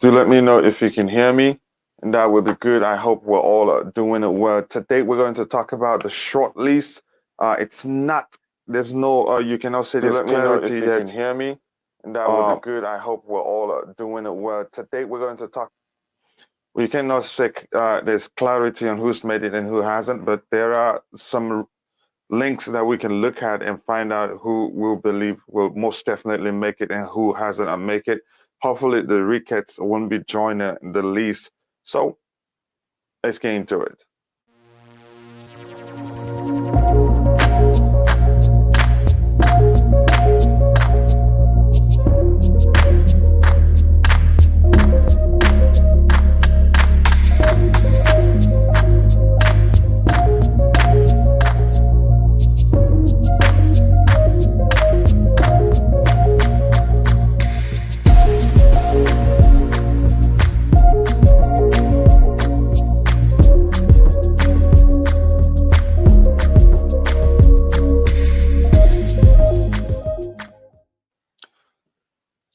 Do let me know if you can hear me, and that would be good. I hope we're all doing it well. Today we're going to talk about the short lease. It's not, there's no, you cannot say there's clarity yet. Can hear me, and that would be good. I hope we're all doing it well. Today we're going to talk. We cannot say there's clarity on who's made it and who hasn't, but there are some links that we can look at and find out who will believe will most definitely make it and who hasn't make it. Hopefully the Ricketts won't be joining the list. So let's get into it.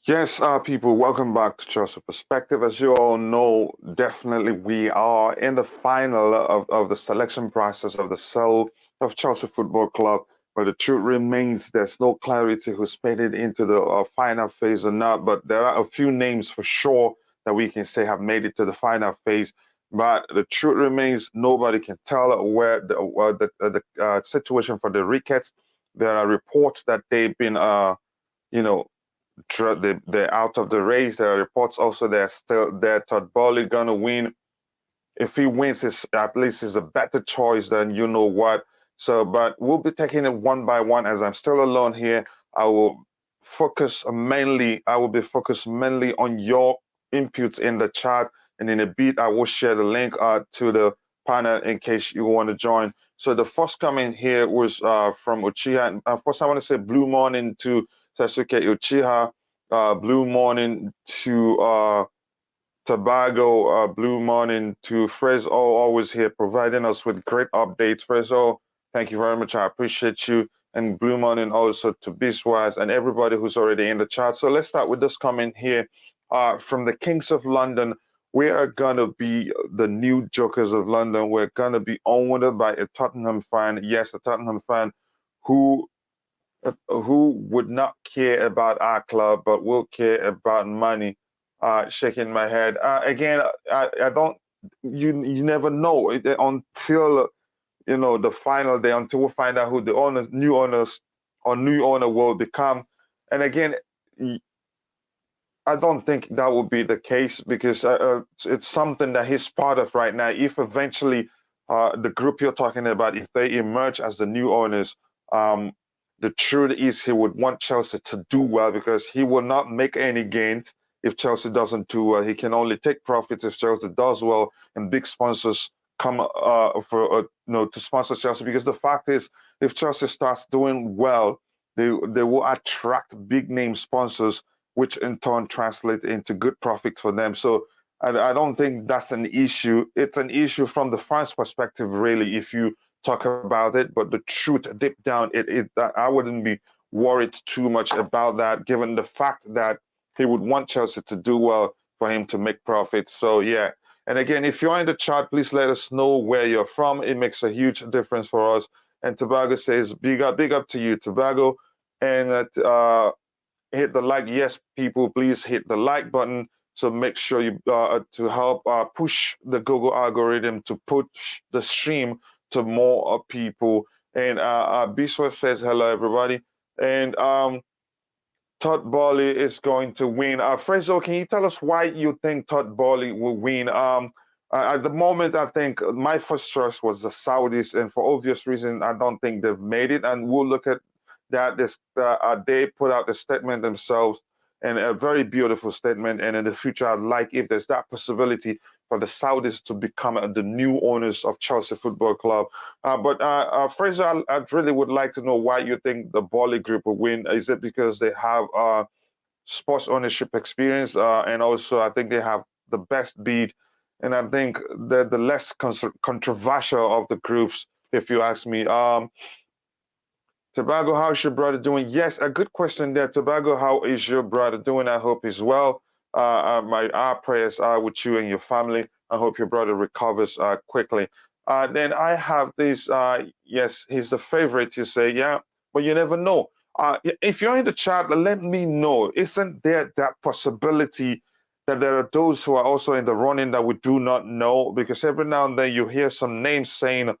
Yes, people, welcome back to Chelsea Perspective. As you all know, definitely we are in the final of the selection process of the sale of Chelsea Football Club. But the truth remains there's no clarity who's made it into the final phase or not. But there are a few names for sure that we can say have made it to the final phase. But the truth remains nobody can tell where the situation for the Ricketts. There are reports that they've been, you know, they're out of the race. There are reports also they're still there. Todd Boehly gonna win. If he wins, it's at least is a better choice than you know what. So, but we'll be taking it one by one. As I'm still alone here, I will be focused mainly on your inputs in the chat, and in a bit I will share the link to the panel in case you want to join. So the first comment here was from Uchiha. And first, I want to say blue morning to Sasuke Uchiha, blue morning to Tobago, blue morning to Frezo, always here providing us with great updates. Frezo, thank you very much. I appreciate you. And blue morning also to Biswise and everybody who's already in the chat. So let's start with this comment here from the Kings of London. We are going to be the new Jokers of London. We're going to be owned by a Tottenham fan. Yes, a Tottenham fan who would not care about our club, but will care about money. Shaking my head. Again, I don't. You never know until you know the final day. Until we find out who the new owners, or new owner will become. And again, I don't think that will be the case because it's something that he's part of right now. If eventually the group you're talking about, if they emerge as the new owners, the truth is he would want Chelsea to do well because he will not make any gains if Chelsea doesn't do well. He can only take profits if Chelsea does well, and big sponsors come to sponsor Chelsea. Because the fact is, if Chelsea starts doing well, they will attract big name sponsors, which in turn translate into good profits for them. So I don't think that's an issue. It's an issue from the fans' perspective, really, if you talk about it. But the truth, deep down, I wouldn't be worried too much about that, given the fact that he would want Chelsea to do well for him to make profits. So yeah. And again, if you're in the chat, please let us know where you're from. It makes a huge difference for us. And Tobago says, big up to you, Tobago. And hit the like. Yes, people, please hit the like button. So make sure you to help push the Google algorithm to push the stream to more people. And Biswa says hello, everybody. And Todd Boehly is going to win. Frezo, can you tell us why you think Todd Boehly will win? At the moment, I think my first choice was the Saudis, and for obvious reasons, I don't think they've made it. And we'll look at that. They put out the statement themselves, and a very beautiful statement. And in the future, I'd like if there's that possibility for the Saudis to become the new owners of Chelsea Football Club. But Fraser, I really would like to know why you think the Boehly Group will win. Is it because they have sports ownership experience, and also I think they have the best bid, and I think they're the less controversial of the groups, if you ask me. Tobago, how's your brother doing? Yes, a good question there. Tobago, how is your brother doing? I hope he's well. our prayers are with you and your family. I hope your brother recovers quickly. Then I have this. Yes, he's the favorite. You say, yeah, but you never know. If you're in the chat, let me know. Isn't there that possibility that there are those who are also in the running that we do not know? Because every now and then you hear some names saying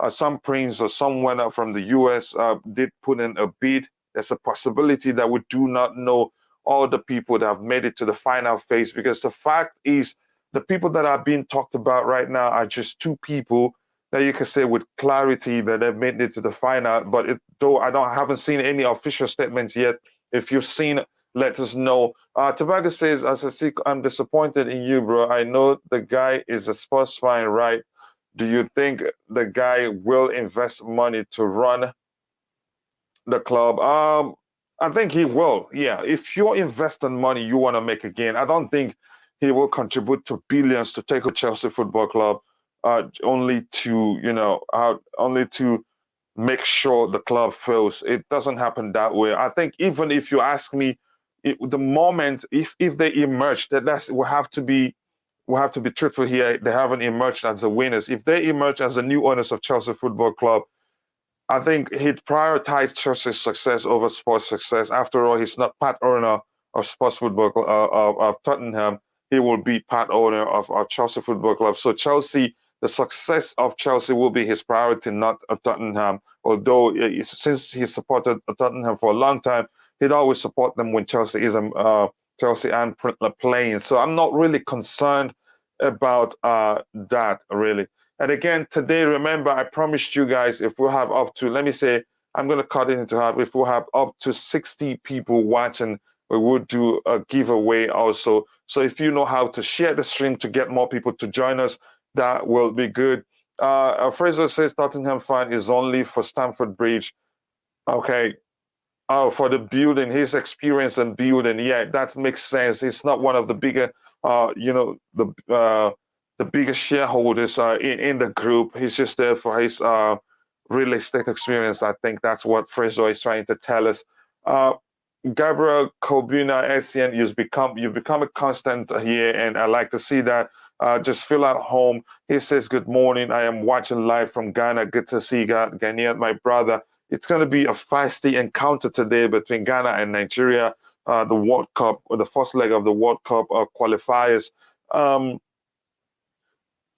some prince or someone from the US did put in a bid. There's a possibility that we do not know all the people that have made it to the final phase, because the fact is the people that are being talked about right now are just two people that you can say with clarity that they've made it to the final. But though I haven't seen any official statements yet. If you've seen, let us know. Tobago says, as I see, I'm disappointed in you, bro. I know the guy is a sports fan, right? Do you think the guy will invest money to run the club? I think he will. Yeah, if you're investing money, you want to make a gain. I don't think he will contribute to billions to take a Chelsea Football Club, only to only to make sure the club fails. It doesn't happen that way. I think even if you ask me, the moment if they emerge, that's we have to be truthful here. They haven't emerged as the winners. If they emerge as the new owners of Chelsea Football Club, I think he'd prioritize Chelsea's success over sports success. After all, he's not part owner of Sports Football of Tottenham. He will be part owner of Chelsea Football Club. So Chelsea, the success of Chelsea will be his priority, not Tottenham. Although since he supported Tottenham for a long time, he'd always support them when Chelsea is Chelsea and playing. So I'm not really concerned about that really. And again, today, remember, I promised you guys if we have up to, let me say, I'm going to cut it into half. If we have up to 60 people watching, we will do a giveaway also. So if you know how to share the stream to get more people to join us, that will be good. Fraser says Tottenham fan is only for Stamford Bridge. Okay. Oh, for the building, his experience in building, yeah, that makes sense. It's not one of the bigger, the biggest shareholders in the group. He's just there for his real estate experience. I think that's what Fraser is trying to tell us. Gabriel Kobuna Essien, you've become a constant here, and I like to see that. Just feel at home. He says, "Good morning. I am watching live from Ghana. Good to see Ghanaian, my brother." It's going to be a feisty encounter today between Ghana and Nigeria, the World Cup, or the first leg of the World Cup qualifiers.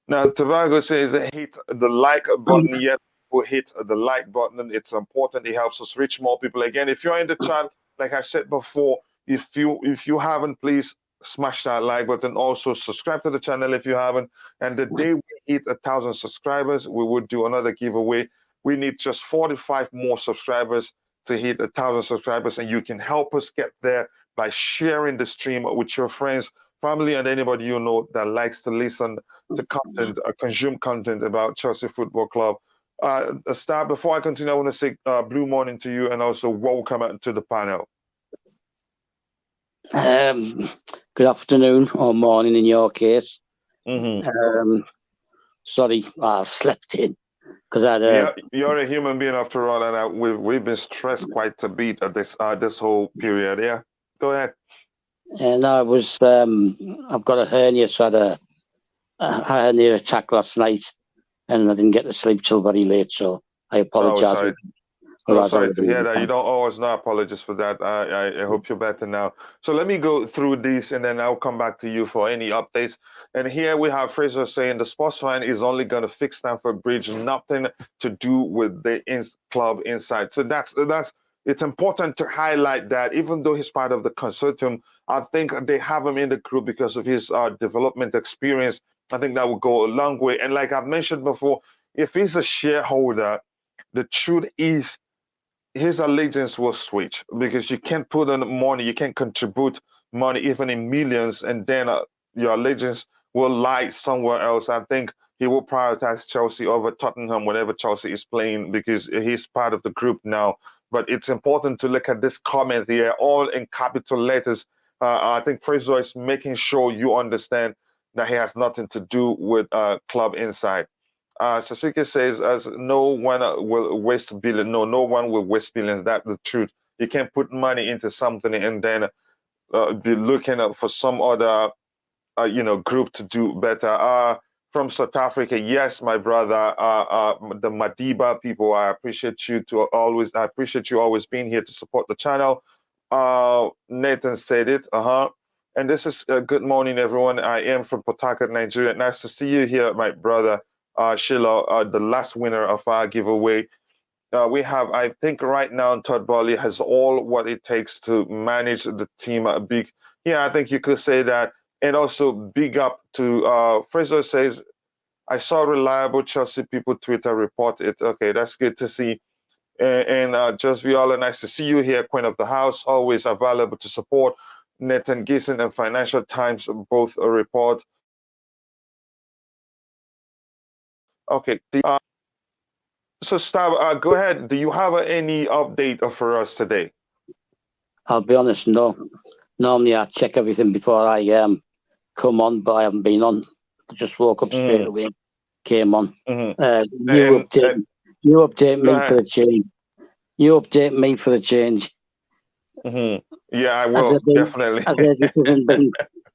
Now, Tobago says, hit the like button. Yes, we'll hit the like button. It's important. It helps us reach more people. Again, if you're in the chat, like I said before, if you haven't, please smash that like button. Also, subscribe to the channel if you haven't. And the day we hit 1,000 subscribers, we would do another giveaway. We need just 45 more subscribers to hit 1,000 subscribers, and you can help us get there by sharing the stream with your friends, family, and anybody you know that likes to listen to content, consume content about Chelsea Football Club. Before I continue, I want to say blue morning to you, and also welcome to the panel. Good afternoon or morning in your case. Sorry, I slept in because I had yeah, you're a human being after all, and we've been stressed quite a bit at this whole period. Yeah, go ahead. And I was I've got a hernia, so I had a hernia attack last night, and I didn't get to sleep till very late. So I apologise. Sorry to hear that. You don't always know. Apologies for that. I hope you're better now. So let me go through these, and then I'll come back to you for any updates. And here we have Fraser saying the sports fan is only going to fix Stamford Bridge, nothing to do with the club inside. So that's it's important to highlight that even though he's part of the consortium, I think they have him in the group because of his development experience. I think that will go a long way. And like I've mentioned before, if he's a shareholder, the truth is his allegiance will switch, because you can't put in money, you can't contribute money even in millions, and then your allegiance will lie somewhere else. I think he will prioritize Chelsea over Tottenham whenever Chelsea is playing, because he's part of the group now. But it's important to look at this comment here, all in capital letters. I think Fraser is making sure you understand that he has nothing to do with club inside. Centricus says, as no one will waste billions. No one will waste billions. That's the truth. You can't put money into something and then be looking up for some other group to do better. From South Africa, yes, my brother, the Madiba people, I appreciate you always being here to support the channel. Nathan said it, and this is good morning, everyone. I am from Port Harcourt, Nigeria. Nice to see you here, my brother, Sheila, the last winner of our giveaway. We have, I think right now, Todd Boehly has all what it takes to manage the team. I think you could say that. And also big up to Fraser says, I saw reliable Chelsea people Twitter report it. Okay, that's good to see. And Just Viola, nice to see you here, Queen of the House, always available to support. Nathan Geeson and Financial Times both report. Okay, so Stav, go ahead. Do you have any update for us today? I'll be honest, no. Normally I check everything before I come on, but I haven't been on. I just woke up straight away, came on. You update me for a change. You update me for a change. Yeah, I will, definitely.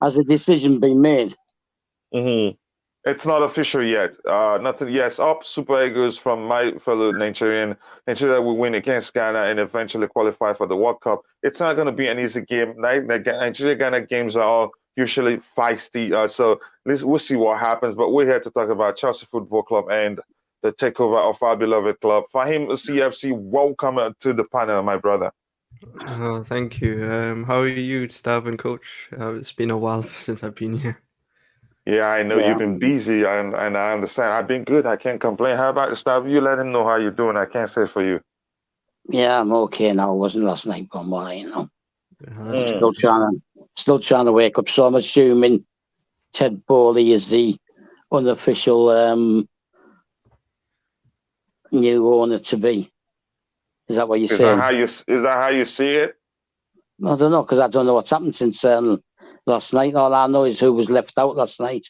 Has a decision been made? It's not official yet. Nothing. Yes, up Super Eagles from my fellow Nigerian. Nigeria will win against Ghana and eventually qualify for the World Cup. It's not going to be an easy game. Nigeria-Ghana games are all usually feisty. So we'll see what happens. But we're here to talk about Chelsea Football Club and the takeover of our beloved club. Fahim CFC, welcome to the panel, my brother. Thank you. How are you, Stav and Coach? It's been a while since I've been here. Yeah, I know you've been busy, and I understand. I've been good. I can't complain. How about Stav? You let him know how you're doing. I can't say for you. Yeah, I'm okay now. I wasn't last night, but I'm all right, Still trying to wake up. So I'm assuming Ted Boehly is the unofficial new owner to be. Is that what you're saying? Is that how you see it? I don't know, because I don't know what's happened since last night. All I know is who was left out last night.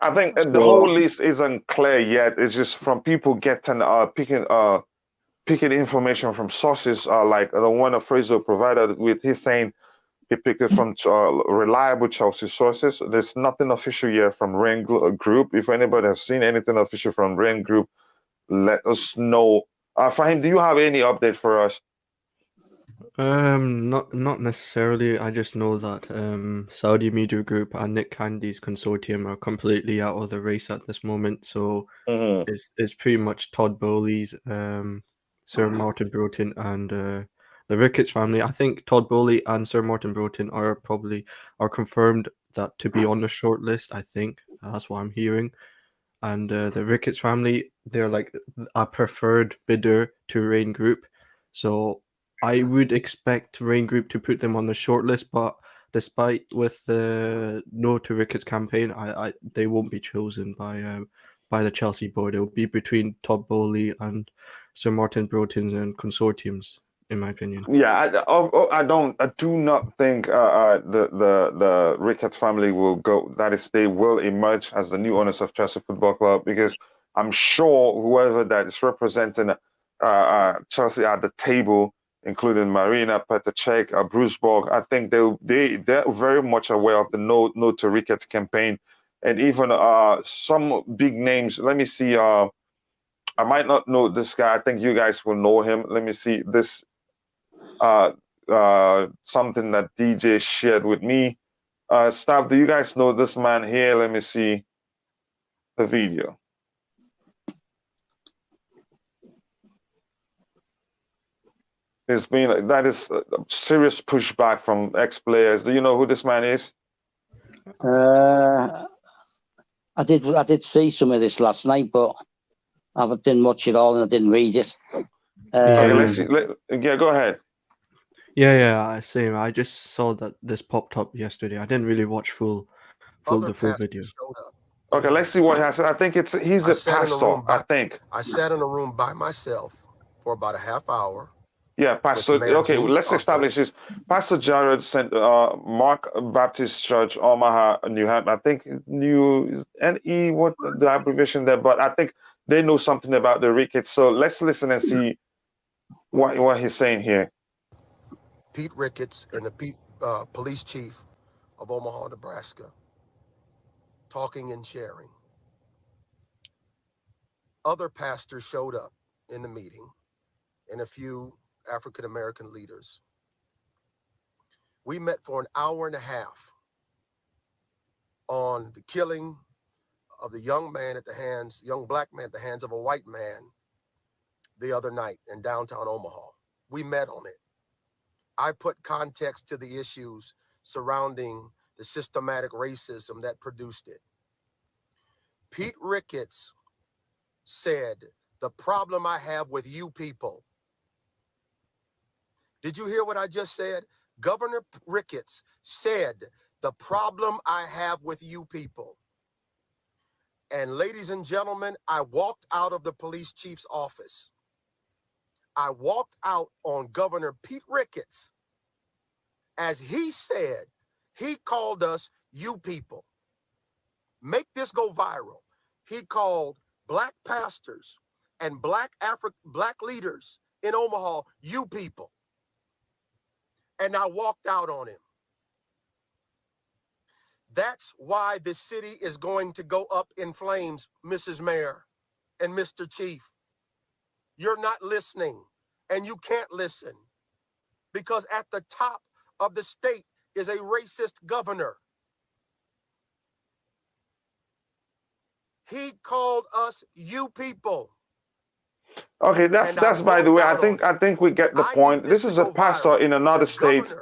I think the whole list isn't clear yet. It's just from people getting picking information from sources like the one that Fraser provided with. He's saying he picked it from reliable Chelsea sources. There's nothing official yet from Rain Group. If anybody has seen anything official from Rain Group, let us know. Fahim, do you have any update for us? Not necessarily. I just know that Saudi Media Group and Nick Candy's consortium are completely out of the race at this moment. So it's pretty much Todd Boehly's, Sir Martin Broughton, and the Ricketts family. I think Todd Boehly and Sir Martin Broughton are confirmed that to be on the short list. I think that's what I'm hearing. And the Ricketts family, they're like a preferred bidder to Rain Group. So I would expect Rain Group to put them on the shortlist, but despite with the No to Ricketts campaign, they won't be chosen by the Chelsea board. It will be between Todd Boehly and Sir Martin Broughton and consortiums, in my opinion. Yeah, I do not think the Ricketts family will go. That is, they will emerge as the new owners of Chelsea Football Club, because I'm sure whoever that is representing Chelsea at the table, including Marina, Petr Cech, Bruce Borg, I think they're very much aware of the No to Ricketts campaign, and even some big names. Let me see. I might not know this guy. I think you guys will know him. Let me see this. Something that DJ shared with me. Staff, do you guys know this man here? Let me see the video. That is a serious pushback from ex-players. Do you know who this man is? I did see some of this last night, but I didn't watch it all and I didn't read it. Okay, let's see. Yeah, go ahead. Yeah, same. I just saw that this popped up yesterday. I didn't really watch the full video. Okay, let's see what he has. I think he's a pastor. I think I sat in a room by myself for about a half hour. Yeah, Pastor. Okay, let's establish this. Pastor Jared sent Mark Baptist Church, Omaha, New Hampshire. I think NE, what the abbreviation there, but I think they know something about the Ricketts. So let's listen and see what he's saying here. Pete Ricketts and the police chief of Omaha, Nebraska, talking and sharing. Other pastors showed up in the meeting and a few African-American leaders. We met for an hour and a half on the killing of the young black man at the hands of a white man the other night in downtown Omaha. We met on it. I put context to the issues surrounding the systematic racism that produced it. Pete Ricketts said, "The problem I have with you people." Did you hear what I just said? Governor Ricketts said, "The problem I have with you people." And ladies and gentlemen, I walked out of the police chief's office. I walked out on Governor Pete Ricketts. As he said, he called us you people. Make this go viral. He called black pastors and black leaders in Omaha you people. And I walked out on him. That's why the city is going to go up in flames, Mrs. Mayor and Mr. Chief. You're not listening, and you can't listen, because at the top of the state is a racist governor. He called us you people. Okay, that's by the way. I think we get the point. This is a pastor in another state,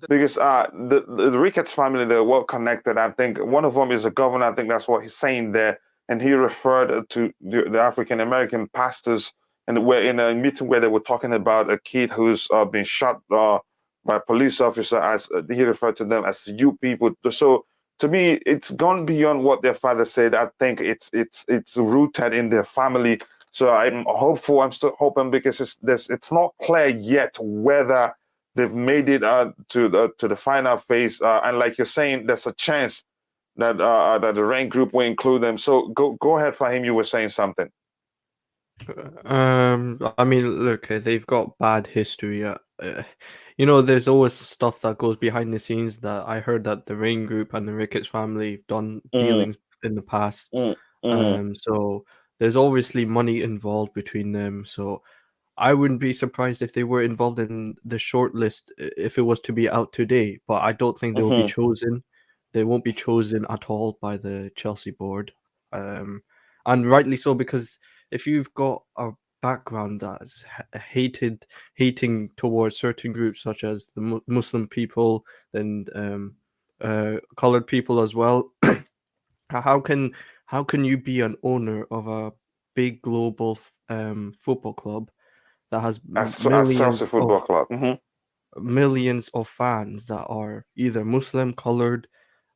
because the Ricketts family, they're well connected. I think one of them is a governor. I think that's what he's saying there, and he referred to the African American pastors, and we're in a meeting where they were talking about a kid who's been shot by a police officer. As he referred to them as you people. So to me, it's gone beyond what their father said. I think it's rooted in their family. So I'm hopeful. I'm still hoping, because it's not clear yet whether they've made it to the final phase. And like you're saying, there's a chance that the rank group will include them. So go ahead, Fahim. You were saying something. I mean, look, they've got bad history. There's always stuff that goes behind the scenes. That I heard that the Rain Group and the Ricketts family have done dealings in the past. So there's obviously money involved between them. So I wouldn't be surprised if they were involved in the shortlist if it was to be out today. But I don't think they will be chosen. They won't be chosen at all by the Chelsea board. And rightly so, because if you've got a background that's hating towards certain groups, such as the Muslim people and colored people as well, how can you be an owner of a big global football club that has millions of fans that are either Muslim, colored,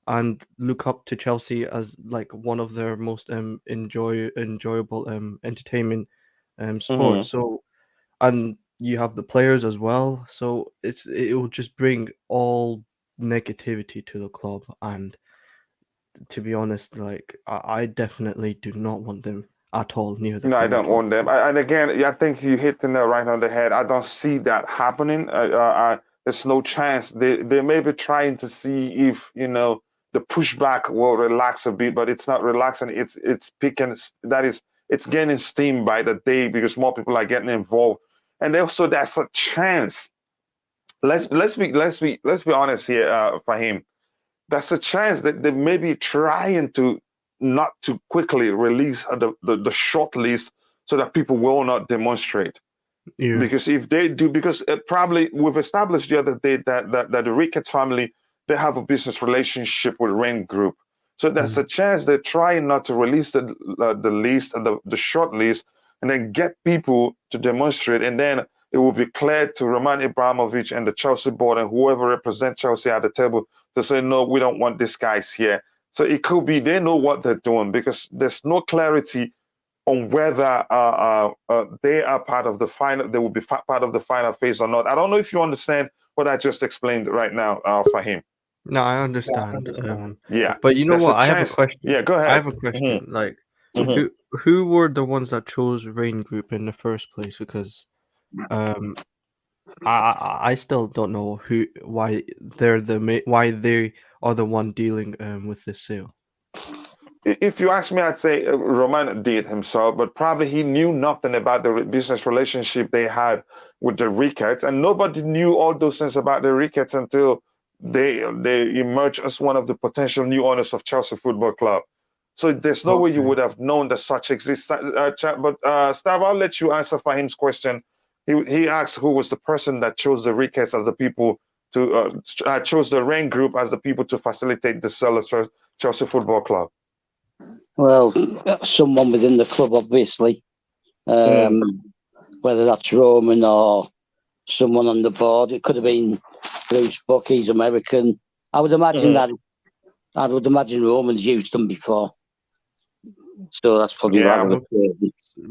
and look up to Chelsea as like one of their most enjoyable entertainment sports. So, and you have the players as well. So it will just bring all negativity to the club. And to be honest, like I definitely do not want them at all near the. No, I don't want them. And again, I think you hit the nail right on the head. I don't see that happening. There's no chance. They may be trying to see if the pushback will relax a bit, but it's not relaxing. It's picking. It's gaining steam by the day, because more people are getting involved, and also that's a chance. Let's be honest here, Fahim. That's a chance that they may be trying to not to quickly release the short list so that people will not demonstrate. Yeah. Because if they do, because probably we've established the other day that the Ricketts family, they have a business relationship with Rain Group. So there's a chance they're trying not to release the list and the short list, and then get people to demonstrate, and then it will be cleared to Roman Abramovich and the Chelsea board and whoever represents Chelsea at the table to say, no, we don't want these guys here. So it could be they know what they're doing, because there's no clarity on whether they are part of the final. They will be part of the final phase or not. I don't know if you understand what I just explained right now, Fahim. No, I understand. Yeah, but you know what? I have a question. Yeah, go ahead. I have a question. Like, who were the ones that chose Rain Group in the first place? Because I still don't know why they are the one dealing with this sale. If you ask me, I'd say Roman did himself, but probably he knew nothing about the business relationship they had with the Ricketts, and nobody knew all those things about the Ricketts until they emerged as one of the potential new owners of Chelsea Football Club. So there's no way you would have known that such exists. But Stav, I'll let you answer Fahim's question. He asked who was the person that chose the Ricketts as the people to chose the Rain Group as the people to facilitate the sale of Chelsea Football Club. Well, someone within the club, obviously. Whether that's Roman or someone on the board. It could have been Bruce Buck, he's American. I would imagine I would imagine Roman's used them before. So that's probably why.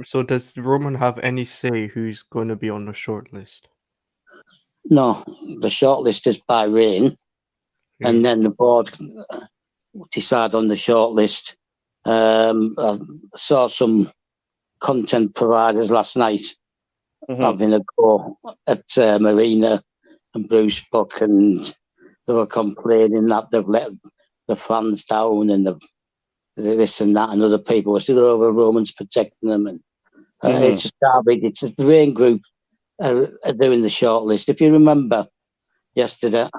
So does Roman have any say who's going to be on the short list? No, the short list is by Rain, and then the board decide on the short list. I saw some content providers last night having a go at Marina and Bruce Buck, and they were complaining that they've let the fans down and this and that, and other people were still over Roman's protecting them, and it's just garbage. It's the Rain Group are doing the short list. If you remember yesterday,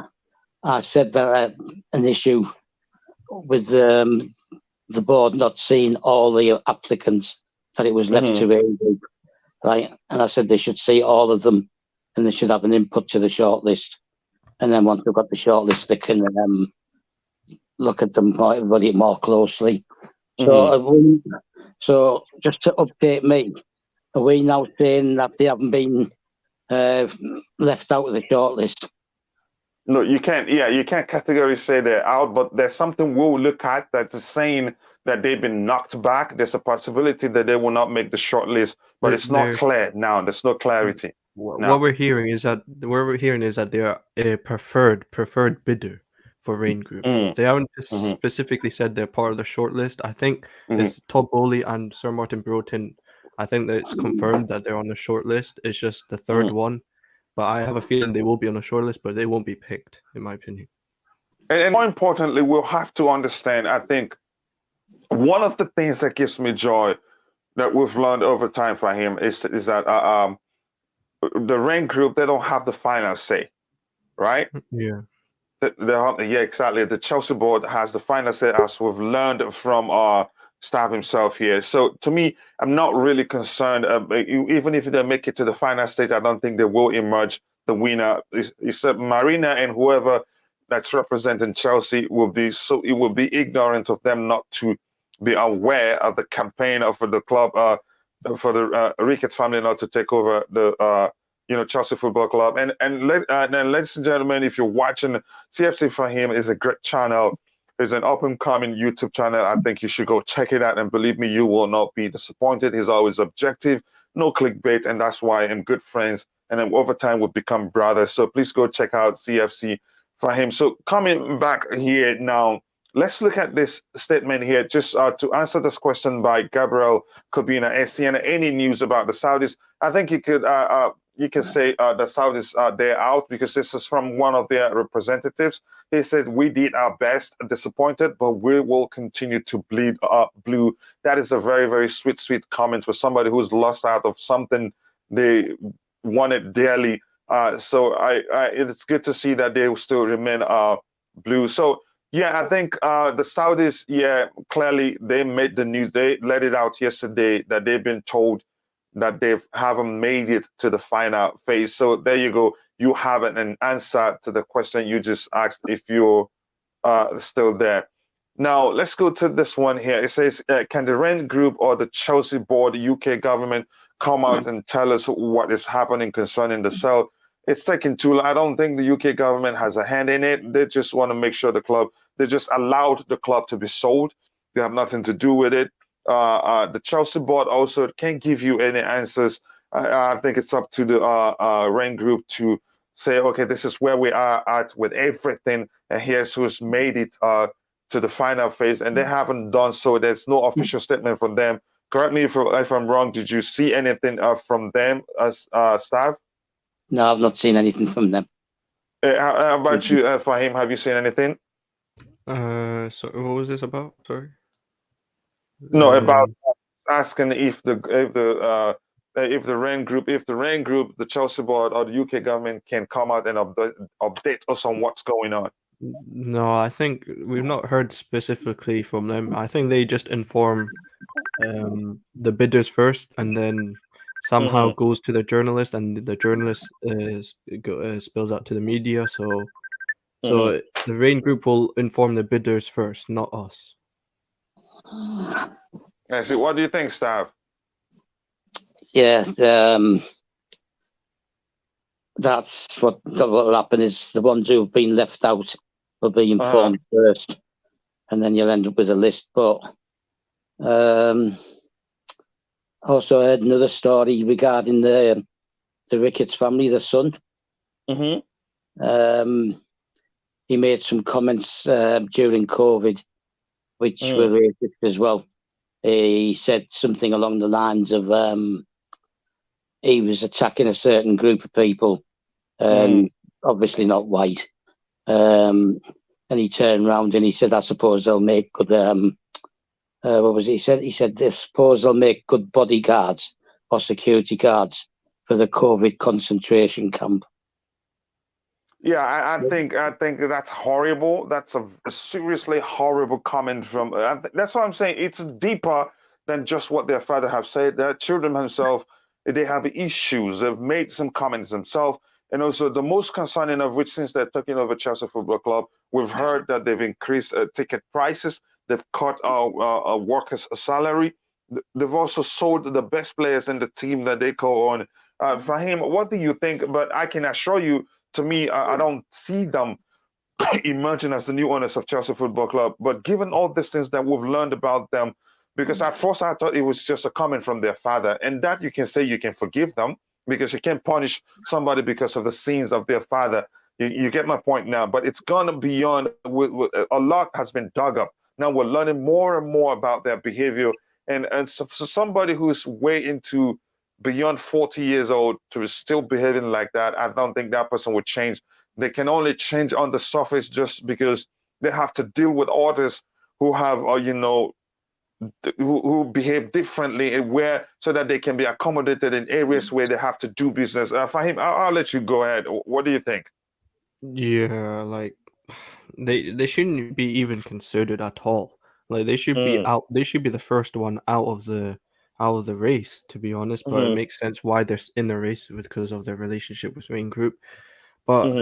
I said that an issue with the board not seeing all the applicants, that it was left to Rain Group, right? And I said they should see all of them, and they should have an input to the short list. And then once they've got the short list, they can look at them everybody more closely. So just to update me, are we now saying that they haven't been left out of the short list? No, you can't. Yeah, you can't categorically say they're out, but there's something we'll look at that's saying that they've been knocked back. There's a possibility that they will not make the short list, but it's not clear now. There's no clarity. What we're hearing is that they are a preferred bidder for Rain Group. They haven't specifically said they're part of the short list. I think it's Todd Boehly and Sir Martin Broughton. I think that it's confirmed that they're on the short list. It's just the third one. But I have a feeling they will be on the short list, but they won't be picked, in my opinion. And more importantly, we'll have to understand, I think, one of the things that gives me joy that we've learned over time from him is that the Rain Group, they don't have the final say, right? Yeah. Yeah, exactly. The Chelsea board has the final say, as we've learned from Stav himself here. So to me, I'm not really concerned. Even if they make it to the final stage, I don't think they will emerge the winner. Except Marina and whoever that's representing Chelsea will be it will be ignorant of them not to be aware of the campaign of the club for the Ricketts family not to take over the Chelsea Football Club. And ladies and gentlemen, if you're watching, CFC for him is a great channel. It's an up-and-coming YouTube channel. I think you should go check it out. And believe me, you will not be disappointed. He's always objective, no clickbait. And that's why I'm good friends. And then over time, we've become brothers. So please go check out CFC for him. So coming back here now, let's look at this statement here. Just to answer this question by Gabriel Kobina, SCN, any news about the Saudis? I think you could say the Saudis, they're out, because this is from one of their representatives. He said, we did our best, disappointed, but we will continue to bleed blue. That is a very, very sweet, sweet comment for somebody who's lost out of something they wanted dearly. So it's good to see that they will still remain blue. So, yeah, I think the Saudis, clearly they made the news. They let it out yesterday that they've been told that they haven't made it to the final phase. So there you go. You have an answer to the question you just asked if you're still there. Now, let's go to this one here. It says, can the Rain Group or the Chelsea board, UK government, come out and tell us what is happening concerning the sale? It's taking too long. I don't think the UK government has a hand in it. They just want to make sure they just allowed the club to be sold. They have nothing to do with it. The Chelsea board also can't give you any answers. I think it's up to the Rain Group to say, okay, this is where we are at with everything, and here's who's made it to the final phase, and they haven't done so. There's no official statement from them. Correct me if I'm wrong. Did you see anything from them as staff? No, I've not seen anything from them. How about you, Fahim? Have you seen anything? So what was this about? Sorry. No, about asking if the Rain Group, the Chelsea board or the UK government can come out and update us on what's going on. No, I think we've not heard specifically from them. I think they just inform the bidders first, and then somehow goes to the journalist, and the journalist spills out to the media. So the Rain Group will inform the bidders first, not us. I see. What do you think, Stav? Yeah, that's what will happen. Is the ones who have been left out will be informed first, and then you'll end up with a list. But also I heard another story regarding the Ricketts family, the son. He made some comments during COVID, which were racist as well. He said something along the lines of he was attacking a certain group of people, obviously not white. And he turned around and he said, I suppose they'll make good, what was it he said? He said, I suppose they'll make good bodyguards or security guards for the COVID concentration camp. Yeah, I think that's horrible. That's a seriously horrible comment from. That's what I'm saying. It's deeper than just what their father have said. Their children themselves, they have issues. They've made some comments themselves, and also the most concerning of which, since they're taking over Chelsea Football Club, we've heard that they've increased ticket prices. They've cut our workers' salary. They've also sold the best players in the team that they co-own. Fahim, what do you think? But I can assure you, to me, I don't see them emerging as the new owners of Chelsea Football Club. But given all these things that we've learned about them, because at first I thought it was just a comment from their father, and that you can say you can forgive them because you can't punish somebody because of the sins of their father. You get my point now, but it's gone beyond. A lot has been dug up. Now we're learning more and more about their behavior, and so somebody who's way into beyond 40 years old to still behaving like that, I don't think that person would change. They can only change on the surface just because they have to deal with others who have, who behave differently and where, so that they can be accommodated in areas where they have to do business. Fahim, I'll let you go ahead. What do you think? Yeah, like they shouldn't be even considered at all. Like they should be out. They should be the first one out of the race, to be honest. But it makes sense why they're in the race because of their relationship with Rain Group. But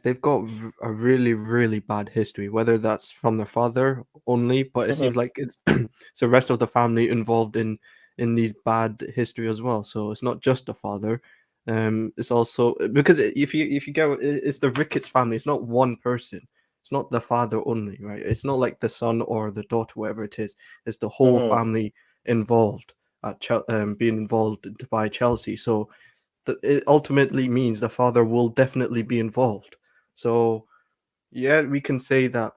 they've got a really, really bad history. Whether that's from their father only, but it seems like it's it's the rest of the family involved in these bad history as well. So it's not just the father. It's also because if you get it's the Ricketts family. It's not one person. It's not the father only, right? It's not like the son or the daughter, whatever it is. It's the whole family involved at being involved by Chelsea. So it ultimately means the father will definitely be involved. So yeah, we can say that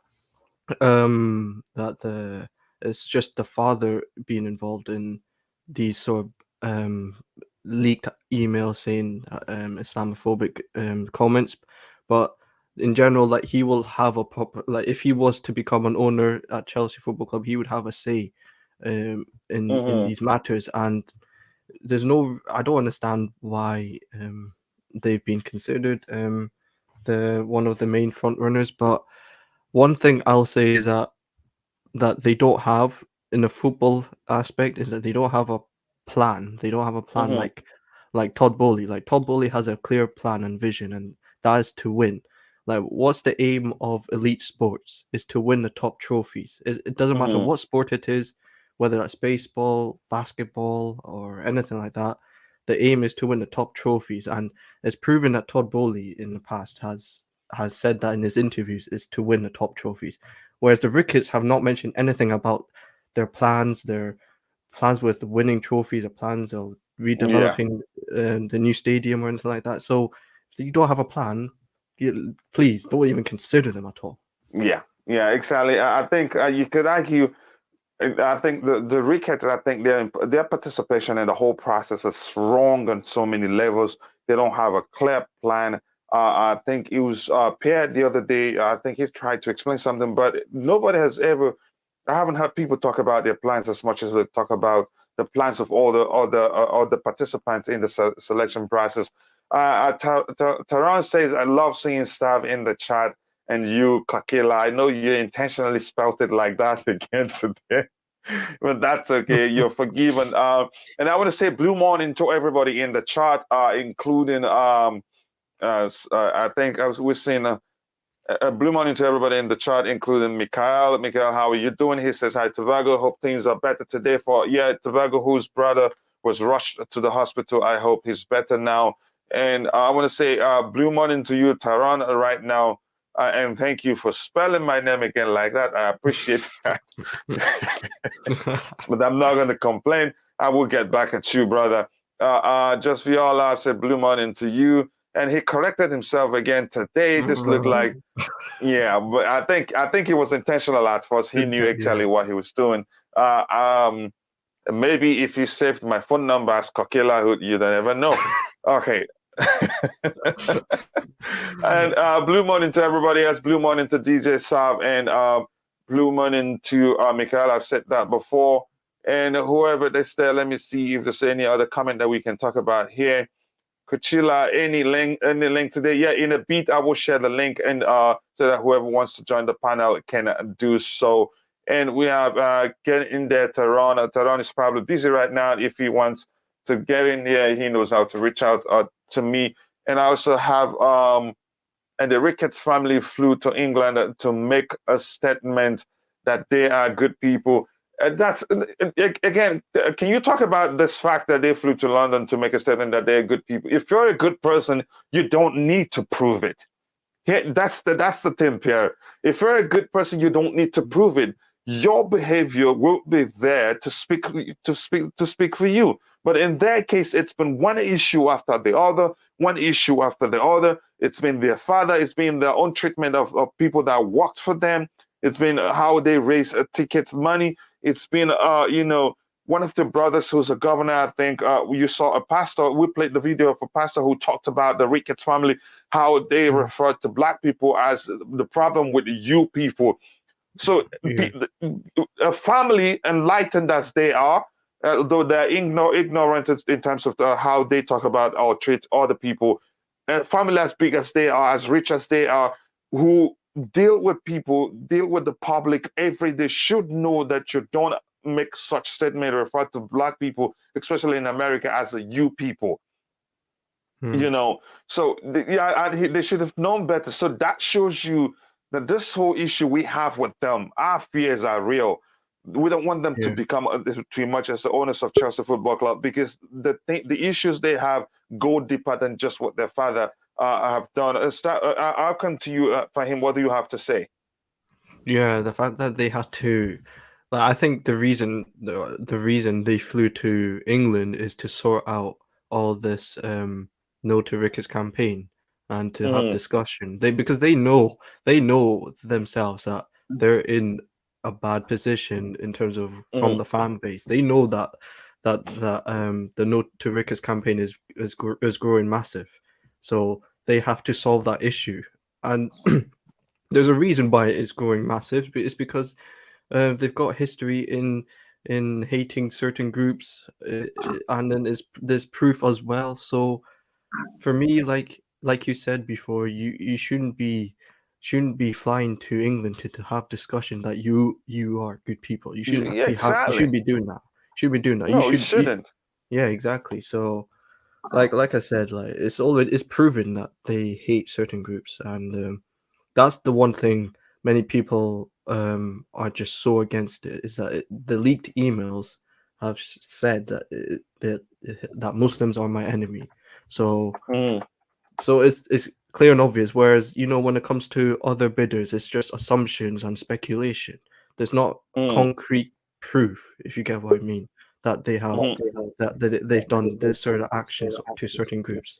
it's just the father being involved in these sort of leaked emails saying Islamophobic comments, but in general, like he will have a proper, like if he was to become an owner at Chelsea Football Club, he would have a say in these matters. And I don't understand why they've been considered the one of the main front runners. But one thing I'll say is that they don't have in the football aspect is that they don't have a plan. They don't have a plan like Todd Boehly. Like Todd Boehly has a clear plan and vision, and that is to win. Like, what's the aim of elite sports? Is to win the top trophies. It doesn't matter what sport it is, whether that's baseball, basketball, or anything like that. The aim is to win the top trophies, and it's proven that Todd Boehly in the past has said that in his interviews is to win the top trophies. Whereas the Ricketts have not mentioned anything about their plans with winning trophies, or plans of redeveloping the new stadium or anything like that. So if you don't have a plan, please don't even consider them at all. Yeah, exactly. I think you could argue I think the Ricketts, I think their participation in the whole process is wrong on so many levels. They don't have a clear plan. I think it was Pierre the other day. I think he tried to explain something, but nobody has ever. I haven't heard people talk about their plans as much as they talk about the plans of all the participants in the selection process. Taran says, "I love seeing stuff in the chat." And you, Coachila, I know you intentionally spelt it like that again today, but that's okay. You're forgiven. And I want to say blue morning to everybody in the chat, including I think we've seen a blue morning to everybody in the chat, including Mikhail. Mikhail, how are you doing? He says, hi, Tobago. Hope things are better today for, Tobago, whose brother was rushed to the hospital. I hope he's better now. And I want to say blue morning to you, Taran, right now. And thank you for spelling my name again like that. I appreciate that. But I'm not going to complain. I will get back at you, brother. Just for y'all, I've said blue morning to you. And he corrected himself again today. It just looked like, yeah, but I think he was intentional at first. He knew actually what he was doing. Maybe if he saved my phone number as Coachila, you don't ever know. Okay. And blue morning to everybody else. Blue morning to DJ Saab, and blue morning to Mikhail. I've said that before. And whoever that's there, let me see if there's any other comment that we can talk about here. Coachila, any link today? Yeah, in a bit I will share the link, and so that whoever wants to join the panel can do so. And we have get in there, Taran. Taran is probably busy right now. If he wants to get in here, he knows how to reach out to me. And I also have and the Ricketts family flew to England to make a statement that they are good people. That's again. Can you talk about this fact that they flew to London to make a statement that they're good people? If you're a good person, you don't need to prove it. Yeah, that's the thing, Pierre. If you're a good person, you don't need to prove it. Your behavior will be there to speak for you. But in their case, it's been one issue after the other, one issue after the other. It's been their father. It's been their own treatment of people that worked for them. It's been how they raise tickets money. It's been, one of the brothers who's a governor, I think you saw a pastor. We played the video of a pastor who talked about the Ricketts family, how they referred to Black people as the problem with you people. So a family, enlightened as they are, though they're ignorant in terms of how they talk about or treat other people, a family as big as they are, as rich as they are, who deal with people, deal with the public every day, should know that you don't make such statement refer to Black people, especially in America, as a you people. So they should have known better. So that shows you that this whole issue we have with them, our fears are real. We don't want them to become too much as the owners of Chelsea Football Club, because the issues they have go deeper than just what their father have done. I'll come to you, Fahim. What do you have to say? Yeah, the fact that they had to, I think the reason they flew to England is to sort out all this No to Ricketts campaign and to have discussion. Because they know themselves that they're in a bad position in terms of from the fan base. They know that the No to Ricketts campaign is growing massive, so they have to solve that issue. And there's a reason why it is growing massive. It's because they've got history in hating certain groups, and then there's proof as well. So for me, like you said before, you shouldn't be flying to England to have discussion that you are good people. You shouldn't you shouldn't be doing that. No, you shouldn't. Yeah, exactly. So like I said, it's proven that they hate certain groups, and that's the one thing many people are just so against it, is that the leaked emails have said that Muslims are my enemy. So it's clear and obvious. Whereas when it comes to other bidders, it's just assumptions and speculation. There's not concrete proof, if you get what I mean, that they have that they've done this sort of actions to certain groups.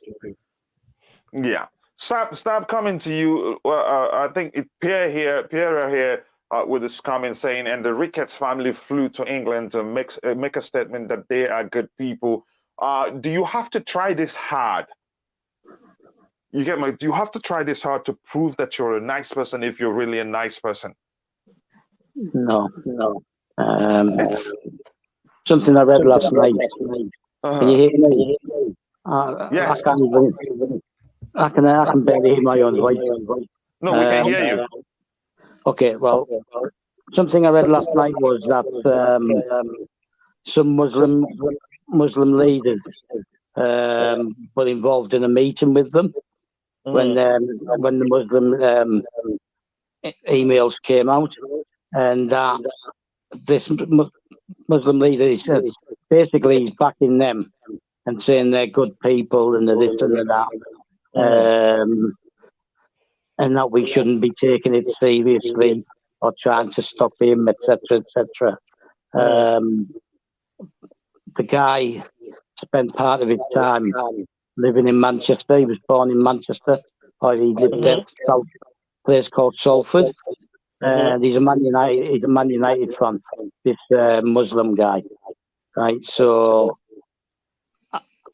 Yeah. Stop coming to you. I think Pierre here with this comment saying, and the Ricketts family flew to England to make a statement that they are good people. Do you have to try this hard? You get do you have to try this hard to prove that you're a nice person if you're really a nice person? No. It's Something I read last night. Can you hear me? Yes. I can barely hear my own voice. No, we can hear you. Okay, well, something I read last night was that some Muslim leaders were involved in a meeting with them when the Muslim emails came out, and this Muslim leader is basically backing them and saying they're good people and they're this and they're that, and that we shouldn't be taking it seriously or trying to stop him, etc., etc. The guy spent part of his time living in Manchester. He was born in Manchester, or he lived at a place called Salford. And he's a Man United fan. This Muslim guy, right? So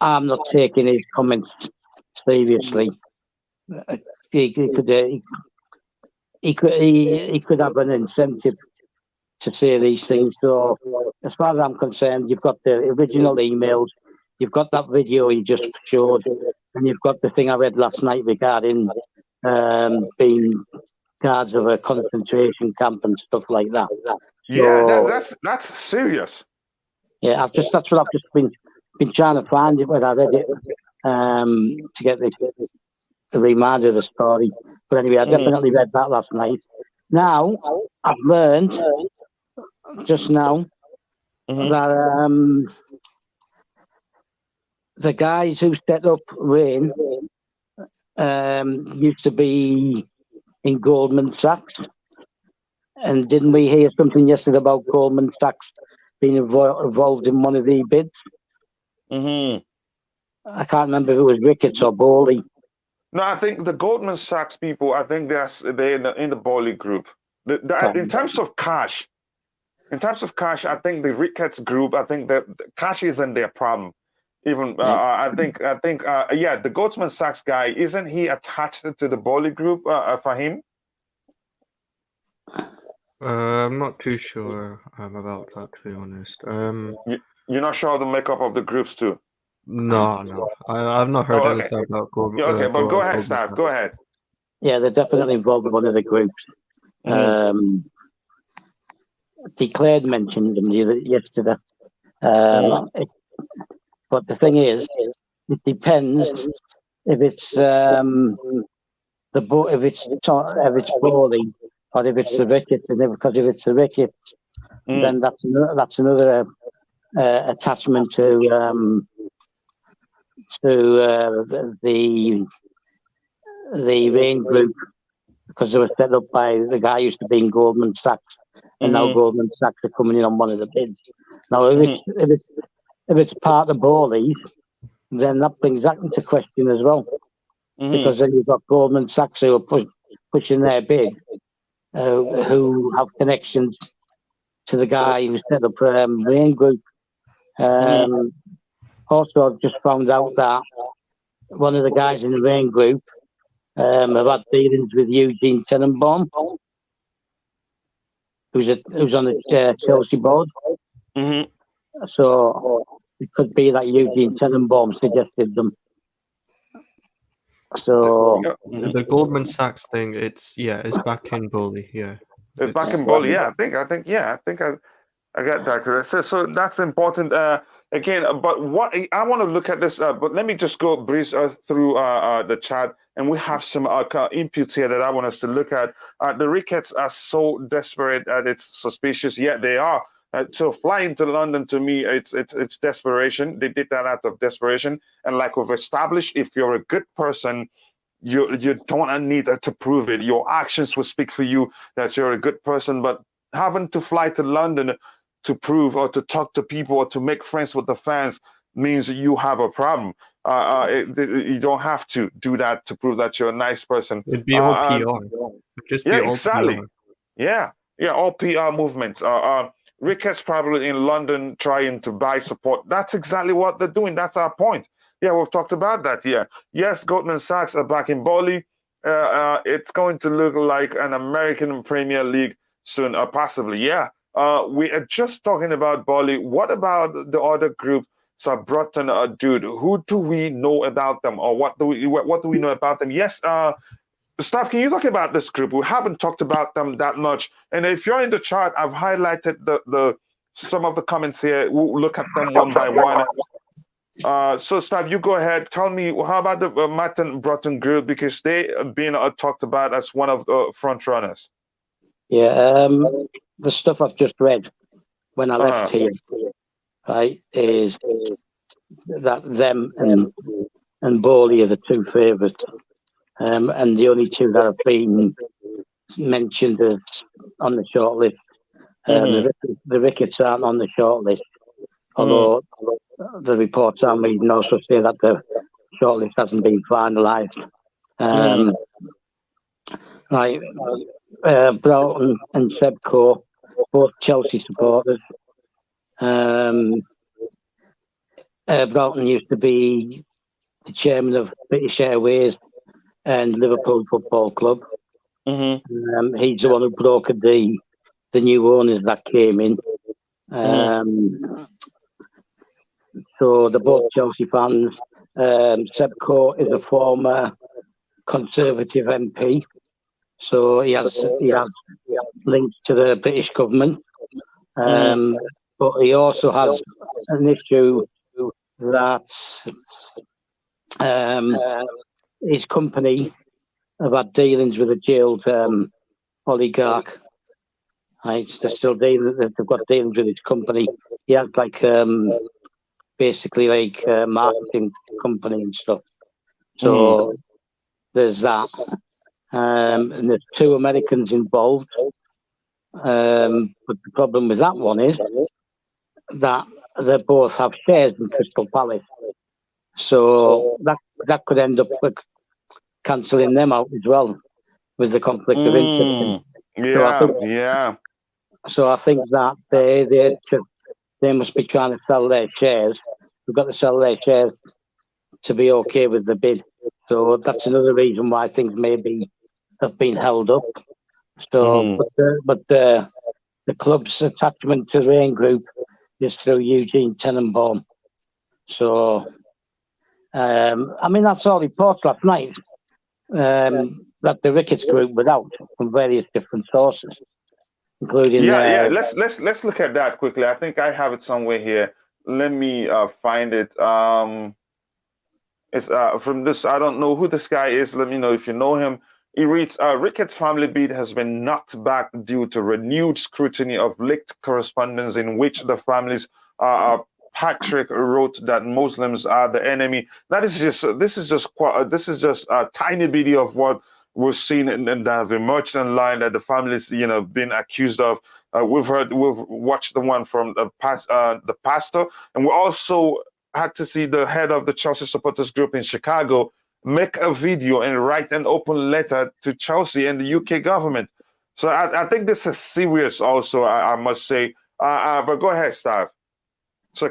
I'm not taking his comments seriously. He could have an incentive to say these things. So as far as I'm concerned, you've got the original emails, you've got that video you just showed, and you've got the thing I read last night regarding being guards of a concentration camp and stuff like that. Yeah, that's serious. Yeah, that's what I've just been trying to find it when I read it to get the reminder of the story. But anyway, I definitely read that last night. Now I've learned just now that the guys who set up RAIN used to be in Goldman Sachs. And didn't we hear something yesterday about Goldman Sachs being involved in one of the bids? I can't remember if it was Ricketts or Boehly. No, I think the Goldman Sachs people, I think they're in the Boehly group. In terms of cash, I think the Ricketts group, I think that cash isn't their problem. Even I think the Goldman Sachs guy, isn't he attached to the Boehly group, Fahim? I'm not too sure about that, to be honest. You're not sure of the makeup of the groups too? No. I've not heard anything about Goldman. Okay, but go ahead, Stav. Go ahead. Yeah, they're definitely involved in one of the groups. Declared mentioned them yesterday. But the thing is, it depends if it's if it's Boehly or if it's the Ricketts, because if it's the Ricketts, then that's another attachment to the RAIN group, because they were set up by the guy who used to be in Goldman Sachs, and now Goldman Sachs are coming in on one of the bids. Now, if it's part of Boehly's, then that brings that into question as well, because then you've got Goldman Sachs who are pushing their bid, who have connections to the guy who set up RAIN group. Also, I've just found out that one of the guys in the RAIN group have had dealings with Eugene Tenenbaum, who's on the Chelsea board. So it could be that Eugene Tenenbaum suggested them. So the Goldman Sachs thing, it's back in Boehly. Yeah, it's back in Boehly. Yeah, I think I get that. So that's important. Again, but what I want to look at this, but let me just go breeze through the chat, and we have some inputs here that I want us to look at. The Ricketts are so desperate that it's suspicious. Yeah, they are. So flying to London, to me, it's desperation. They did that out of desperation, and like we've established, if you're a good person, you don't need to prove it. Your actions will speak for you that you're a good person. But having to fly to London to prove or to talk to people or to make friends with the fans means you have a problem. You don't have to do that to prove that you're a nice person. It'd be all PR. Just be all exactly. PR. Yeah. Yeah, all PR movements. Ricketts probably in London trying to buy support. That's exactly what they're doing. That's our point. Yeah, we've talked about that. Yeah. Yes, Goldman Sachs are backing Boehly. It's going to look like an American Premier League soon, possibly. Yeah. We are just talking about Boehly. What about the other group? So Broughton, dude, who do we know about them, or what do we know about them? Yes. Staff, can you talk about this group? We haven't talked about them that much. And if you're in the chat, I've highlighted the some of the comments here. We'll look at them one by one. So, Staff, you go ahead. Tell me, how about the Martin Broughton Group? Because they have been talked about as one of the front runners. Yeah, the stuff I've just read when I left here, right, is that them and Boehly are the two favourites. And the only two that have been mentioned as on the shortlist. The Ricketts aren't on the shortlist, although the reports I'm reading also say that the shortlist hasn't been finalised. Broughton and Seb Coe, both Chelsea supporters. Broughton used to be the chairman of British Airways and Liverpool Football Club. He's the one who brokered the new owners that came in. So they're both Chelsea fans. Seb Coe is a former Conservative MP, so he has links to the British government. But he also has an issue that his company have had dealings with a jailed oligarch. Right, they're still dealing. They've got dealings with his company. He has basically a marketing company and stuff. So there's that, and there's two Americans involved. But the problem with that one is that they both have shares in Crystal Palace. So that could end up with cancelling them out as well with the conflict of interest. So I think that they must be trying to sell their shares. They've got to sell their shares to be okay with the bid. So that's another reason why things maybe have been held up. So, but the club's attachment to Rain Group is through Eugene Tenenbaum. So, I mean, that's all reports last night that the Ricketts Group was out from various different sources, including. Let's look at that quickly. I think I have it somewhere here. Let me find it. It's from this. I don't know who this guy is. Let me know if you know him. He reads, Ricketts' family bid has been knocked back due to renewed scrutiny of leaked correspondence in which the families Patrick wrote that Muslims are the enemy. This is just a tiny video of what we've seen and that have emerged online that the families, been accused of. We've watched the one from the pastor, and we also had to see the head of the Chelsea supporters group in Chicago make a video and write an open letter to Chelsea and the UK government. So I think this is serious also, I must say. But go ahead, Stav. So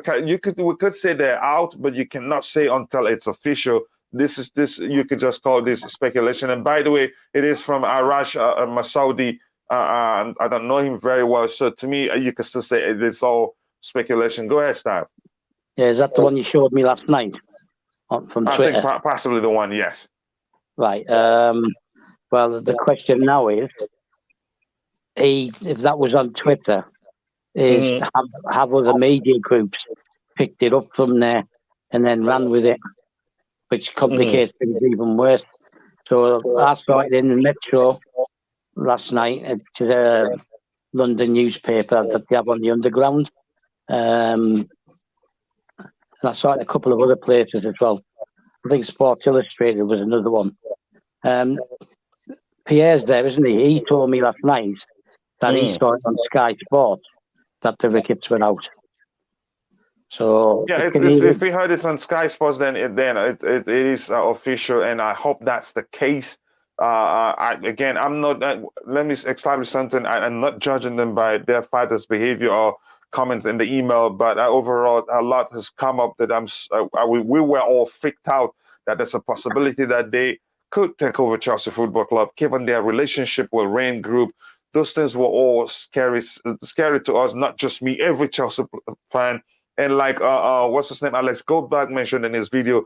we could say they're out, but you cannot say until it's official. You could just call this speculation. And by the way, it is from Arash Masoudi. I don't know him very well. So to me, you could still say it's all speculation. Go ahead, Stav. Yeah, is that the one you showed me last night from Twitter? I think possibly the one, yes. Right. Well, the question now is, if that was on Twitter, have other media groups picked it up from there and then ran with it, which complicates things even worse. So I saw it in the Metro last night at the London newspaper that they have on the Underground. And I saw it in a couple of other places as well. I think Sports Illustrated was another one. Pierre's there, isn't he? He told me last night that he saw it on Sky Sports that the Ricketts were out. So yeah, if we heard it's on Sky Sports, then it is official, and I hope that's the case. Again, I'm not. Let me establish something. I'm not judging them by their fighters' behavior or comments in the email, but overall, a lot has come up that we were all freaked out that there's a possibility that they could take over Chelsea Football Club, given their relationship with Rain Group. Those things were all scary to us, not just me, every Chelsea fan. And like, what's his name? Alex Goldberg mentioned in his video,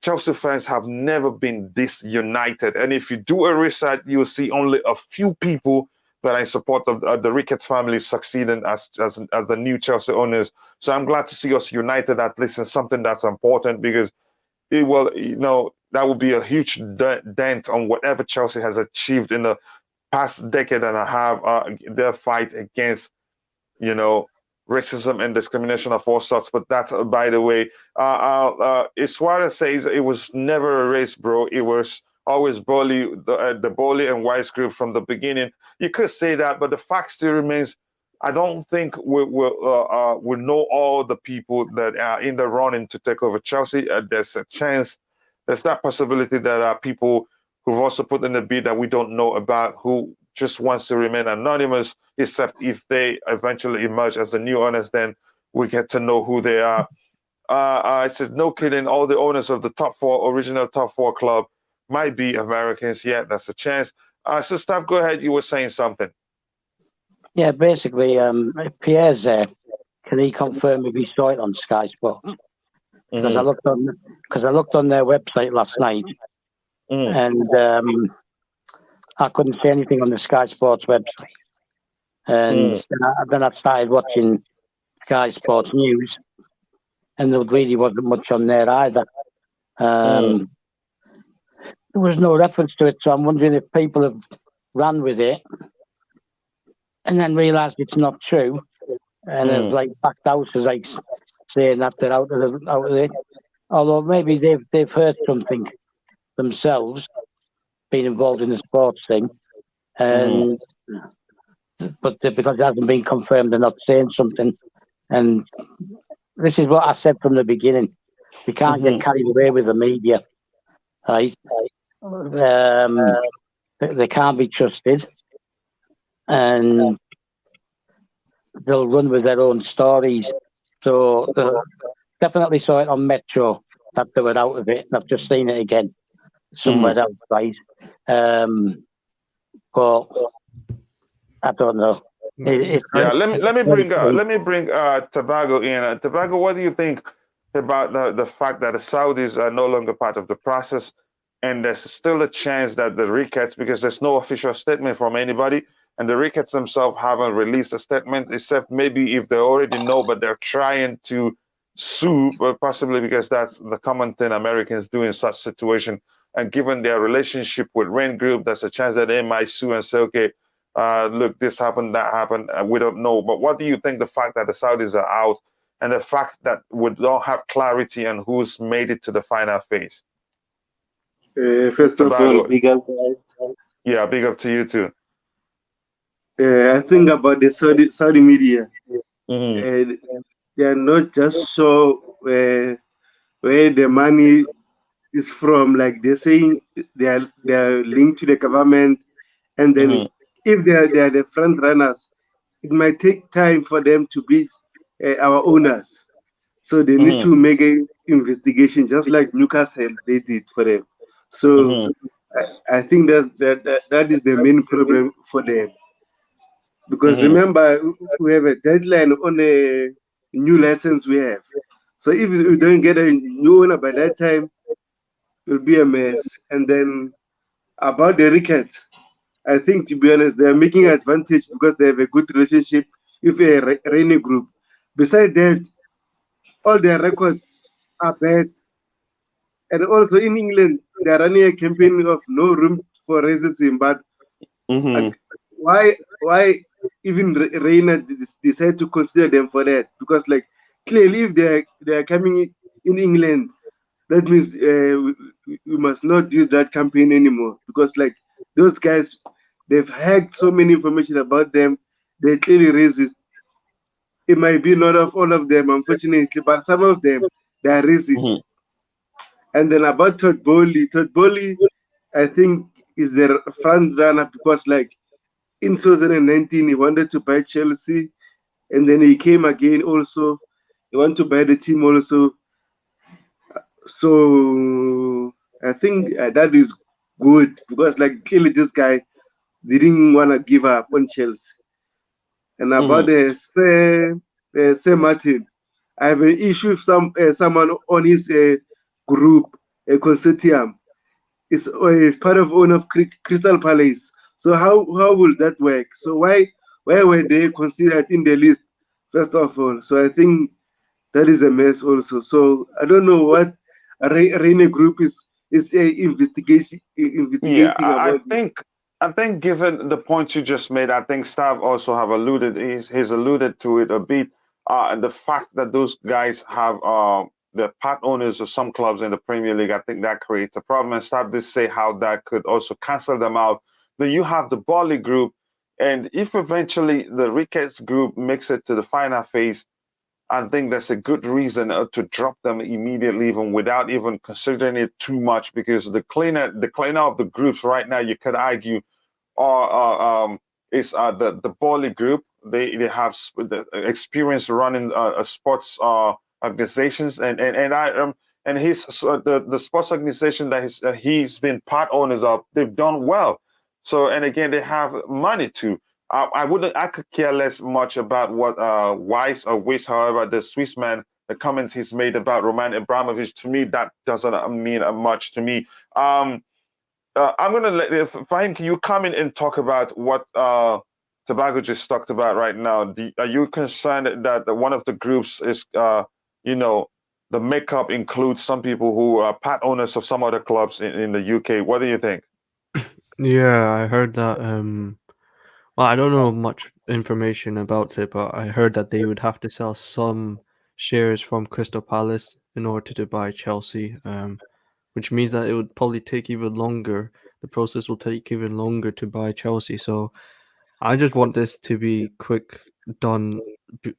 Chelsea fans have never been this united. And if you do a research, you'll see only a few people that are in support of the Ricketts family succeeding as the new Chelsea owners. So I'm glad to see us united, at least in something that's important, because it will, that will be a huge dent on whatever Chelsea has achieved in the past decade and a half, their fight against, racism and discrimination of all sorts. But that, by the way, Iswara says it was never a race, bro. It was always Boehly, the Boehly and Weiss group from the beginning. You could say that, but the fact still remains. I don't think we'll know all the people that are in the running to take over Chelsea. There's a chance, there's that possibility that are people who've also put in the bid that we don't know about, who just wants to remain anonymous, except if they eventually emerge as the new owners, then we get to know who they are. It says, no kidding, all the owners of the original top four club might be Americans. Yeah, that's a chance. So, Staff, go ahead. You were saying something. Yeah, basically, if Pierre's there, can he confirm if he saw it on Sky Sports? Because I looked on their website last night, and I couldn't see anything on the Sky Sports website. And then I started watching Sky Sports News, and there really wasn't much on there either. There was no reference to it, so I'm wondering if people have ran with it and then realised it's not true, and have backed out, as saying that they're out of it. Although maybe they've heard something themselves, being involved in the sports thing, and but because it hasn't been confirmed, they're not saying something. And this is what I said from the beginning: we can't get carried away with the media, right? They can't be trusted, and they'll run with their own stories. So definitely saw it on Metro that they were out of it. I've just seen it again somewhere else, right? But I don't know. Let me bring Tobago in. Tobago, what do you think about the fact that the Saudis are no longer part of the process, and there's still a chance that the Ricketts, because there's no official statement from anybody, and the Ricketts themselves haven't released a statement, except maybe if they already know, but they're trying to sue, but possibly because that's the common thing Americans do in such situation. And given their relationship with Rain Group, there's a chance that they might sue and say, okay, look, this happened, that happened, we don't know. But what do you think the fact that the Saudis are out and the fact that we don't have clarity on who's made it to the final phase? First of all, big up. Yeah, big up to you too. I think about the Saudi media. They are not just sure where the money is from. Like they're saying, they are linked to the government, and then if they are the front runners, it might take time for them to be our owners. So they need to make an investigation, just like Newcastle they did for them. So I think that is the main problem for them. Because remember, we have a deadline on a new license we have. So if we don't get a new owner by that time, it will be a mess. And then about the Ricketts, I think, to be honest, they're making advantage because they have a good relationship with a Rainy Group. Besides that, all their records are bad. And also in England, they're running a campaign of no room for racism. But why even Reina decide to consider them for that? Because like clearly, if they are coming in England, that means we must not use that campaign anymore. Because like those guys, they've hacked so many information about them. They're clearly racist. It might be not of all of them, unfortunately, but some of them, they are racist. And then about Todd Boehly, I think is the front runner because, like, in 2019 he wanted to buy Chelsea, and then he came again also. He wanted to buy the team also. So I think that is good because, like, clearly this guy didn't want to give up on Chelsea. And about Sir Martin, I have an issue with someone on his group, a consortium. Is part of owner of Crystal Palace. So how will that work? So why were they considered in the list first of all? So I think that is a mess also. So I don't know what Reine Group is investigating Yeah, about it. I think given the points you just made, I think Stav also have alluded he's alluded to it a bit. And the fact that those guys have the part owners of some clubs in the Premier League, I think that creates a problem. And Stav did say how that could also cancel them out. Then you have the Boehly Group, and if eventually the Ricketts Group makes it to the final phase, I think that's a good reason to drop them immediately, even without even considering it too much, because the cleaner of the groups right now, you could argue, is the Boehly Group. They have the experience running sports organizations, and his the sports organization that he's been part owners of, they've done well. So, and again, they have money too. I could care less much about what Weiss or Wiss, however, the Swiss man, the comments he's made about Roman Abramovich. To me, that doesn't mean much to me. I'm gonna let Fahim, can you come in and talk about what Tobago just talked about right now? Are you concerned that one of the groups is, the makeup includes some people who are part owners of some other clubs in the UK? What do you think? Yeah, I heard that. Well, I don't know much information about it, but I heard that they would have to sell some shares from Crystal Palace in order to buy Chelsea, which means that it would probably take even longer. The process will take even longer to buy Chelsea. So I just want this to be quick done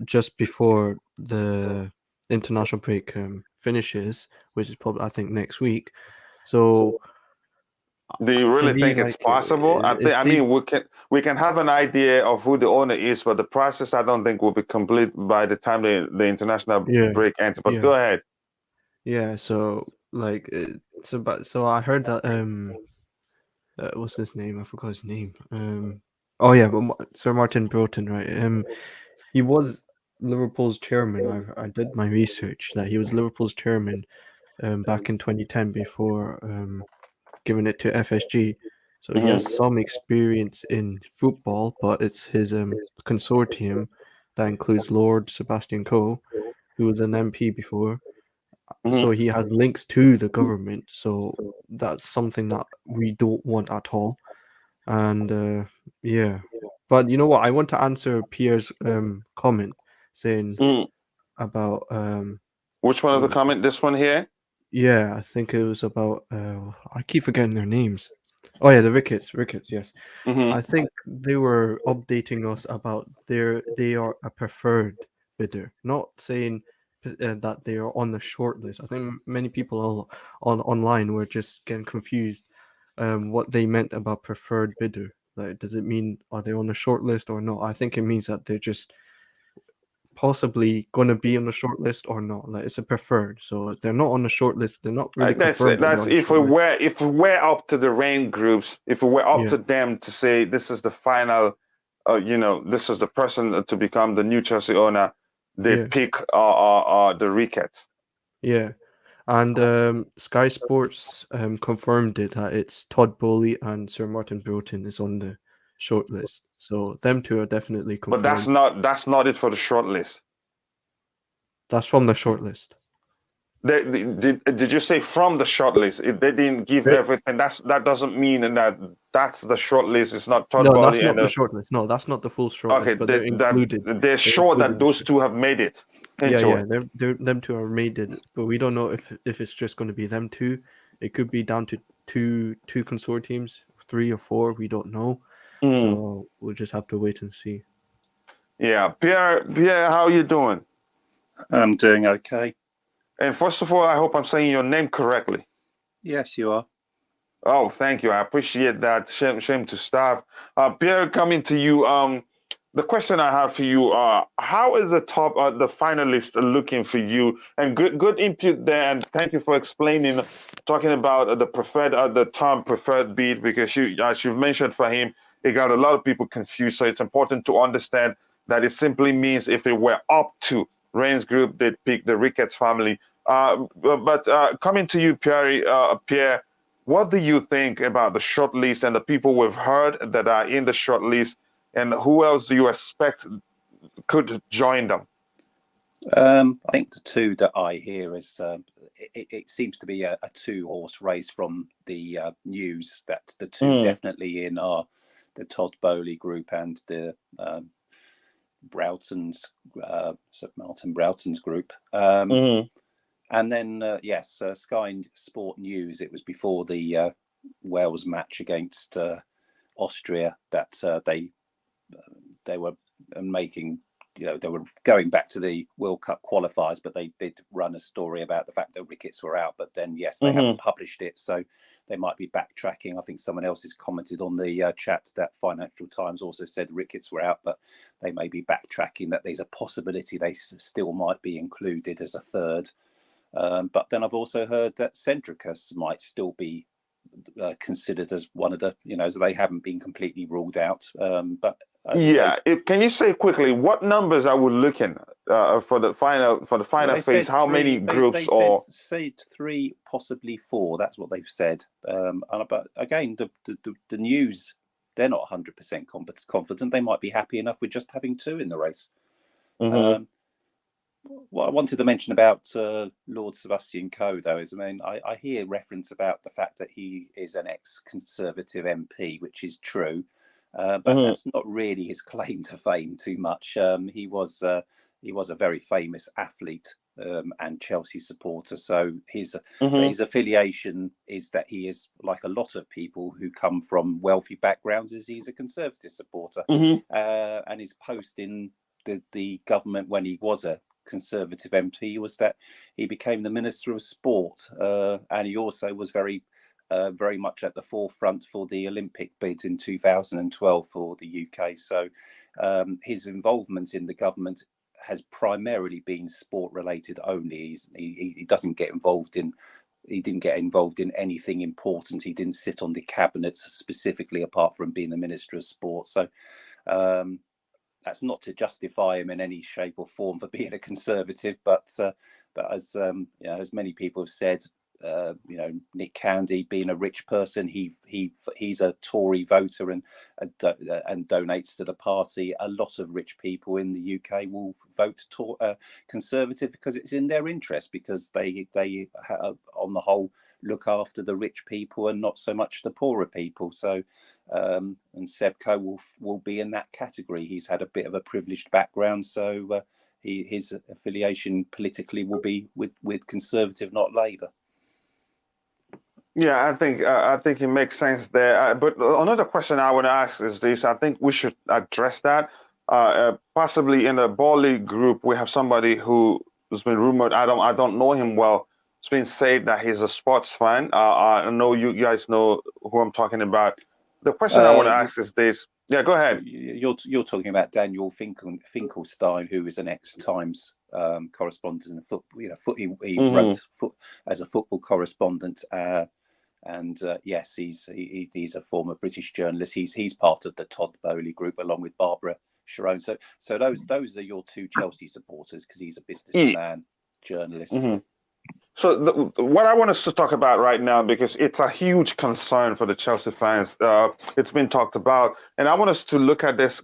just before the international break finishes, which is probably, I think, next week. So do you for really me, think it's like, possible? it I mean, seems, we can have an idea of who the owner is, but the process I don't think will be complete by the time the international yeah, break ends. But yeah, go ahead. yeah. So like, so I heard that what's his name? I forgot his name. Oh yeah, but Sir Martin Broughton, right? He was Liverpool's chairman. I did my research that he was Liverpool's chairman back in 2010 before giving it to FSG. So he has some experience in football, but it's his consortium that includes Lord Sebastian Coe, who was an MP before. So he has links to the government. So that's something that we don't want at all. And yeah, but you know what? I want to answer Pierre's comment saying Mhm. about Which one of the what was it? comment? This one here? Yeah, I think it was about I keep forgetting their names. Oh yeah, the Ricketts, yes. I think they were updating us about they are a preferred bidder, not saying that they are on the short list. I think many people online were just getting confused what they meant about preferred bidder. Like, does it mean are they on the short list or not? I think it means that they're just possibly going to be on the short list or not. Like, it's a preferred, so they're not on the short list. They're not really confirmed that they're That's on the short list. if we were up to the rain groups, if we were up Yeah. to them to say this is the final, this is the person to become the new Chelsea owner, they Yeah. pick the Ricketts. Yeah. And Sky Sports confirmed it that it's Todd Boehly and Sir Martin Broughton is on the short list. So them two are definitely But confirmed. that's not it for the short list. That's from the short list. Did you say from the short list? If they didn't give everything, that doesn't mean that's the short list. It's not Todd No, Boehly that's not and the short list. No, that's not the full short okay. list, but they're included. They're sure that included in the those short- two have made it Yeah, into yeah, it. them two are made it, but we don't know if it's just going to be them two. It could be down to two consortiums, 3 or 4. We don't know, so we'll just have to wait and see. Yeah, Pierre, how are you doing? I'm doing okay. And first of all, I hope I'm saying your name correctly. Yes, you are. Oh, thank you. I appreciate that. Shame to staff. Pierre, coming to you. The question I have for you: how is the finalist looking for you? And good input there. And thank you for explaining, talking about the term preferred bid, because as you've mentioned, for him, it got a lot of people confused. So it's important to understand that it simply means if it were up to Rain's group, they'd pick the Ricketts family. But coming to you, Pierre. What do you think about the short list and the people we've heard that are in the short list, and who else do you expect could join them? I think the two that I hear is it seems to be a two-horse race from the news. That the two definitely in are the Todd Boehly Group and the Martin Broughton's group. And then, yes, Sky Sport News, it was before the Wales match against Austria that they were making, they were going back to the World Cup qualifiers, but they did run a story about the fact that Ricketts were out. But then, yes, they haven't published it, so they might be backtracking. I think someone else has commented on the chat that Financial Times also said Ricketts were out, but they may be backtracking, that there's a possibility they still might be included as a third. But then I've also heard that Centricus might still be considered as one of the, so they haven't been completely ruled out. But can you say quickly what numbers are we looking for the final phase? How many groups? They said 3, possibly 4. That's what they've said. But again, the news, they're not 100% confident. They might be happy enough with just having 2 in the race. What I wanted to mention about Lord Sebastian Coe, though, is, I hear reference about the fact that he is an ex-Conservative MP, which is true, but that's not really his claim to fame too much. He was a very famous athlete and Chelsea supporter, so his affiliation is that he is, like a lot of people who come from wealthy backgrounds, is he's a Conservative supporter, and his post in the government when he was a Conservative MP was that he became the Minister of Sport, and he also was very much at the forefront for the Olympic bids in 2012 for the UK. So his involvement in the government has primarily been sport related only. He doesn't get involved in. He didn't get involved in anything important. He didn't sit on the cabinet specifically, apart from being the Minister of Sport. So that's not to justify him in any shape or form for being a Conservative, but as as many people have said, Nick Candy, being a rich person, he's a Tory voter and donates to the party. A lot of rich people in the UK will vote Conservative because it's in their interest, because they on the whole look after the rich people and not so much the poorer people. So and Seb Coe will be in that category. He's had a bit of a privileged background, so his affiliation politically will be with Conservative, not Labour. Yeah, I think it makes sense there. But another question I want to ask is this: I think we should address that. Possibly in the Boehly group, we have somebody who's been rumored. I don't know him well. It's been said that he's a sports fan. I know you guys know who I'm talking about. The question I want to ask is this. Yeah, go ahead. You're talking about Daniel Finkelstein, who is an ex-Times correspondent in the he wrote as a football correspondent. And yes, he's a former British journalist. He's part of the Todd Boehly Group along with Barbara Sharon. So those are your 2 Chelsea supporters, because he's a businessman, journalist. So what I want us to talk about right now, because it's a huge concern for the Chelsea fans, it's been talked about, and I want us to look at this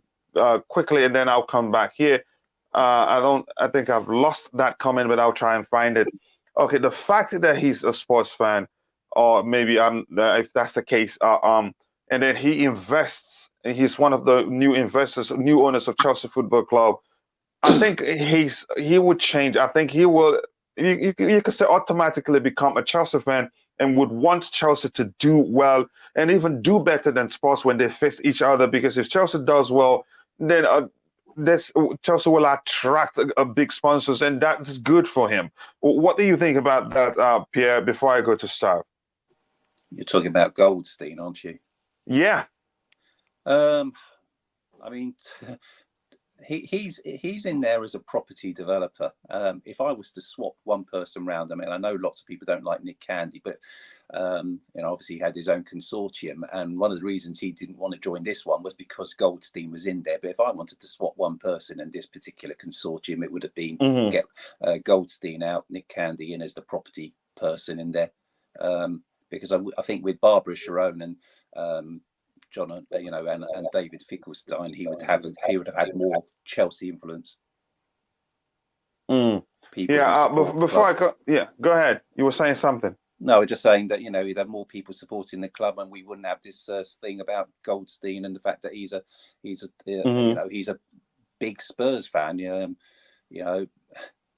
quickly, and then I'll come back here. I think I've lost that comment, but I'll try and find it. Okay, the fact that he's a sports fan, or maybe if that's the case, and then he invests, he's one of the new owners of Chelsea Football Club. I think he would change. I think he will. You could say automatically become a Chelsea fan and would want Chelsea to do well and even do better than Spurs when they face each other. Because if Chelsea does well, then Chelsea will attract big sponsors, and that's good for him. What do you think about that, Pierre? Before I go to start. You're talking about Goldstein, aren't you? Yeah. I mean, he's in there as a property developer. If I was to swap one person round, I mean, I know lots of people don't like Nick Candy, but obviously he had his own consortium, and one of the reasons he didn't want to join this one was because Goldstein was in there. But if I wanted to swap one person in this particular consortium, it would have been to get Goldstein out, Nick Candy in as the property person in there, because I think with Barbara Sharon and John, and David Finkelstein, he would have had more Chelsea influence. People before go ahead. You were saying something. No, just saying that he'd have more people supporting the club, and we wouldn't have this thing about Goldstein and the fact that he's a big Spurs fan.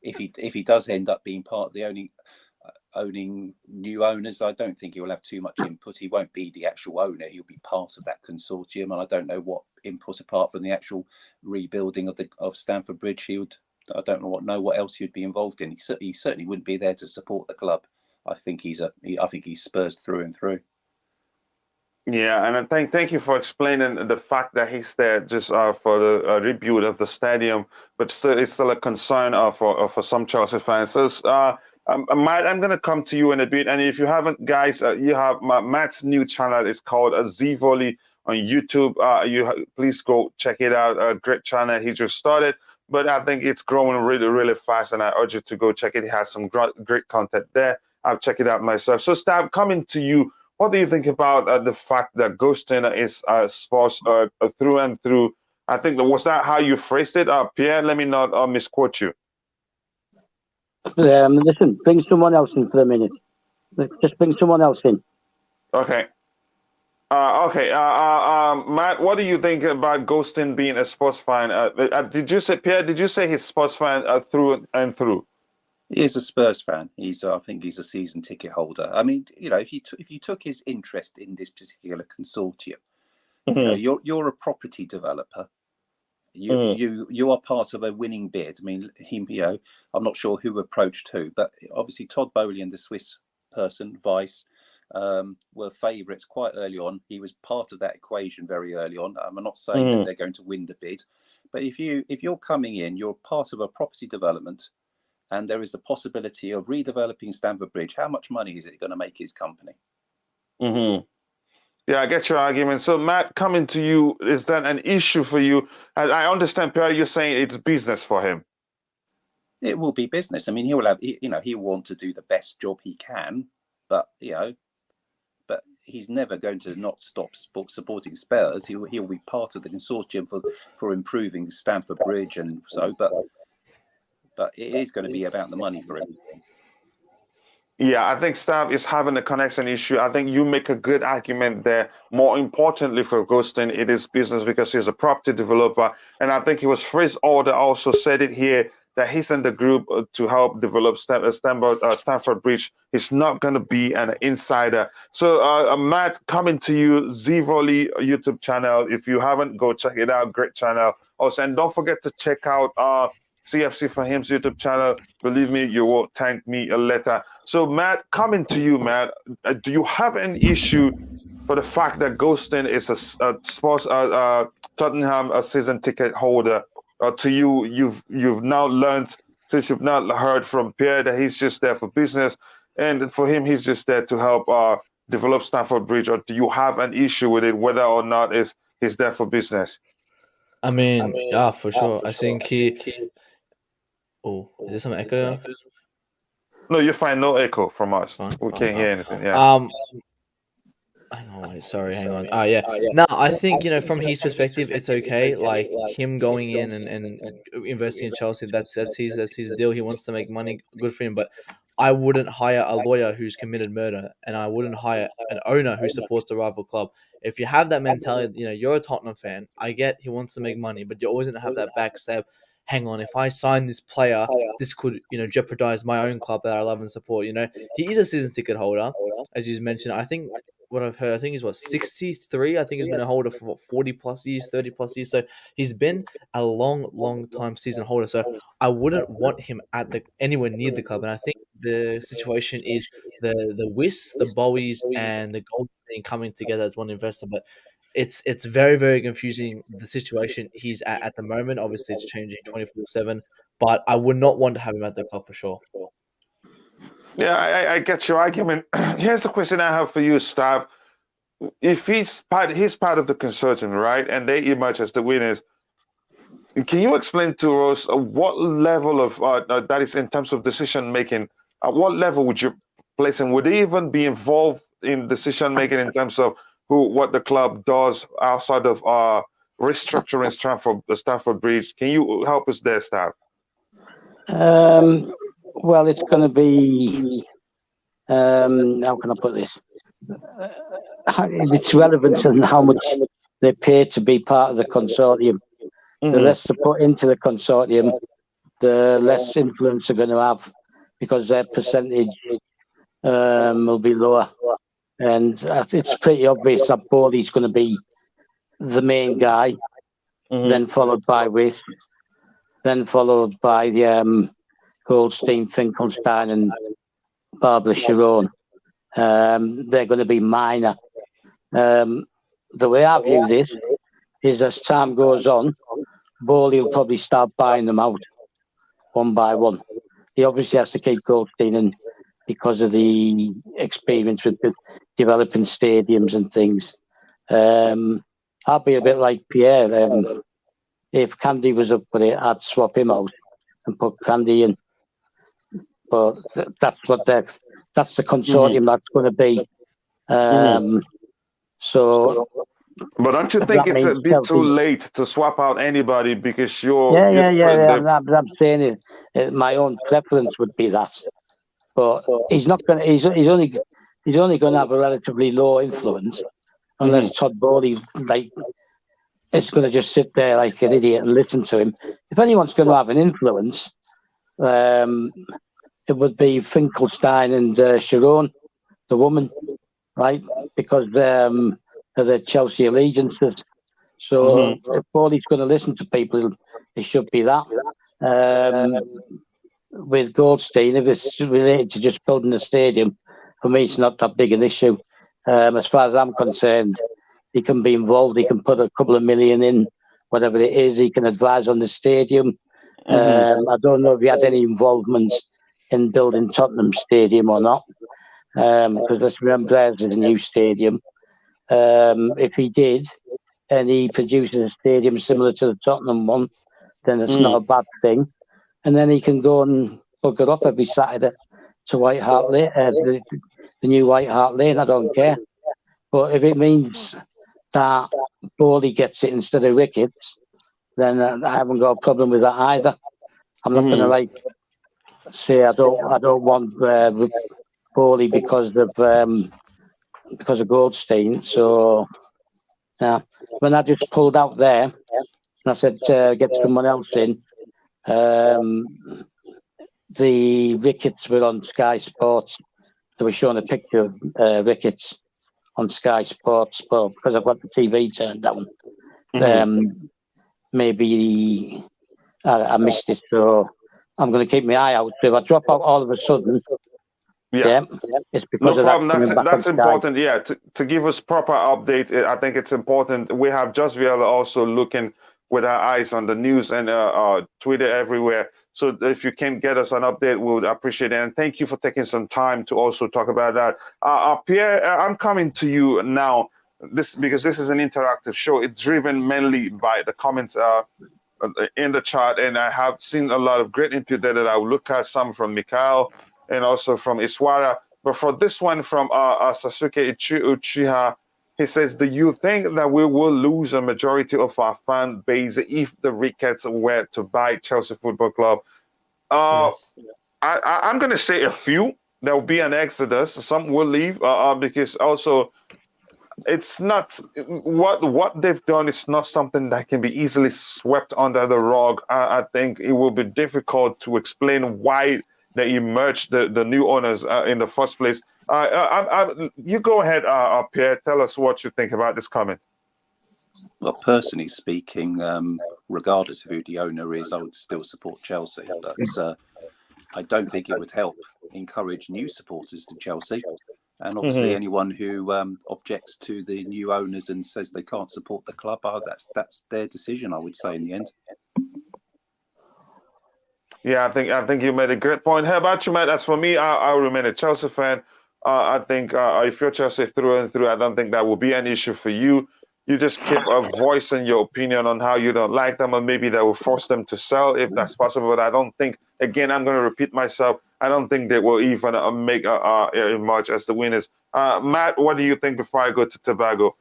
If he does end up being part of the owning new owners, I don't think he will have too much input. He won't be the actual owner. He'll be part of that consortium, and I don't know what input apart from the actual rebuilding of Stamford Bridge I don't know what else he'd be involved in. He certainly wouldn't be there to support the club. I think he's Spurs through and through. Yeah, and thank you for explaining the fact that he's there just for the rebuild of the stadium, but still it's still a concern for some Chelsea fans. So, Matt, I'm gonna come to you in a bit, and if you haven't, guys, you have Matt's new channel. It's called Z Volley on YouTube. Please go check it out. A great channel he just started, but I think it's growing really, really fast, and I urge you to go check it. He has some great content there. I've checked it out myself. So, Stab, coming to you, what do you think about the fact that ghosting is sports through and through? I think was that how you phrased it, Pierre? Let me not misquote you. Listen, bring someone else in for a minute. Just bring someone else in. Okay. Matt, what do you think about ghosting being a sports fan? Did you say, Pierre? Did you say he's sports fan through and through? He is a Spurs fan. I think he's a season ticket holder. I mean, if you took his interest in this particular consortium, you're a property developer. You are part of a winning bid. I mean, I'm not sure who approached who, but obviously Todd Boehly and the Swiss person, Weiss, were favourites quite early on. He was part of that equation very early on. I'm not saying that they're going to win the bid, but if you're coming in, you're part of a property development, and there is the possibility of redeveloping Stamford Bridge. How much money is it going to make his company? Yeah, I get your argument. So, Matt, coming to you, is that an issue for you? I understand, Pierre, you're saying it's business for him. It will be business. I mean, he'll want to do the best job he can, but but he's never going to not stop supporting Spurs. He'll be part of the consortium for improving Stamford Bridge and so. But it is going to be about the money for him. Yeah, I think Stab is having a connection issue. I think you make a good argument there. More importantly for Ghostin, it is business because he's a property developer. And I think it was Fritz Order also said it here that he's in the group to help develop Stamford Bridge. He's not going to be an insider. So, Matt, coming to you, Z Volley YouTube channel. If you haven't, go check it out. Great channel. Also, and don't forget to check out CFC for Him's YouTube channel. Believe me, you will thank me later. So, Matt, coming to you, Matt, do you have an issue for the fact that Ghostin is a sports Tottenham season ticket holder? To you, you've now learned, since you've not heard from Pierre, that he's just there for business, and for him, he's just there to help develop Stamford Bridge. Or do you have an issue with it, whether or not he's there for business? I mean, yeah, for sure. I think he. Oh, is there some echo? No, you find no echo from us. Fine, We fine, can't fine. hear anything. Yeah. Hang on, sorry, hang on. Yeah. No, I think, from his perspective, it's okay. Like him going in and investing in Chelsea, that's his deal. He wants to make money, good for him. But I wouldn't hire a lawyer who's committed murder, and I wouldn't hire an owner who supports the rival club. If you have that mentality, you're a Tottenham fan. I get he wants to make money, but you're always gonna have that backstab. Hang on, if I sign this player, this could, jeopardize my own club that I love and support. He is a season ticket holder, as you mentioned. I think what I've heard, I think he's 63. I think he's been a holder for 40 plus years, 30 plus years. So he's been a long time season holder. So I wouldn't want him at anywhere near the club. And I think the situation is the Wiss, the Bowies, and the Goldstein coming together as one investor, but it's very, very confusing, the situation he's at the moment. Obviously, it's changing 24/7, but I would not want to have him at the club for sure. Yeah, I get your argument. Here's the question I have for you, Stav. If he's part of the consortium, right, and they emerge as the winners, can you explain to us what level of that is in terms of decision making? At what level would you place him? Would he even be involved in decision making in terms of what the club does outside of restructuring Stamford Bridge? Can you help us there, Stav? Well, it's going to be. How can I put this? It's relevant in how much they pay to be part of the consortium. The less they put into the consortium, the less influence they're going to have, because their percentage will be lower. And it's pretty obvious that Boehly's going to be the main guy, then followed by Wiss, then followed by Goldstein, Finkelstein, and Barbara Sharon. They're going to be minor. The way I view this is, as time goes on, Boehly will probably start buying them out one by one. He obviously has to keep Goldstein in because of the experience with developing stadiums and things. I'll be a bit like Pierre. If Candy was up for it, I'd swap him out and put Candy in. But that's the consortium that's going to be. So. But don't you think it's a bit too late to swap out anybody because you're? I'm saying it. My own preference would be that, but he's not going. He's only going to have a relatively low influence unless Todd Boehly is going to just sit there like an idiot and listen to him. If anyone's going to have an influence, it would be Finkelstein and Sharon, the woman, right? Because of the Chelsea allegiances. So if Boehly's going to listen to people, it should be that. With Goldstein, if it's related to just building a stadium, for me, it's not that big an issue. As far as I'm concerned, he can be involved. He can put a couple of million in, whatever it is. He can advise on the stadium. I don't know if he had any involvement in building Tottenham Stadium or not, because let's remember there's a new stadium. If he did, and he produces a stadium similar to the Tottenham one, then it's not a bad thing. And then he can go and bugger up every Saturday to White Hart Lane, the new White Hart Lane. I don't care. But if it means that Boehly gets it instead of Ricketts, then I haven't got a problem with that either. I'm not going to say I don't want Boehly because of Goldstein. So when I just pulled out there, and I said get someone else in. The Ricketts were on Sky Sports. They were showing a picture of Ricketts on Sky Sports, but because I've got the TV turned down, maybe I missed it. So I'm going to keep my eye out. So if I drop out all of a sudden, it's because no of problem. That's important. Yeah, to give us proper update, I think it's important. We have Just Viola also looking with our eyes on the news and Twitter everywhere. So if you can get us an update, we would appreciate it. And thank you for taking some time to also talk about that. Pierre, I'm coming to you now. Because this is an interactive show. It's driven mainly by the comments in the chat, and I have seen a lot of great input there that I will look at, some from Mikhail and also from Iswara. But for this one from Sasuke Uchiha, he says, do you think that we will lose a majority of our fan base if the Ricketts were to buy Chelsea Football Club? Yes. I'm going to say a few. There will be an exodus. Some will leave because also it's not what they've done is not something that can be easily swept under the rug. I think it will be difficult to explain why they emerged the new owners in the first place. You go ahead, Pierre. Tell us what you think about this comment. Well, personally speaking, regardless of who the owner is, I would still support Chelsea. But I don't think it would help encourage new supporters to Chelsea. And obviously, anyone who objects to the new owners and says they can't support the club, that's their decision, I would say, in the end. Yeah, I think you made a great point. How about you, Matt? As for me, I'll remain a Chelsea fan. I think if you're Chelsea through and through, I don't think that will be an issue for you. You just keep voicing your opinion on how you don't like them, or maybe that will force them to sell if that's possible. But I don't think, again, I'm going to repeat myself, I don't think they will even make emerge as the winners. Matt, what do you think before I go to Tobago?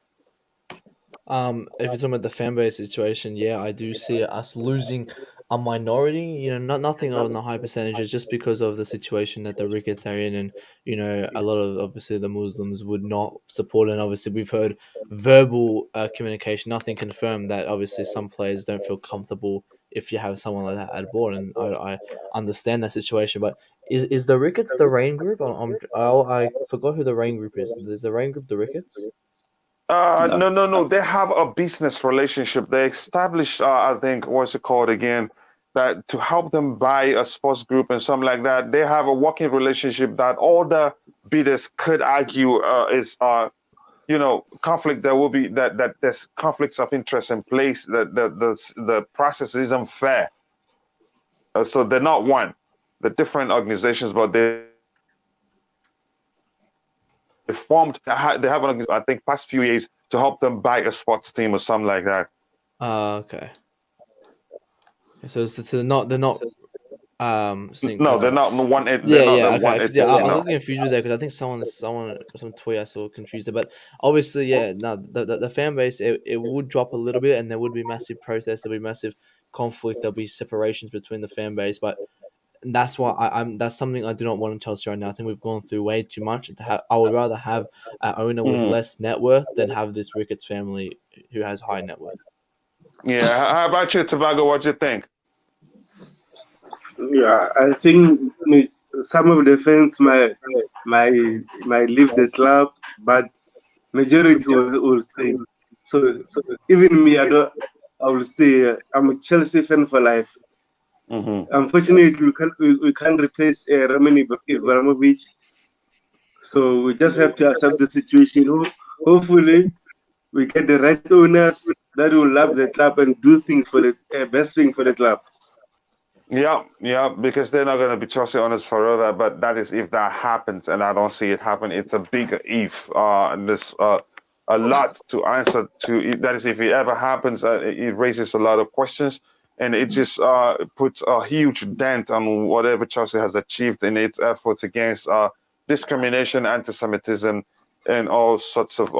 If you're talking about the fan base situation, yeah, I do see us losing a minority. You know, nothing on the high percentages, just because of the situation that the Ricketts are in, and you know, a lot of obviously the Muslims would not support it. And obviously, we've heard verbal communication, nothing confirmed, that obviously some players don't feel comfortable if you have someone like that at board, and I understand that situation. But is the Ricketts the Rain Group? I forgot who the Rain Group is. Is the Rain Group the Ricketts? No. They have a business relationship. They established, I think, what's it called again? That to help them buy a sports group and something like that. They have a working relationship that all the bidders could argue is, conflict. There will be that there's conflicts of interest in place. That the process isn't fair. So they're not one. They're different organizations, but they formed. They have an organization, I think, past few years to help them buy a sports team or something like that. Okay. So they're not synced No, up. they're not one. Okay. I got confused with that because I think some tweet I saw confused it. But obviously, the fan base it would drop a little bit, and there would be massive protests. There'll be massive conflict. There'll be separations between the fan base, but that's why that's something I do not want in Chelsea right now. I think we've gone through way too much. I would rather have an owner with less net worth than have this Ricketts family who has high net worth. Yeah. How about you, Tobago? What do you think? Yeah, I think some of the fans might leave the club, but majority will stay. So even me, I will stay. I'm a Chelsea fan for life. Unfortunately, we can't replace Roman Abramovich. So we just have to accept the situation. Hopefully, we get the right owners that will love the club and do things for the best thing for the club. Yeah, because they're not going to be Chelsea owners forever. But that is if that happens, and I don't see it happen. It's a big if. There's a lot to answer to. That is, if it ever happens, it raises a lot of questions, and it just puts a huge dent on whatever Chelsea has achieved in its efforts against discrimination, anti-Semitism, and all sorts of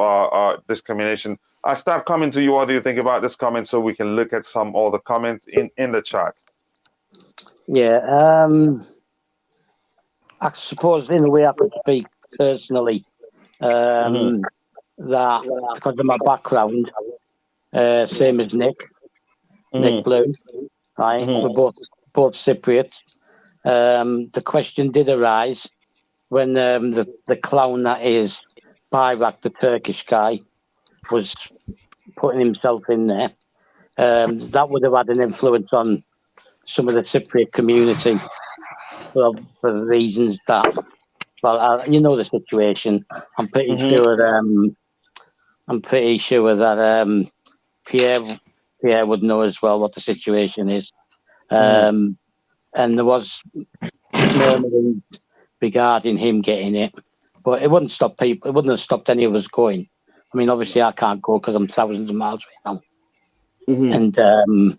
discrimination. I start coming to you. What do you think about this comment, so we can look at some other comments in the chat? Yeah, I suppose in a way I could speak personally that because of my background, same as Nick Bloom, right? We're both Cypriots. The question did arise when the clown that is Bayrak, the Turkish guy, was putting himself in there. That would have had an influence on some of the Cypriot community for the reasons that, you know the situation. I'm pretty sure that Pierre would know as well what the situation is. And there was murmuring regarding him getting it, but it wouldn't stop people. It wouldn't have stopped any of us going. I mean, obviously I can't go because I'm thousands of miles away now, and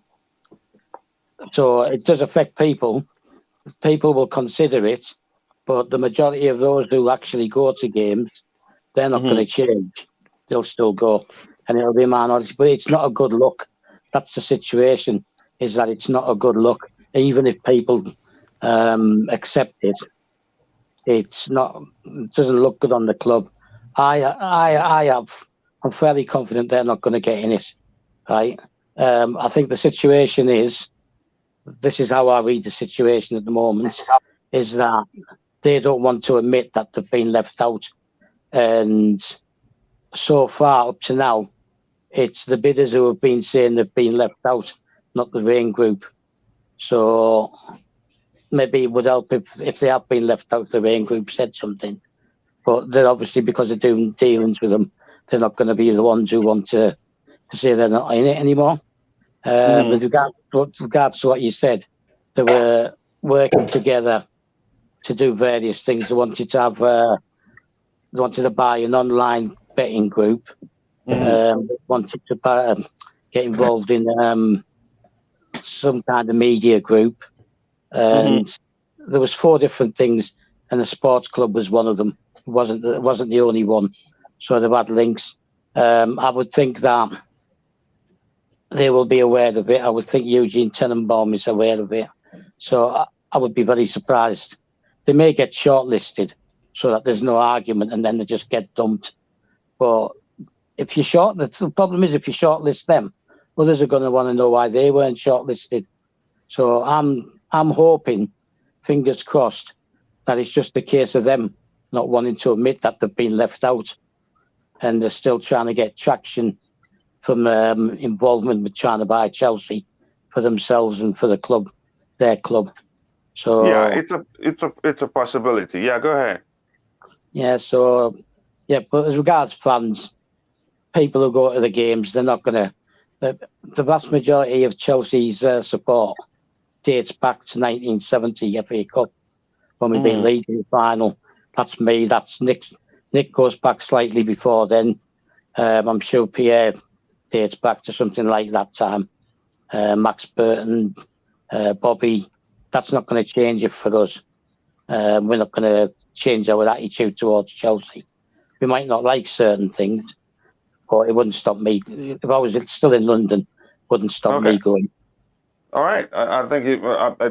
so it does affect people. People will consider it, but the majority of those who actually go to games, they're not going to change. They'll still go, and it'll be a minority. But it's not a good look. That's the situation. Is that it's not a good look, even if people accept it. It's not. It doesn't look good on the club. I'm fairly confident they're not going to get in it. Right. I think the situation is. This is how I read the situation at the moment, is that they don't want to admit that they've been left out. And so far, up to now, it's the bidders who have been saying they've been left out, not the Rain Group. So maybe it would help if they have been left out, the Rain Group said something. But they're obviously, because they're doing dealings with them, they're not going to be the ones who want to say they're not in it anymore. With regards to what you said, they were working together to do various things. They wanted to have, they wanted to buy an online betting group. Wanted to get involved in some kind of media group, and there was 4 different things, and the sports club was one of them. It wasn't the only one. So they've had links. I would think that they will be aware of it. I would think Eugene Tenenbaum is aware of it. So I would be very surprised. They may get shortlisted so that there's no argument, and then they just get dumped. But the problem is, if you shortlist them, others are going to want to know why they weren't shortlisted. So I'm hoping, fingers crossed, that it's just a case of them not wanting to admit that they've been left out, and they're still trying to get traction from involvement with trying to buy Chelsea for themselves and for the club, their club. So yeah, it's a possibility. Yeah, go ahead. Yeah, so but as regards fans, people who go to the games, they're not going to. The vast majority of Chelsea's support dates back to 1970 FA Cup, when we beat Leeds in the final. That's me. That's Nick. Nick goes back slightly before then. I'm sure Pierre dates back to something like that time. Max Burton, Bobby. That's not going to change it for us. We're not going to change our attitude towards Chelsea. We might not like certain things, but it wouldn't stop me. If I was still in London, it wouldn't stop me going. All right, I think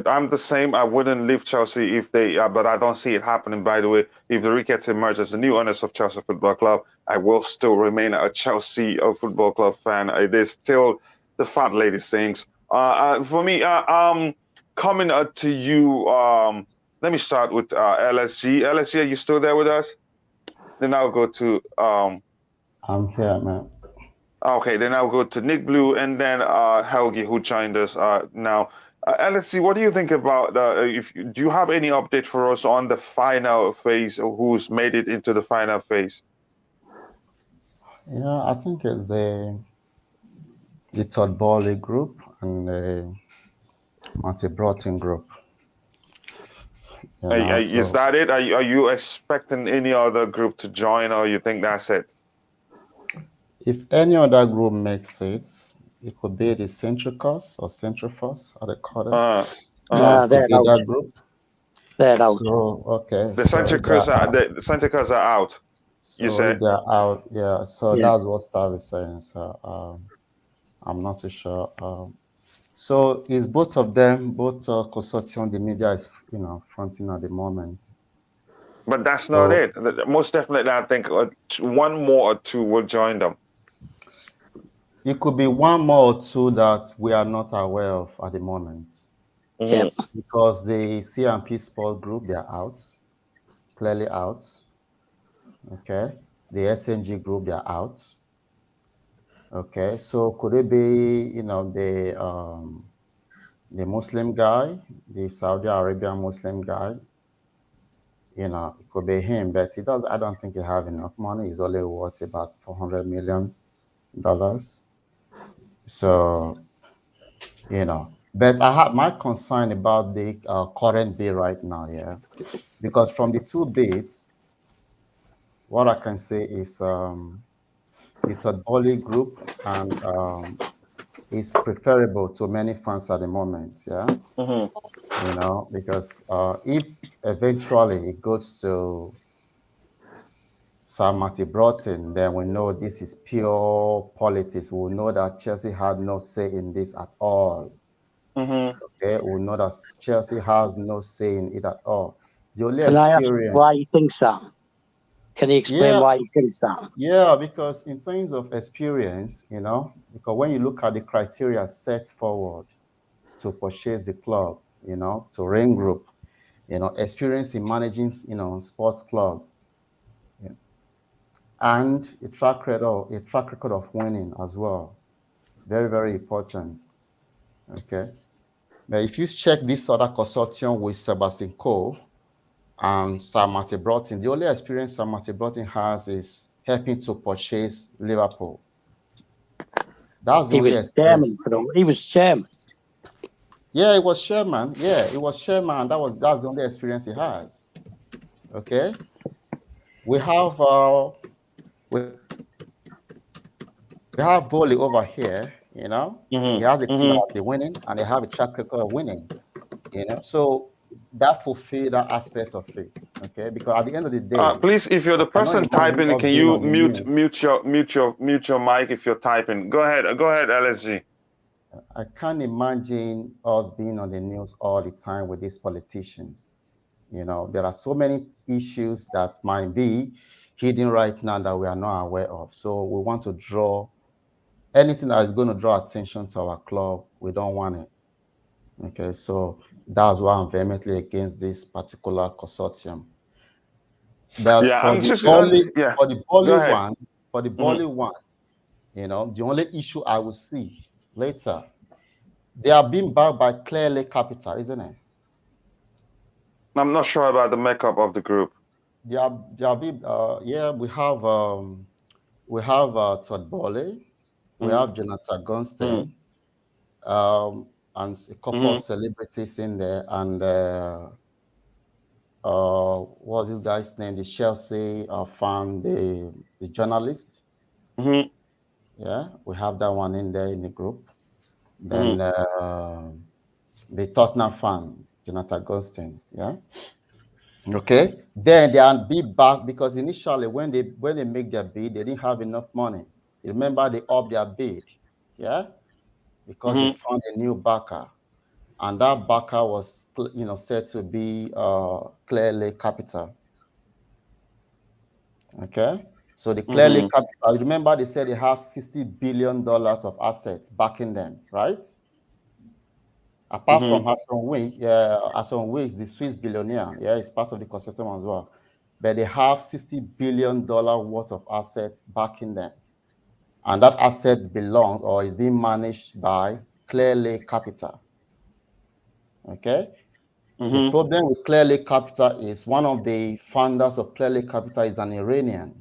I'm the same. I wouldn't leave Chelsea if they, but I don't see it happening. By the way, if the Ricketts emerge as the new owners of Chelsea Football Club, I will still remain a Chelsea Football Club fan. It is still the fat lady things. For me, coming to you. Let me start with LSG. LSG, are you still there with us? Then I'll go to. I'm here, man. Okay, then I'll go to Nick Blue and then Helgi, who joined us now. LSC, what do you think about? Do you have any update for us on the final phase, or who's made it into the final phase? Yeah, I think it's the Todd Boehly Group and the Martin Broughton Group. Is that it? Are you expecting any other group to join, or you think that's it? If any other group makes it, it could be the Centricus or Centrifus, how they call it. They're out. That group. They're out. So okay. The Centricus are out. So you said they're out. Yeah. So that's what Star is saying. So I'm not too sure. So is both of them, both consortium, the media is fronting at the moment. But that's not it. Most definitely, I think one more or two will join them. It could be one more or two that we are not aware of at the moment. Yeah. Because the C&P Sport Group, they're out, clearly out. Okay. The SNG Group, they're out. Okay. So could it be, the Muslim guy, the Saudi Arabian Muslim guy? It could be him, but I don't think he have enough money. He's only worth about $400 million. So, but I have my concern about the current bid right now, because from the 2 bids, what I can say is the Todd Boehly Group and is preferable to many fans at the moment, because if eventually it goes to Sir Martin Broughton, then we know this is pure politics. We know that Chelsea had no say in this at all. Okay, we know that Chelsea has no say in it at all. The only Can I ask why you think that? Can you explain why you think that? Yeah, because in terms of experience, because when you look at the criteria set forward to purchase the club, to Rain Group, experience in managing, sports club, and a track record of winning as well. Very, very important. Okay. Now, if you check this other consortium with Sebastian Coe and Sir Martin Broughton, the only experience Sir Martin Broughton has is helping to purchase Liverpool. That's the He only was experience. chairman. He was chairman. Yeah, he was chairman. Yeah, he was chairman. That's the only experience he has. Okay. We have Boehly over here, you know. He has a team that has been winning and they have a track record of winning, you know. So that fulfill that aspect of it. Okay, because at the end of the day, Please, if you're the I cannot person imagine typing, us can being you on the mute your mic if you're typing? Go ahead, LSG. I can't imagine us being on the news all the time with these politicians. You know, there are so many issues that might be hidden right now that we are not aware of. So we want to draw anything that is going to draw attention to our club. We don't want it. Okay, so that's why I'm vehemently against this particular consortium. But Yeah, for I'm the just Boehly, yeah. for the Go Boehly ahead. one, you know, the only issue I will see later, they are being backed by Clearly Capital, isn't it? I'm not sure about the makeup of the group. They are being, yeah, we have Todd Boehly, we have Jonathan Gunstein, and a couple of celebrities in there, and what's this guy's name? The Chelsea fan, the journalist. Yeah, we have that one in there in the group. Then the Tottenham fan, Jonathan Gunstein. Yeah. Okay. Then they are bid back because initially when they make their bid, they didn't have enough money. You remember they upped their bid. Yeah. Because they found a new backer. And that backer was, you know, said to be Clearly Capital. Okay. So the Clearly Capital, remember they said they have $60 billion of assets backing them, right? Apart from Hassan Weeks, the Swiss billionaire, yeah, is part of the consortium as well. But they have $60 billion worth of assets backing them. And that asset belongs or is being managed by Clearly Capital. Okay. The problem with Clearly Capital is one of the founders of Clearly Capital is an Iranian.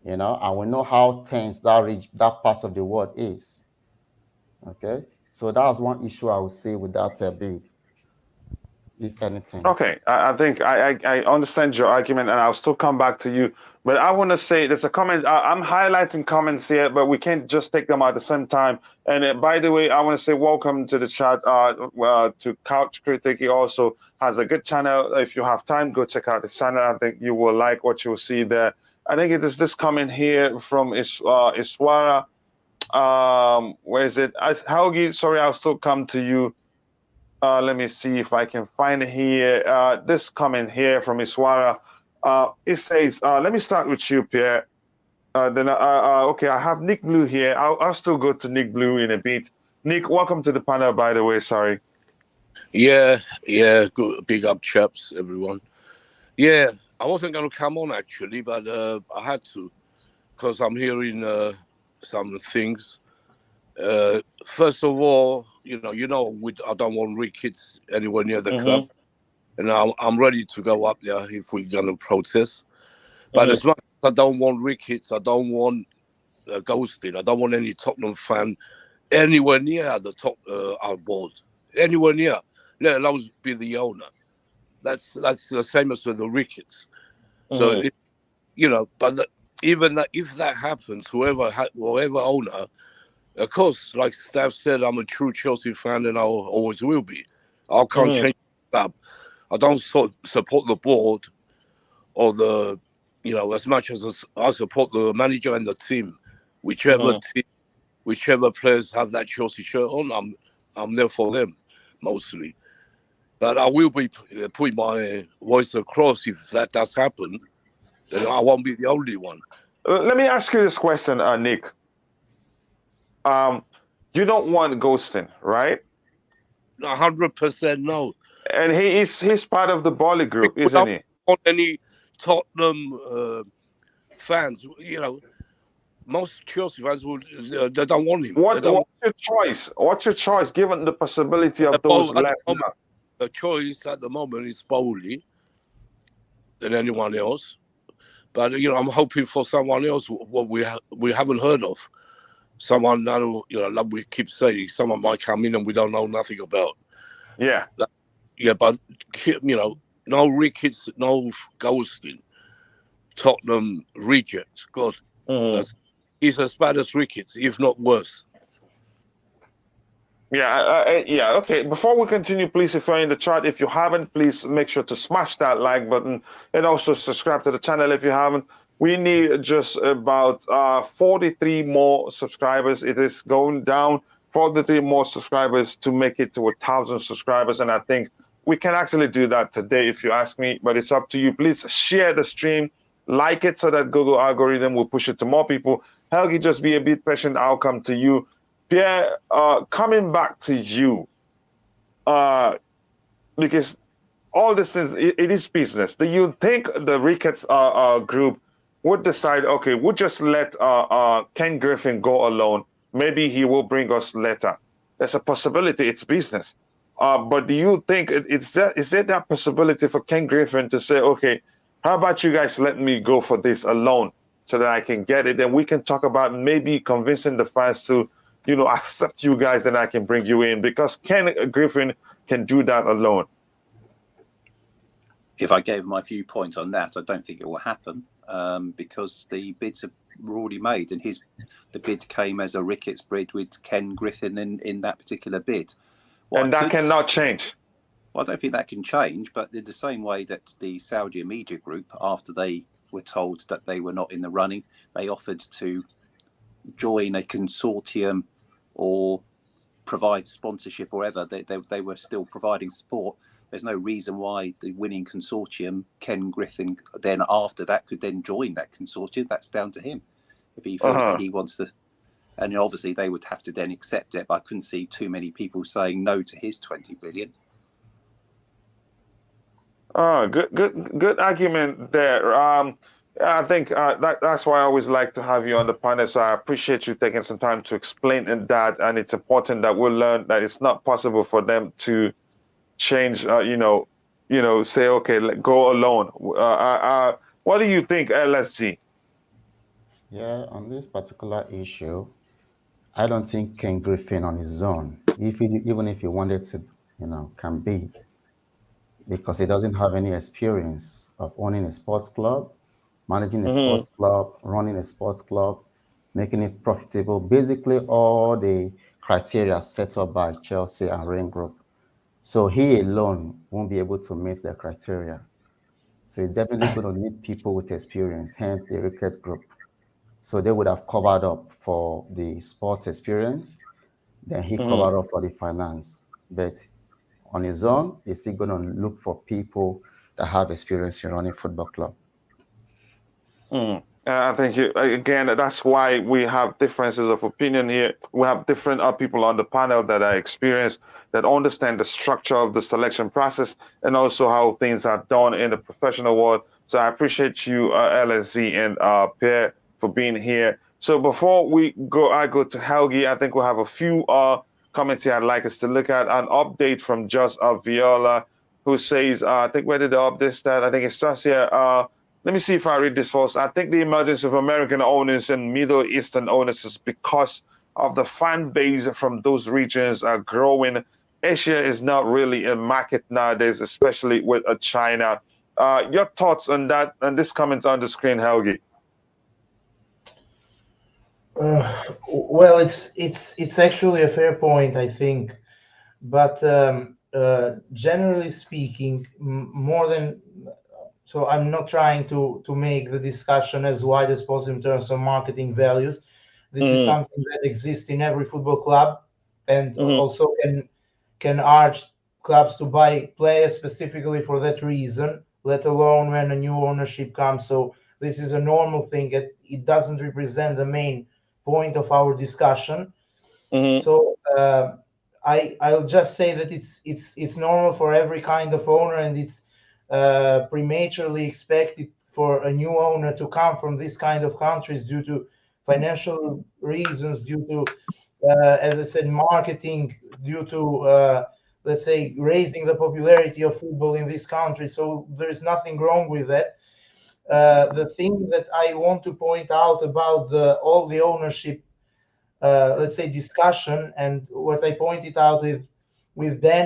You know, and we know how tense that part of the world is. Okay, so that's one issue I would say with that bid, if anything. Okay, I think I understand your argument, and I'll still come back to you. But I want to say there's a comment. I'm highlighting comments here, but we can't just take them at the same time. And by the way, I want to say welcome to the chat to Couch Critic. He also has a good channel. If you have time, go check out his channel. I think you will like what you'll see there. I think it is this comment here from Iswara. Where is it? Haugi, sorry, I'll still come to you. Let me see if I can find it here. This comment here from Iswara. It says, let me start with you, Pierre. Okay, I have Nick Blue here. I'll still go to Nick Blue in a bit. Nick, welcome to the panel, by the way. Sorry. Yeah. Good, big up, chaps, everyone. Yeah, I wasn't going to come on actually, but I had to because I'm hearing some things. First of all, I don't want Ricketts anywhere near the club, and I'm ready to go up there if we're going to protest. But as much as I don't want Ricketts, I don't want Ghosting, I don't want any Tottenham fan anywhere near the top our board, anywhere near, let alone be the owner. That's the same as with the Ricketts. So, but even that, if that happens, whoever owner. Of course, like Stav said, I'm a true Chelsea fan and I always will be. I can't change the club. I don't support the board or as much as I support the manager and the team. Whichever players have that Chelsea shirt on, I'm there for them, mostly. But I will be putting my voice across if that does happen. Then I won't be the only one. Let me ask you this question, Nick. You don't want Ghosting, right? 100% no. And he's part of the Boehly Group, isn't he? Want any Tottenham fans? most Chelsea fans would they don't want him. What's your choice? What's your choice given the possibility of those left now? The choice at the moment is Boehly than anyone else. But I'm hoping for someone else what we haven't heard of. Someone that like we keep saying, someone might come in and we don't know nothing about. Yeah. But no Ricketts, no Goldstein, Tottenham reject. God, he's as bad as Ricketts, if not worse. Yeah, okay. Before we continue, please, if you're in the chat, if you haven't, please make sure to smash that like button and also subscribe to the channel if you haven't. We need just about 43 more subscribers. It is going down 43 more subscribers to make it to 1,000 subscribers. And I think we can actually do that today if you ask me, but it's up to you. Please share the stream, like it so that Google algorithm will push it to more people. Helgi, just be a bit patient. I'll come to you. Pierre, coming back to you, because all these things, it is business. Do you think the Ricketts group would decide, okay, we'll just let Ken Griffin go alone. Maybe he will bring us later. There's a possibility. It's business. But do you think is there that possibility for Ken Griffin to say, okay, how about you guys let me go for this alone so that I can get it? And we can talk about maybe convincing the fans to accept you guys, and I can bring you in, because Ken Griffin can do that alone. If I gave my viewpoint on that, I don't think it will happen because the bids are already made, and the bid came as a Ricketts bid with Ken Griffin in that particular bid. And that cannot change. Well, I don't think that can change, but in the same way that the Saudi media group, after they were told that they were not in the running, they offered to join a consortium or provide sponsorship or whatever, they were still providing support. There's no reason why the winning consortium, Ken Griffin, then after that could then join that consortium. That's down to him if he feels that he wants to. And obviously they would have to then accept it, but I couldn't see too many people saying no to his 20 billion. Good argument there. I think that's why I always like to have you on the panel. So I appreciate you taking some time to explain that. And it's important that we'll learn that it's not possible for them to change, say, okay, go alone. What do you think, LSG? Yeah, on this particular issue, I don't think Ken Griffin on his own, even if he wanted to, can bid, because he doesn't have any experience of owning a sports club, managing a sports club, running a sports club, making it profitable, basically all the criteria set up by Chelsea and Ring Group. So he alone won't be able to meet the criteria. So he's definitely going to need people with experience, hence the Ricketts Group. So they would have covered up for the sports experience, then he covered up for the finance. But on his own, he's still going to look for people that have experience in running football club. I think, again, that's why we have differences of opinion here. We have different people on the panel that are experienced, that understand the structure of the selection process and also how things are done in the professional world. So I appreciate you, LSZ and Pierre, for being here. So before I go to Helgi, I think we'll have a few comments here I'd like us to look at. An update from Just Viola, who says, I think, where did the update start? I think it's just here. Let me see if I read this first. I think the emergence of American owners and Middle Eastern owners is because of the fan base from those regions are growing. Asia is not really a market nowadays, especially with China. Your thoughts on that, and this comment on the screen, Helgi? Well, it's actually a fair point, I think, but generally speaking, more than. So I'm not trying to make the discussion as wide as possible in terms of marketing values. This is something that exists in every football club, and also can urge clubs to buy players specifically for that reason, let alone when a new ownership comes. So this is a normal thing. It doesn't represent the main point of our discussion. So I'll just say that it's normal for every kind of owner, and it's prematurely expected for a new owner to come from this kind of countries due to financial reasons, due to, as I said, marketing, due to, let's say, raising the popularity of football in this country. So there is nothing wrong with that. The thing that I want to point out about all the ownership, let's say, discussion, and what I pointed out with Dan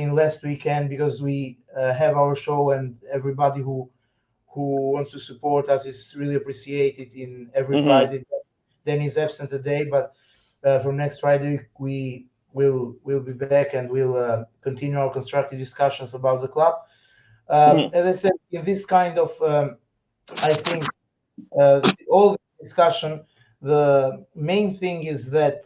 in last weekend, because we have our show, and everybody who wants to support us is really appreciated in every Friday. Dan is absent today, but from next Friday we will be back, and we'll continue our constructive discussions about the club. As I said, in this kind of I think all the discussion, the main thing is that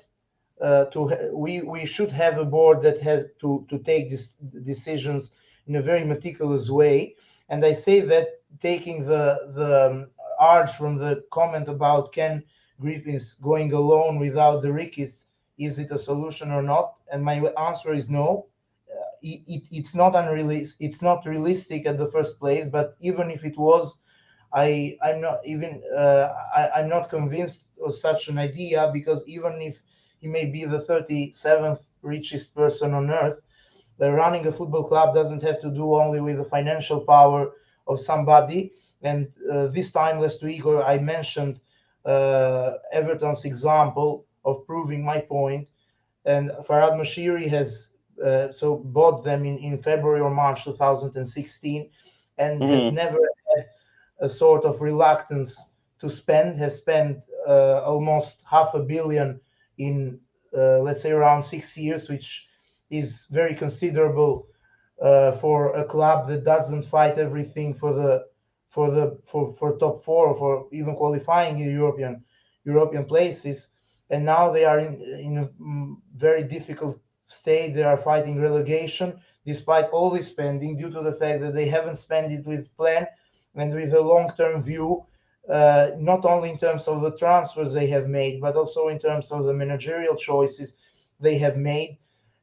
we should have a board that has to take these decisions in a very meticulous way. And I say that taking the urge from the comment about Ken Griffiths going alone without the Ricketts, is it a solution or not? And my answer is no. It's not unrealistic. It's not realistic at the first place. But even if it was, I'm not convinced of such an idea, because even if he may be the 37th richest person on earth, running a football club doesn't have to do only with the financial power of somebody. And this time last week, I mentioned Everton's example of proving my point. And Farhad Moshiri has bought them in February or March 2016, and has never had a sort of reluctance to spend, has spent almost $500 million in, let's say, around 6 years, which is very considerable for a club that doesn't fight everything for top four, or for even qualifying in European places. And now they are in a very difficult state. They are fighting relegation despite all this spending, due to the fact that they haven't spent it with plan and with a long-term view, not only in terms of the transfers they have made, but also in terms of the managerial choices they have made.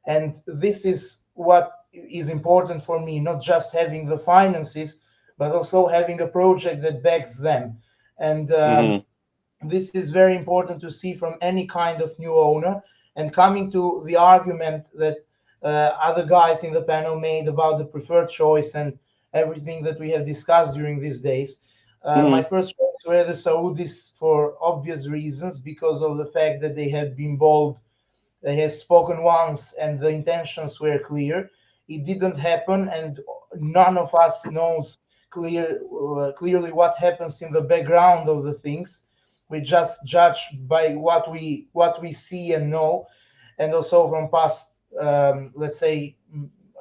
And this is what is important for me, not just having the finances, but also having a project that backs them. And this is very important to see from any kind of new owner. And coming to the argument that other guys in the panel made about the preferred choice and everything that we have discussed during these days, my first choice were the Saudis, for obvious reasons, because of the fact that they have been bold. They have spoken once, and the intentions were clear. It didn't happen, and none of us knows clearly what happens in the background of the things. We just judge by what we see and know, and also from past, let's say,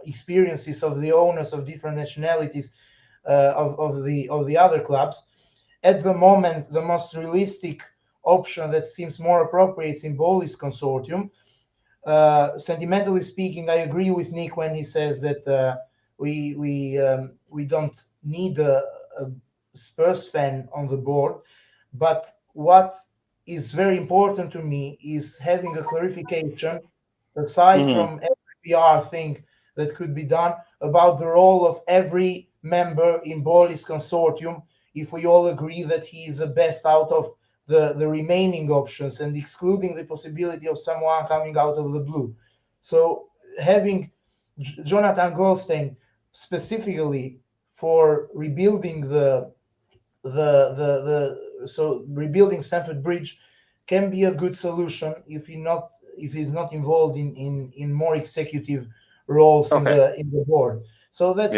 experiences of the owners of different nationalities of the other clubs. At the moment, the most realistic option that seems more appropriate is in Boehly's consortium. Sentimentally speaking, I agree with Nick when he says that we don't need a Spurs fan on the board. But what is very important to me is having a clarification, aside from every PR thing that could be done, about the role of every member in Boehly's consortium, if we all agree that he is the best out of the remaining options, and excluding the possibility of someone coming out of the blue. So having Jonathan Goldstein specifically for rebuilding rebuilding Stamford Bridge can be a good solution if he's not involved in more executive roles in the board. So that's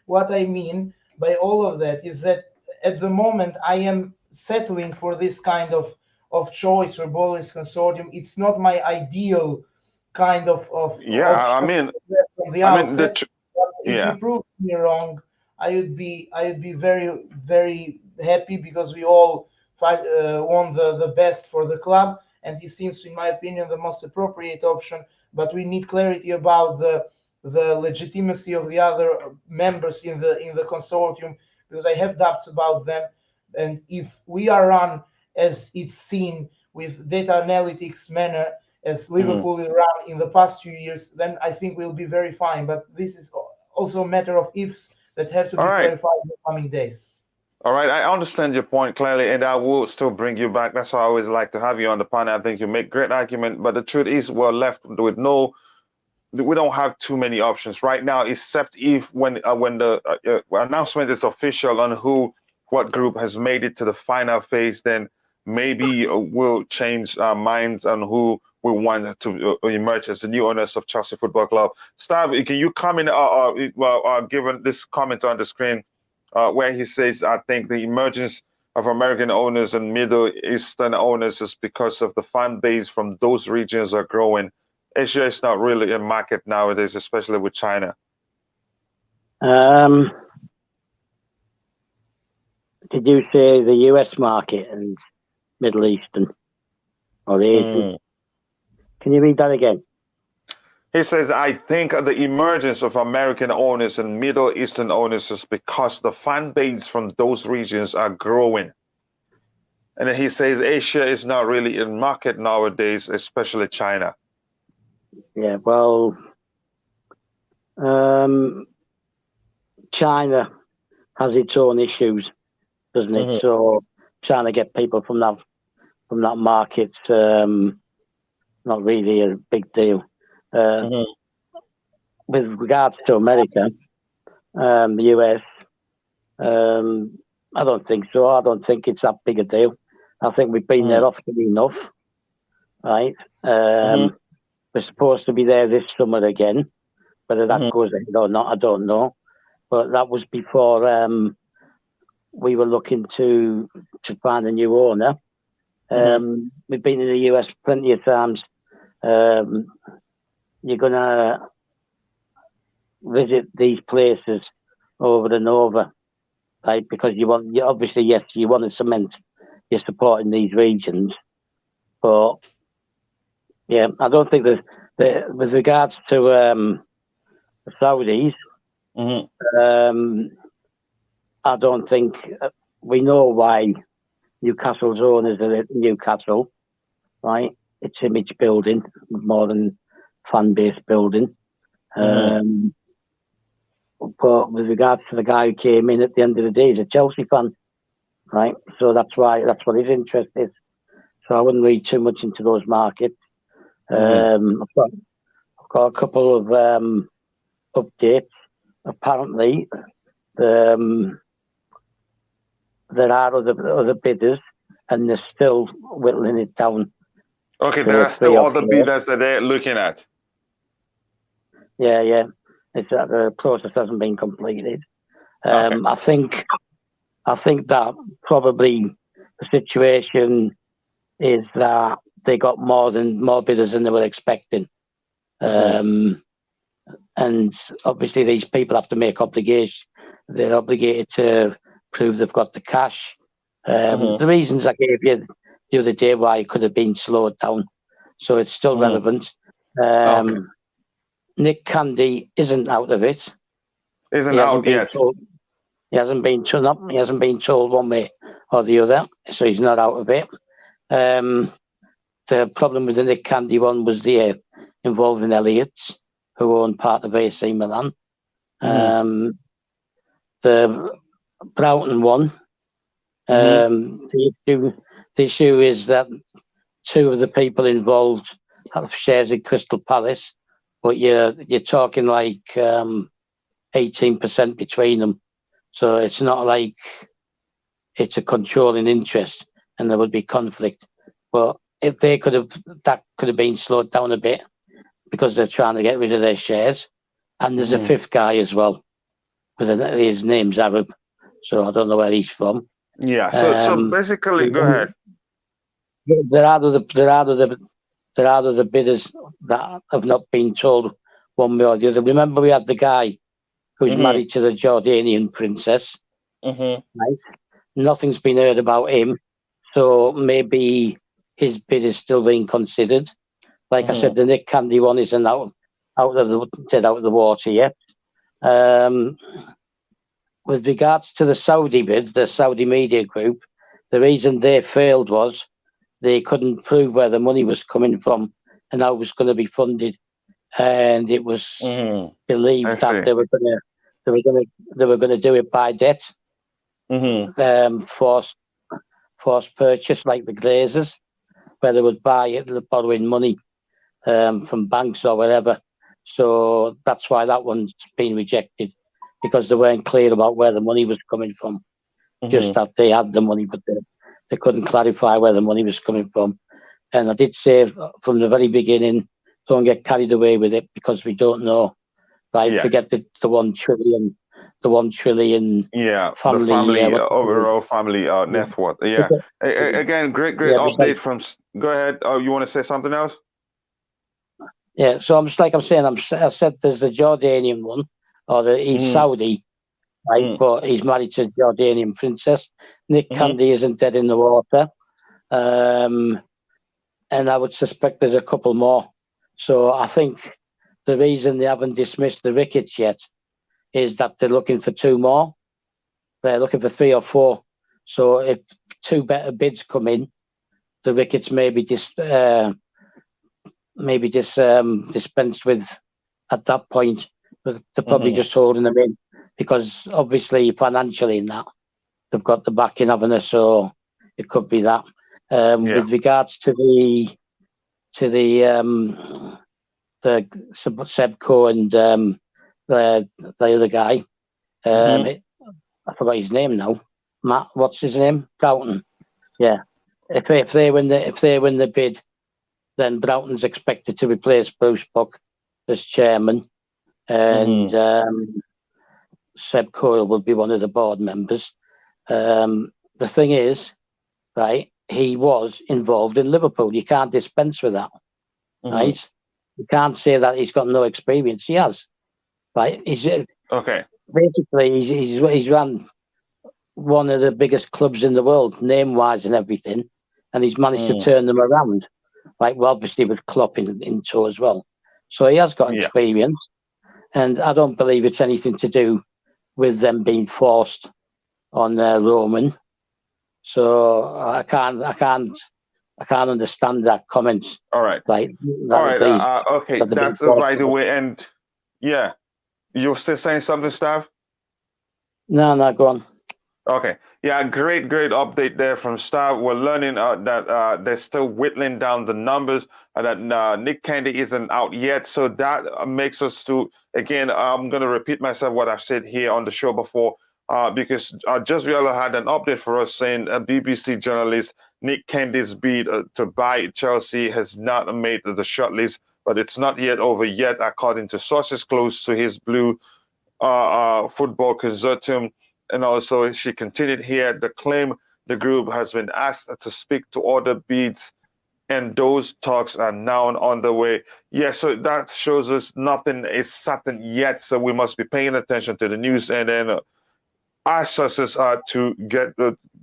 what I mean by all of that, is that at the moment I am settling for this kind of choice for Boehly's consortium. It's not my ideal kind of option from the outset. If you prove me wrong, I would be very, very happy, because we all want the best for the club, and he seems, in my opinion, the most appropriate option. But we need clarity about the legitimacy of the other members in the consortium, because I have doubts about them. And if we are run as it's seen with data analytics manner as Liverpool is run in the past few years, then I think we'll be very fine. But this is also a matter of ifs that have to be clarified in the coming days. All right, I understand your point clearly, and I will still bring you back. That's why I always like to have you on the panel. I think you make great argument, but the truth is we're left with we don't have too many options right now, except if when the announcement is official on what group has made it to the final phase, then maybe we'll change our minds on who we want to emerge as the new owners of Chelsea Football Club. Stav, can you comment given this comment on the screen where he says, I think the emergence of American owners and Middle Eastern owners is because of the fan base from those regions are growing. Asia is not really a market nowadays, especially with China. Did you say the US market and Middle Eastern or Asian? Can you read that again? He says, I think the emergence of American owners and Middle Eastern owners is because the fan base from those regions are growing. And then he says Asia is not really a market nowadays, especially China. Yeah, well, China has its own issues, doesn't it? So trying to get people from that market, not really a big deal. With regards to America, the US, I don't think so. I don't think it's that big a deal. I think we've been there often enough, right? We're supposed to be there this summer again. Whether that goes ahead or not, I don't know. But that was before we were looking to find a new owner. We've been in the US plenty of times. You're going to visit these places over and over, right? Because you want to cement your support in these regions. But yeah, I don't think that with regards to the Saudis, I don't think we know why Newcastle's owners are at Newcastle, right? It's image building more than fan base building. But with regards to the guy who came in at the end of the day, he's a Chelsea fan, right? So that's what his interest is. So I wouldn't read too much into those markets. I've got a couple of updates. Apparently, there are other bidders, and they're still whittling it down. Okay, there are still other bidders that they're looking at. Yeah. It's that the process hasn't been completed. I think that probably the situation is that they got more bidders than they were expecting. And obviously these people have to make obligations. They're obligated to prove they've got the cash. The reasons I gave you the other day why it could have been slowed down. So it's still relevant. Nick Candy isn't out of it. Isn't out yet. He hasn't been told one way or the other, so he's not out of it. The problem with the Nick Candy one was the involving Elliotts, who own part of AC Milan. The Broughton one, the issue is that two of the people involved have shares in Crystal Palace, but you're talking like 18% between them. So it's not like it's a controlling interest and there would be conflict. But if that could have been slowed down a bit because they're trying to get rid of their shares. And there's a fifth guy as well. His name's Arab, so I don't know where he's from. Yeah. So basically, go ahead. There are other bidders that have not been told one way or the other. Remember, we had the guy who's married to the Jordanian princess. Right? Nothing's been heard about him, so maybe his bid is still being considered. Like I said, the Nick Candy one isn't out of the water yet. With regards to the Saudi bid, the Saudi Media Group, the reason they failed was they couldn't prove where the money was coming from and how it was going to be funded, and it was believed that they were going to do it by debt. forced purchase like the Glazers, where they would buy it, they're borrowing money from banks or whatever. So that's why that one's been rejected, because they weren't clear about where the money was coming from. Just that they had the money, but they couldn't clarify where the money was coming from. And I did say from the very beginning, don't get carried away with it, because we don't know. Right? Yes. Forget the 1 trillion, Yeah, family, the family overall family net worth. Yeah. Again, great update from. Go ahead. You want to say something else? Yeah. So I'm saying, I've said there's the Jordanian one, or he's Saudi, right? But he's married to a Jordanian princess. Nick Candy isn't dead in the water, and I would suspect there's a couple more. So I think the reason they haven't dismissed the Ricketts yet is that they're looking for 2 more. They're looking for 3 or 4. So if 2 better bids come in, the Ricketts may be dispensed with at that point. But they're probably just holding them in, because obviously financially in that they've got the backing, haven't they? So it could be that. With regards to the Seb Coe and the other guy, I forgot his name now. Matt, what's his name? Broughton. Yeah. If they win the bid, then Broughton's expected to replace Bruce Buck as chairman, and Seb Coe will be one of the board members. The thing is, right, he was involved in Liverpool. You can't dispense with that, right? You can't say that he's got no experience. He has, right? Basically, he's run one of the biggest clubs in the world, name-wise and everything, and he's managed to turn them around. Like, well, obviously with Klopp in tow as well. So he has got experience, and I don't believe it's anything to do with them being forced on Roman. So I can't understand that comment. All right. Like, all right. Okay, that's right away. And yeah, you're still saying something, Stav? No, go on. Okay. Yeah, great update there from Stav. We're learning that they're still whittling down the numbers, and that Nick Candy isn't out yet. So that makes us to, again, I'm going to repeat myself what I've said here on the show before, because Just Viola had an update for us saying a BBC journalist Nick Candy's bid to buy Chelsea has not made the shortlist, but it's not yet over yet, according to sources close to his Blue Football Consortium. And also, she continued here, the claim the group has been asked to speak to other bids, and those talks are now on the way. Yeah, so that shows us nothing is certain yet. So we must be paying attention to the news, and then our sources are to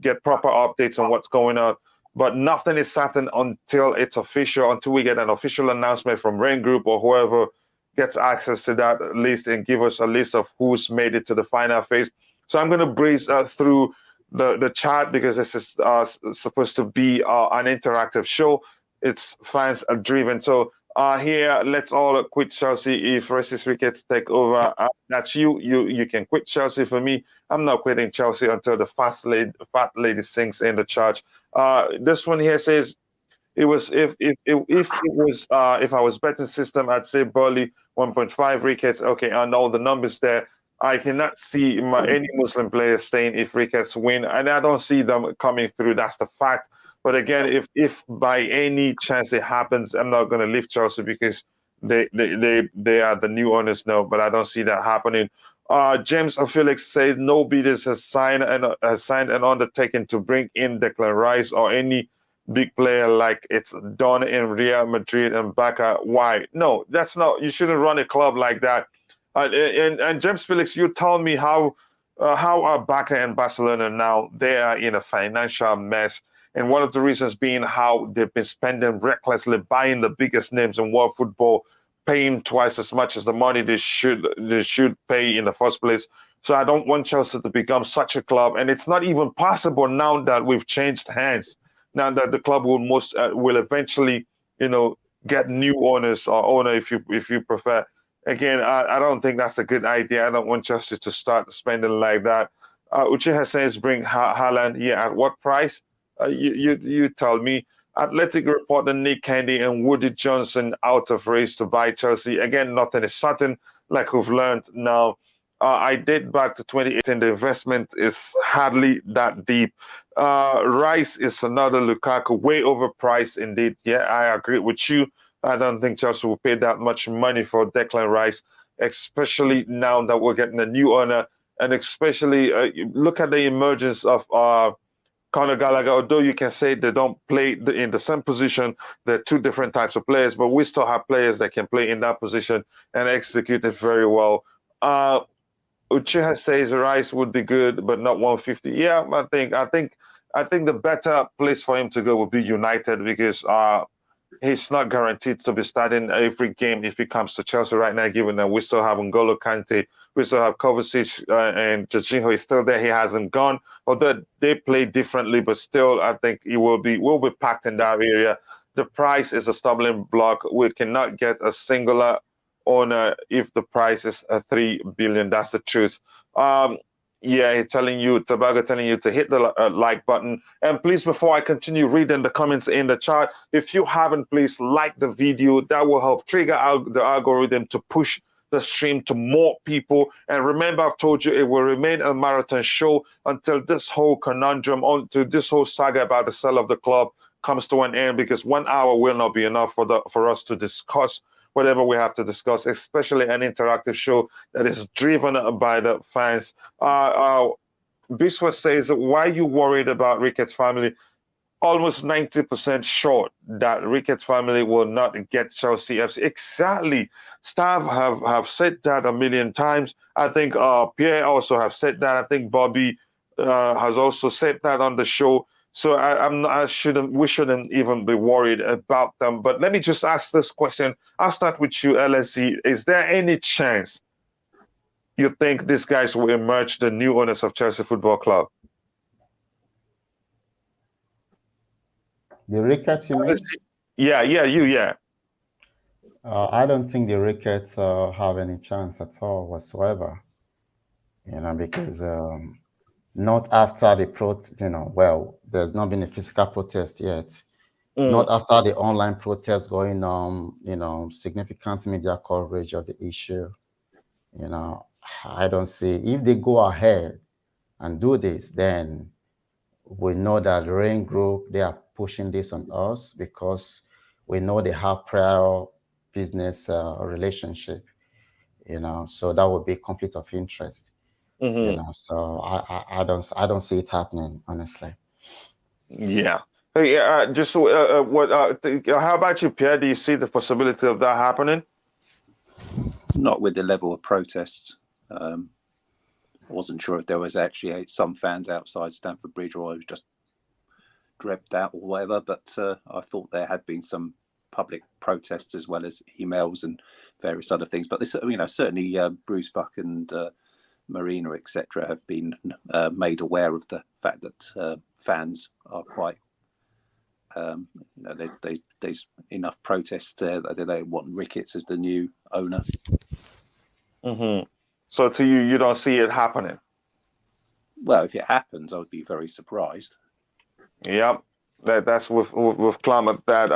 get proper updates on what's going on. But nothing is certain until it's official, until we get an official announcement from Rain Group or whoever gets access to that list and give us a list of who's made it to the final phase. So I'm going to breeze through the chat, because this is supposed to be an interactive show. It's fans driven. So here, let's all quit Chelsea if racist Ricketts take over. That's you. You can quit Chelsea. For me, I'm not quitting Chelsea until the fat lady sings in the church. This one here says, it was if I was betting system, I'd say Boehly 1.5 Ricketts. Okay, and all the numbers there. I cannot see any Muslim players staying if Ricketts win, and I don't see them coming through. That's the fact. But again, if by any chance it happens, I'm not going to leave Chelsea, because they are the new owners now. But I don't see that happening. James Felix says no bidders has signed an undertaking to bring in Declan Rice or any big player like it's done in Real Madrid and Barca. Why? No, that's not. You shouldn't run a club like that. And James Felix, you tell me how are Barca and Barcelona now? They are in a financial mess, and one of the reasons being how they've been spending recklessly, buying the biggest names in world football, paying twice as much as the money they should pay in the first place. So I don't want Chelsea to become such a club, and it's not even possible now that we've changed hands. Now that the club will eventually, get new owners, or owner if you prefer. Again, I don't think that's a good idea. I don't want Chelsea to start spending like that. Uchiha says bring Haaland. Yeah, at what price? You tell me. Athletic reporter Nick Candy and Woody Johnson out of race to buy Chelsea. Again, nothing is certain, like we've learned now. I date back to 2018. The investment is hardly that deep. Rice is another Lukaku, way overpriced indeed. Yeah, I agree with you. I don't think Chelsea will pay that much money for Declan Rice, especially now that we're getting a new owner, and especially look at the emergence of Conor Gallagher. Although you can say they don't play in the same position, they're two different types of players, but we still have players that can play in that position and execute it very well. Uchiha says Rice would be good, but not 150. Yeah, I think the better place for him to go would be United, because he's not guaranteed to be starting every game if he comes to Chelsea right now, given that we still have N'Golo Kante, we still have Kovacic, and Jorginho is still there. He hasn't gone, although they play differently, but still, I think he will be packed in that area. The price is a stumbling block. We cannot get a singular owner if the price is $3 billion. That's the truth. Yeah, Tobago telling you to hit the like button. And please, before I continue reading the comments in the chat, if you haven't, please like the video. That will help trigger the algorithm to push the stream to more people. And remember, I've told you it will remain a marathon show until this whole conundrum, until this whole saga about the sale of the club comes to an end, because 1 hour will not be enough for us to discuss whatever we have to discuss, especially an interactive show that is driven by the fans. Biswa says, why are you worried about Ricketts family? Almost 90% sure that Ricketts family will not get Chelsea FC. Exactly. Staff have said that a million times. I think Pierre also have said that. I think Bobby has also said that on the show. So we shouldn't even be worried about them. But let me just ask this question. I'll start with you, LSE. Is there any chance you think these guys will emerge the new owners of Chelsea Football Club? The Ricketts, you mean? Yeah. I don't think the Ricketts have any chance at all whatsoever. Because not after the protest, well, there's not been a physical protest yet. Not after the online protest going on, significant media coverage of the issue. I don't see, if they go ahead and do this, then we know that the Rain Group, they are pushing this on us because we know they have prior business relationship, so that would be conflict of interest. So I don't see it happening, honestly. Yeah. Hey, how about you, Pierre? Do you see the possibility of that happening? Not with the level of protest. I wasn't sure if there was actually some fans outside Stamford Bridge, or I was just drebbed out or whatever. But I thought there had been some public protests as well as emails and various other things. But this, certainly Bruce Buck and Marina, etc., have been made aware of the fact that fans are quite, there's enough protests there that they want Ricketts as the new owner. So to you don't see it happening? Well, if it happens, I would be very surprised. Yep. That's we've clamored that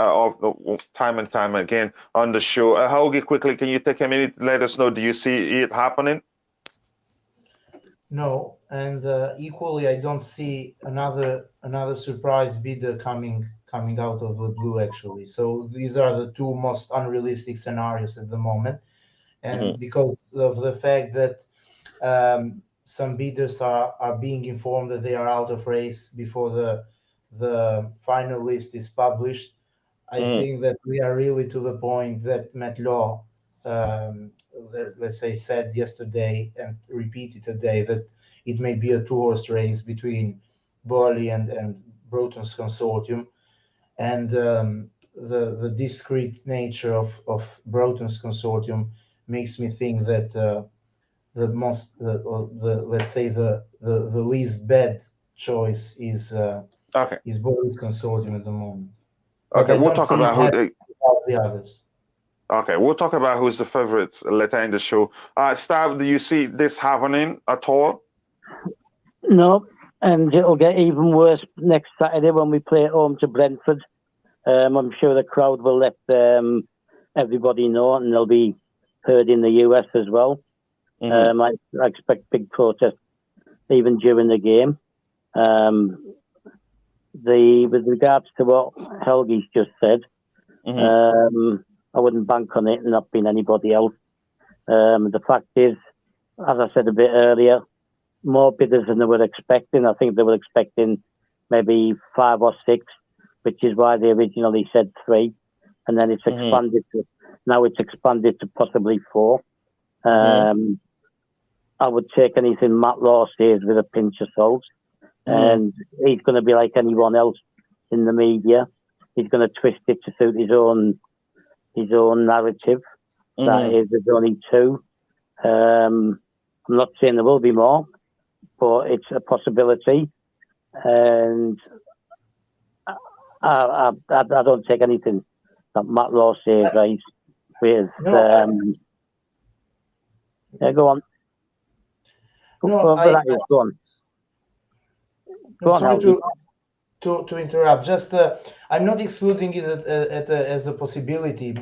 time and time again on the show. Haugi, quickly, can you take a minute? Let us know. Do you see it happening? No, and equally, I don't see another surprise bidder coming out of the blue. Actually, so these are the two most unrealistic scenarios at the moment, and because of the fact that some bidders are being informed that they are out of race before the final list is published, I think that we are really to the point that Matt Law, let's say, said yesterday and repeated today that it may be a two-horse race between Boehly and Broughton's consortium, and the discrete nature of Broughton's consortium makes me think that the least bad choice is Boehly's consortium at the moment. Okay, we'll talk about the others. Okay, we'll talk about who's the favorites later in the show. Stav, do you see this happening at all? No, and it'll get even worse next Saturday when we play at home to Brentford. I'm sure the crowd will let everybody know, and they'll be heard in the US as well. I expect big protests even during the game. With regards to what Helgi's just said, I wouldn't bank on it not being anybody else. The fact is, as I said a bit earlier, more bidders than they were expecting. I think they were expecting maybe 5 or 6, which is why they originally said 3, and then it's expanded to possibly 4. I would take anything Matt Law says with a pinch of salt, and he's going to be like anyone else in the media. He's going to twist it to suit his own narrative. That is, there's only 2. I'm not saying there will be more, but it's a possibility, and I don't take anything that Matt Law says, right? With yeah, go on. No, Go on. Sorry to interrupt. Just I'm not excluding it as a possibility,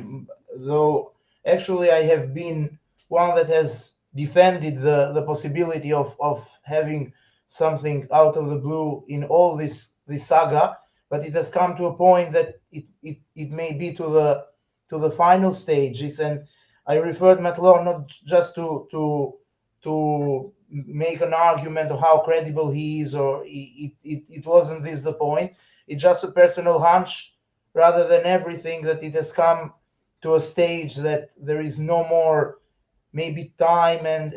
though. Actually, I have been one that has defended the possibility of having something out of the blue in all this saga. But it has come to a point that it may be to the final stages, and I referred Matt Law not just to make an argument of how credible he is, or it wasn't this the point. It's just a personal hunch rather than everything, that it has come to a stage that there is no more maybe time and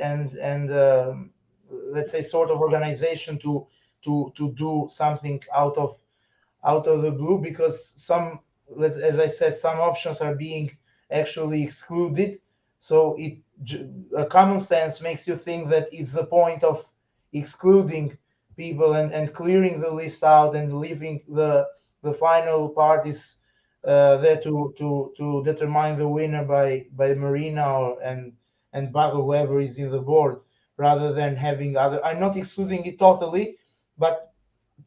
let's say sort of organization to do something out of the blue, because as I said, some options are being actually excluded. So a common sense makes you think that it's the point of excluding people and clearing the list out and leaving the final parties there to determine the winner by Marina and Bug, or whoever is in the board, rather than having other. I'm not excluding it totally, but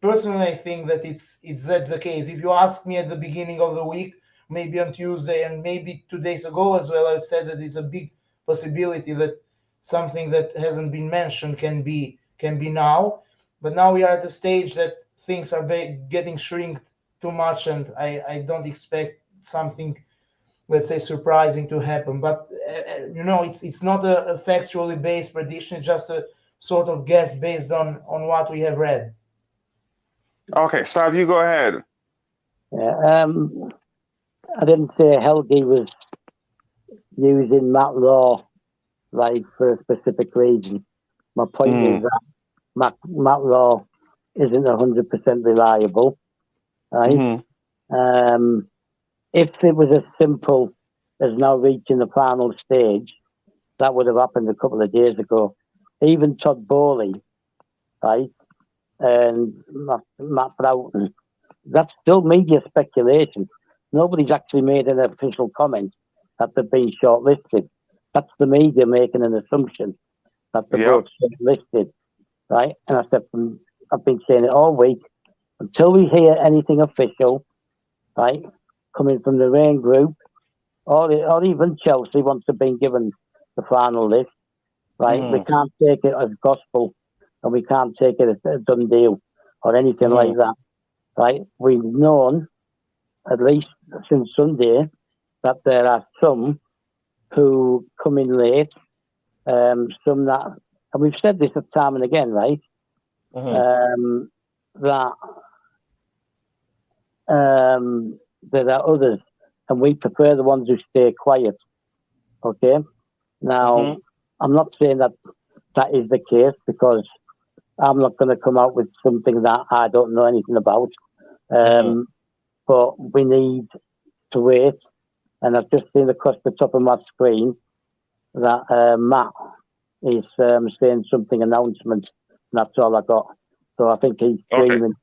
personally I think that that's the case. If you ask me at the beginning of the week, maybe on Tuesday and maybe 2 days ago as well, I would say that it's a big possibility that something that hasn't been mentioned can be now. But now we are at a stage that things are getting shrinked too much, and I don't expect something, let's say, surprising to happen. But it's not a factually based prediction, it's just a sort of guess based on what we have read. Okay, Sav, you go ahead. Yeah, I didn't say Helgi was using Matt Law like for a specific reason. My point is that Matt Law isn't 100% reliable, right? If it was as simple as now reaching the final stage, that would have happened a couple of days ago. Even Todd Boehly, right, and Matt Broughton, that's still media speculation. Nobody's actually made an official comment that they've been shortlisted. That's the media making an assumption that they're both shortlisted, right? And I've been saying it all week. Until we hear anything official, right, coming from the Rain Group, or even Chelsea, once they've been given the final list, right, we can't take it as gospel, and we can't take it as a done deal or anything like that, right? We've known, at least since Sunday, that there are some who come in late, some that, and we've said this time and again, right, that there are others, and we prefer the ones who stay quiet. Okay? Now, I'm not saying that is the case, because I'm not going to come out with something that I don't know anything about. But we need to wait. And I've just seen across the top of my screen that Matt is saying something announcement. And that's all I got. So I think he's streaming.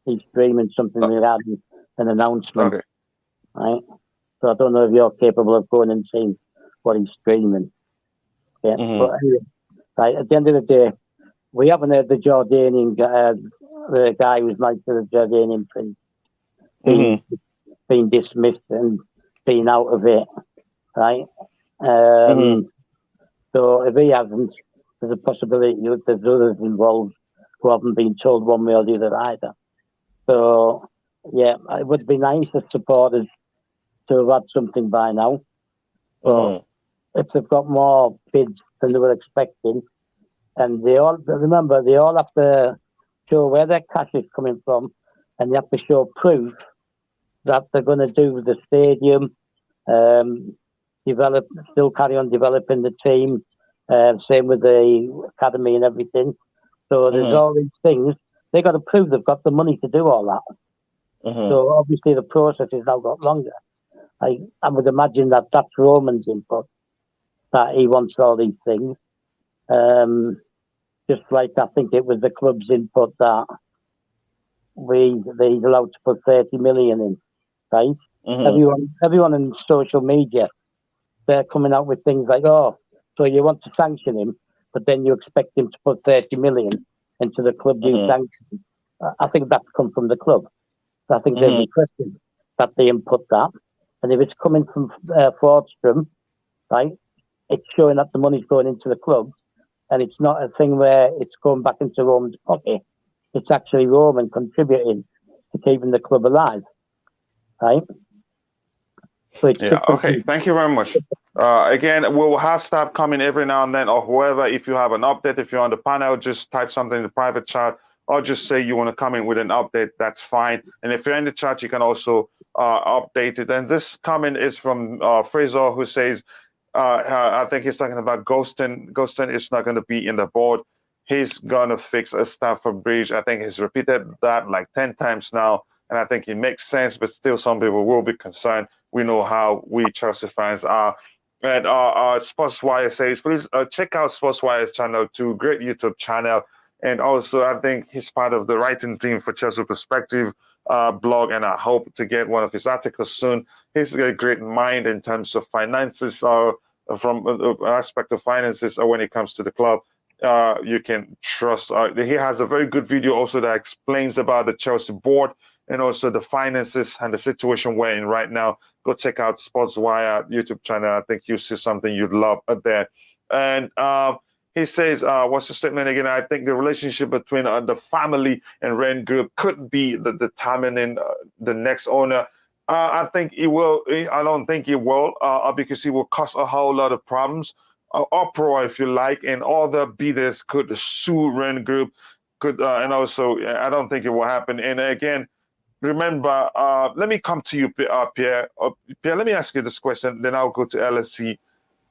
He's streaming something regarding an announcement. Right? So I don't know if you're capable of going and seeing what he's streaming. Yeah. But anyway, right, at the end of the day, we haven't heard the Jordanian the guy who's married to the Jordanian prince been dismissed and been out of it, right? So if he hasn't, there's a possibility that there's others involved who haven't been told one way or the other either. So, yeah, it would be nice as supporters to have had something by now. But if they've got more bids than they were expecting, and they all have to show where their cash is coming from, and they have to show proof that they're going to do the stadium, still carry on developing the team, same with the academy and everything. So there's all these things. They've got to prove they've got the money to do all that. So obviously the process has now got longer. I would imagine that that's Roman's input, that he wants all these things. Just like I think it was the club's input that they're allowed to put 30 million in, right? Everyone in social media, they're coming out with things like, oh, so you want to sanction him, but then you expect him to put 30 million into the club you sanction. I think that's come from the club. I think they've requested that they input that. And if it's coming from Fordstrom, right, it's showing that the money's going into the club, and it's not a thing where it's going back into Roman's pocket. It's actually Roman contributing to keeping the club alive, right? So it's okay, thank you very much. Again, we'll have staff coming every now and then, or whoever. If you have an update, if you're on the panel, just type something in the private chat, or just say you want to come in with an update. That's fine. And if you're in the chat, you can also update it. And this comment is from Fraser, who says, I think he's talking about Ghostin. Ghostin is not going to be in the board. He's going to fix a Stamford Bridge. I think he's repeated that like 10 times now. And I think it makes sense, but still some people will be concerned. We know how we Chelsea fans are. And Sportswire says, please check out Sportswire's channel too. Great YouTube channel. And also, I think he's part of the writing team for Chelsea Perspective blog, and I hope to get one of his articles soon. He's a great mind in terms of finances, from the aspect of finances when it comes to the club. You can trust. He has a very good video also that explains about the Chelsea board and also the finances and the situation we're in right now. Go check out Sportswire YouTube channel. I think you'll see something you'd love there. And he says, what's the statement again? I think the relationship between the family and Ren Group could be the determining the next owner. I think it will. I don't think it will, because it will cause a whole lot of problems, uproar, if you like, and all the bidders could sue Ren Group. And also, I don't think it will happen. And again, remember, let me come to you, Pierre. Pierre, let me ask you this question, then I'll go to LSC.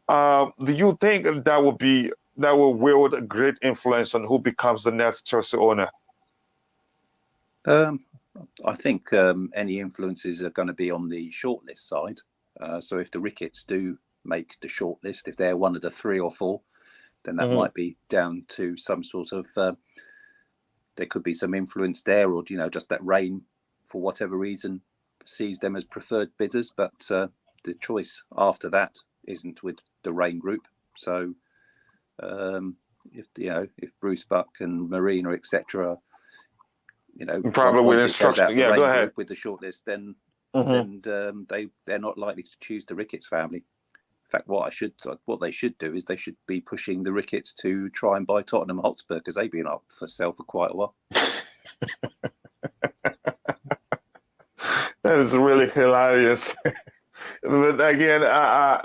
Do you think that will wield a great influence on who becomes the next Chelsea owner? I think any influences are going to be on the shortlist side. So if the Ricketts do make the shortlist, if they're one of the 3 or 4, then that might be down to some sort of there could be some influence there, or just that Rain, for whatever reason, sees them as preferred bidders. But the choice after that isn't with the Rain Group. So if Bruce Buck and Marina, etc., probably with instruction, go ahead with the shortlist, then they're not likely to choose the Ricketts family. In fact, what they should do is they should be pushing the Ricketts to try and buy Tottenham Hotspur, because they've been up for sale for quite a while. That is really hilarious. But again,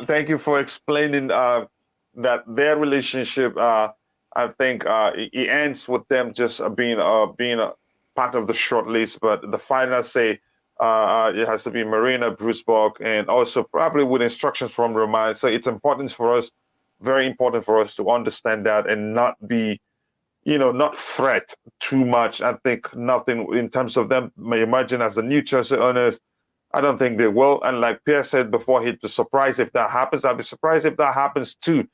thank you for explaining that their relationship. I think it ends with them just being a part of the short list, but the final say it has to be Marina, Bruce Buck, and also probably with instructions from Roman. So it's important for us, very important for us to understand that and not be, not fret too much. I think nothing in terms of them may imagine as the new Chelsea owners. I don't think they will. And like Pierre said before, he'd be surprised if that happens. I'd be surprised if that happens too.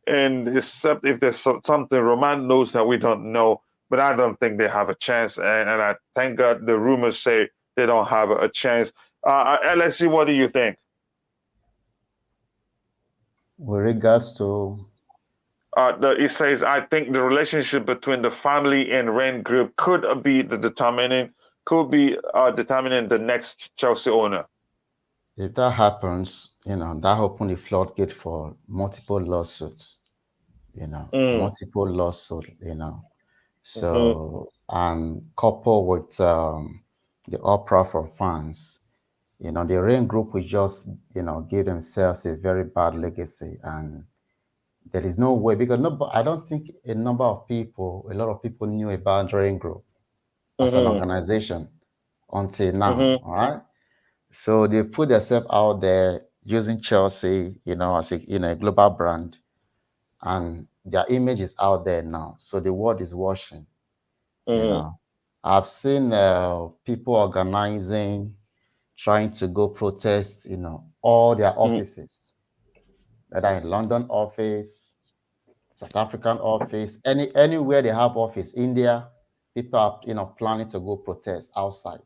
And except if there's something Roman knows that we don't know, but I don't think they have a chance. And I thank God the rumors say they don't have a chance. Let's see, what do you think? With regards to It says, I think the relationship between the family and Ren Group could be determining the next Chelsea owner. If that happens, that opens the floodgate for multiple lawsuits, multiple lawsuits, So, and coupled with the uproar from fans, the Rain Group will just, give themselves a very bad legacy. And there is no way, because I don't think a lot of people knew about Rain Group as an organization until now, all right? So they put themselves out there using Chelsea, as a global brand, and their image is out there now. So the world is watching. I've seen people organizing, trying to go protest, all their offices, whether in London office, South African office, anywhere they have office, India, people are, planning to go protest outside,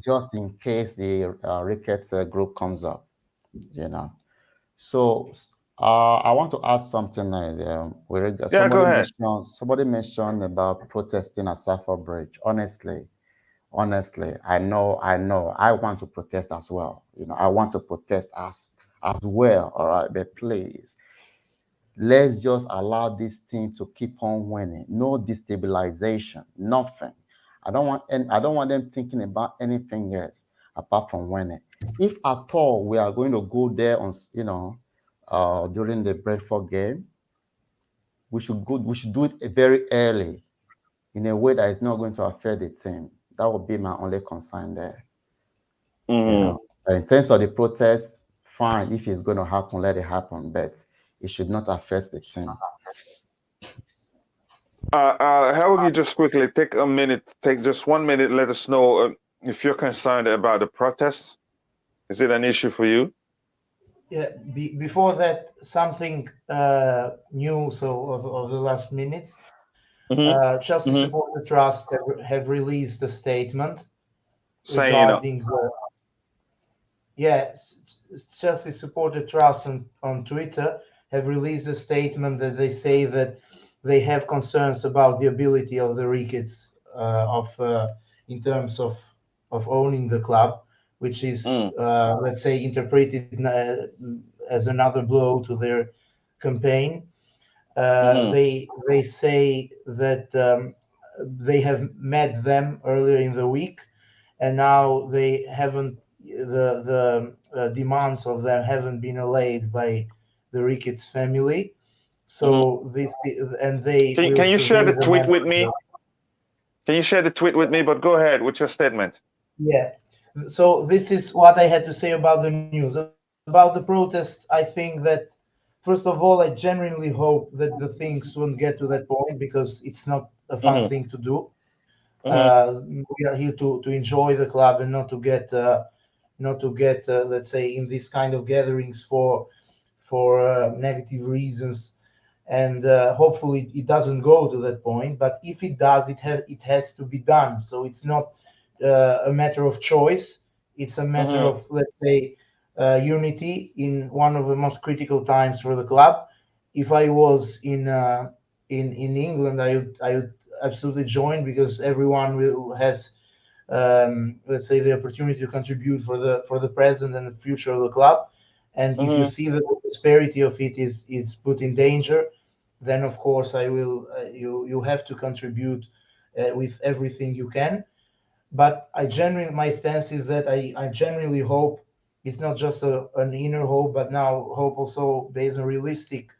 just in case the Ricketts group comes up, So I want to add something else. Somebody mentioned about protesting at Safford Bridge. Honestly, I know I want to protest as well. I want to protest as well. All right, but please, let's just allow this team to keep on winning. No destabilization, nothing. I don't want them thinking about anything else apart from winning. If at all we are going to go there on, during the Brentford game, we should do it very early in a way that is not going to affect the team. That would be my only concern there. In terms of the protest, fine. If it's going to happen, let it happen. But it should not affect the team. How you just quickly take just 1 minute, let us know if you're concerned about the protests. Is it an issue for you? Yeah, before that, something new, so of the last minutes. Chelsea Supporter Trust have released a statement regarding Chelsea Supporter Trust on Twitter have released a statement that they say that they have concerns about the ability of the Ricketts in terms of owning the club, which is let's say interpreted as another blow to their campaign. They say that they have met them earlier in the week, and now they haven't. The demands of them haven't been allayed by the Ricketts family. So this and they. Can you share the tweet with me? Can you share the tweet with me? But go ahead with your statement. Yeah. So this is what I had to say about the news. About the protests, I think that, first of all, I genuinely hope that the things won't get to that point, because it's not a fun thing to do. We are here to enjoy the club and not to get let's say, in this kind of gatherings for negative reasons. And hopefully it doesn't go to that point. But if it does, it has to be done. So it's not a matter of choice. It's a matter of, let's say, unity in one of the most critical times for the club. If I was in England, I would absolutely join, because everyone has let's say, the opportunity to contribute for the present and the future of the club. And if you see that the prosperity of it is put in danger, then of course I will. You have to contribute with everything you can. But my stance is that I genuinely hope it's not just an inner hope, but now hope also based on realistic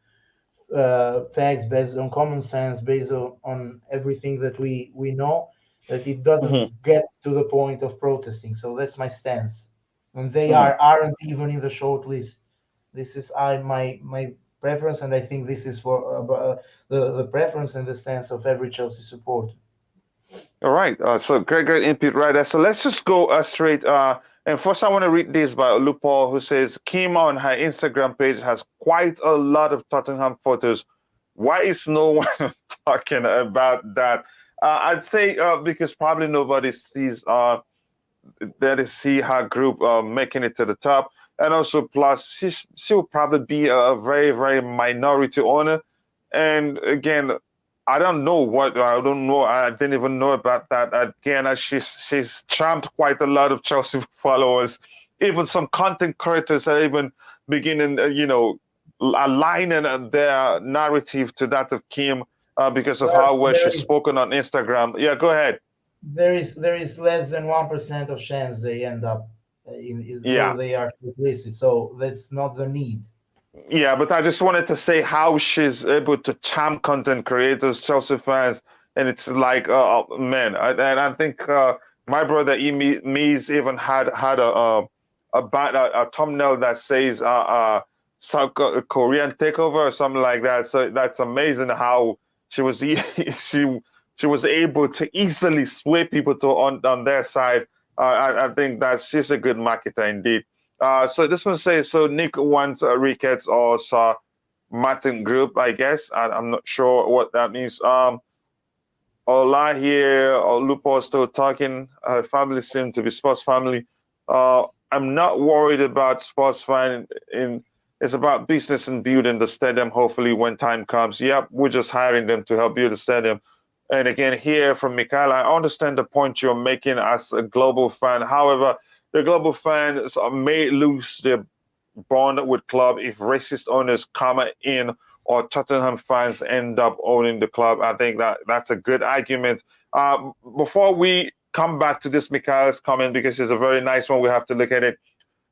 facts, based on common sense, based on everything that we know, that it doesn't get to the point of protesting. So that's my stance. And they aren't even in the short list. This is my preference, and I think this is for the preference and the stance of every Chelsea supporter. All right. So great input right there. So let's just go straight. And first, I want to read this by Lupo, who says, Kim on her Instagram page has quite a lot of Tottenham photos. Why is no one talking about that? I'd say because probably nobody sees that they see her group making it to the top. And also, plus, she will probably be a very, very minority owner. And again, I don't know. I didn't even know about that. Again, she's charmed quite a lot of Chelsea followers. Even some content creators are even beginning, aligning their narrative to that of Kim because of how well she's spoken on Instagram. Yeah, go ahead. There is less than 1% of chance they end up so they are shortlisted. So that's not the need. Yeah, but I just wanted to say how she's able to charm content creators, Chelsea fans, and it's like, man. And I think my brother Mies even had a thumbnail that says South Korean takeover or something like that. So that's amazing how she was she was able to easily sway people to on their side. I think she's a good marketer indeed. So this one says, so Nick wants Ricketts or Martin Group, I guess. I'm not sure what that means. Ola here, or Lupo still talking. Family seem to be sports family. I'm not worried about sports fan. It's about business and building the stadium. Hopefully, when time comes. Yep, we're just hiring them to help build the stadium. And again, here from Mikhail, I understand the point you're making as a global fan. However, the global fans may lose their bond with club if racist owners come in or Tottenham fans end up owning the club. I think that's a good argument. Before we come back to this Mikhail's comment, because it's a very nice one, we have to look at it.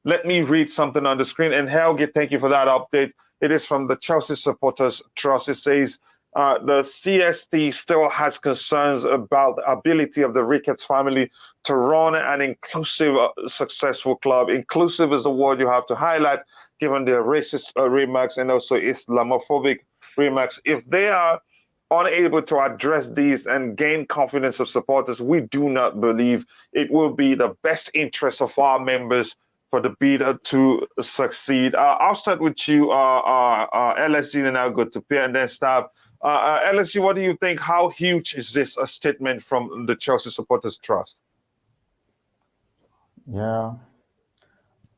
Let me read something on the screen. And Helge, thank you for that update. It is from the Chelsea Supporters Trust. It says, the CST still has concerns about the ability of the Ricketts family to run an inclusive, successful club. Inclusive is the word you have to highlight, given their racist remarks and also Islamophobic remarks. If they are unable to address these and gain confidence of supporters, we do not believe it will be the best interest of our members for the bidder to succeed. I'll start with you, LSG, and I'll go to Pierre and then Stav. LSG, what do you think? How huge is this a statement from the Chelsea Supporters Trust? Yeah,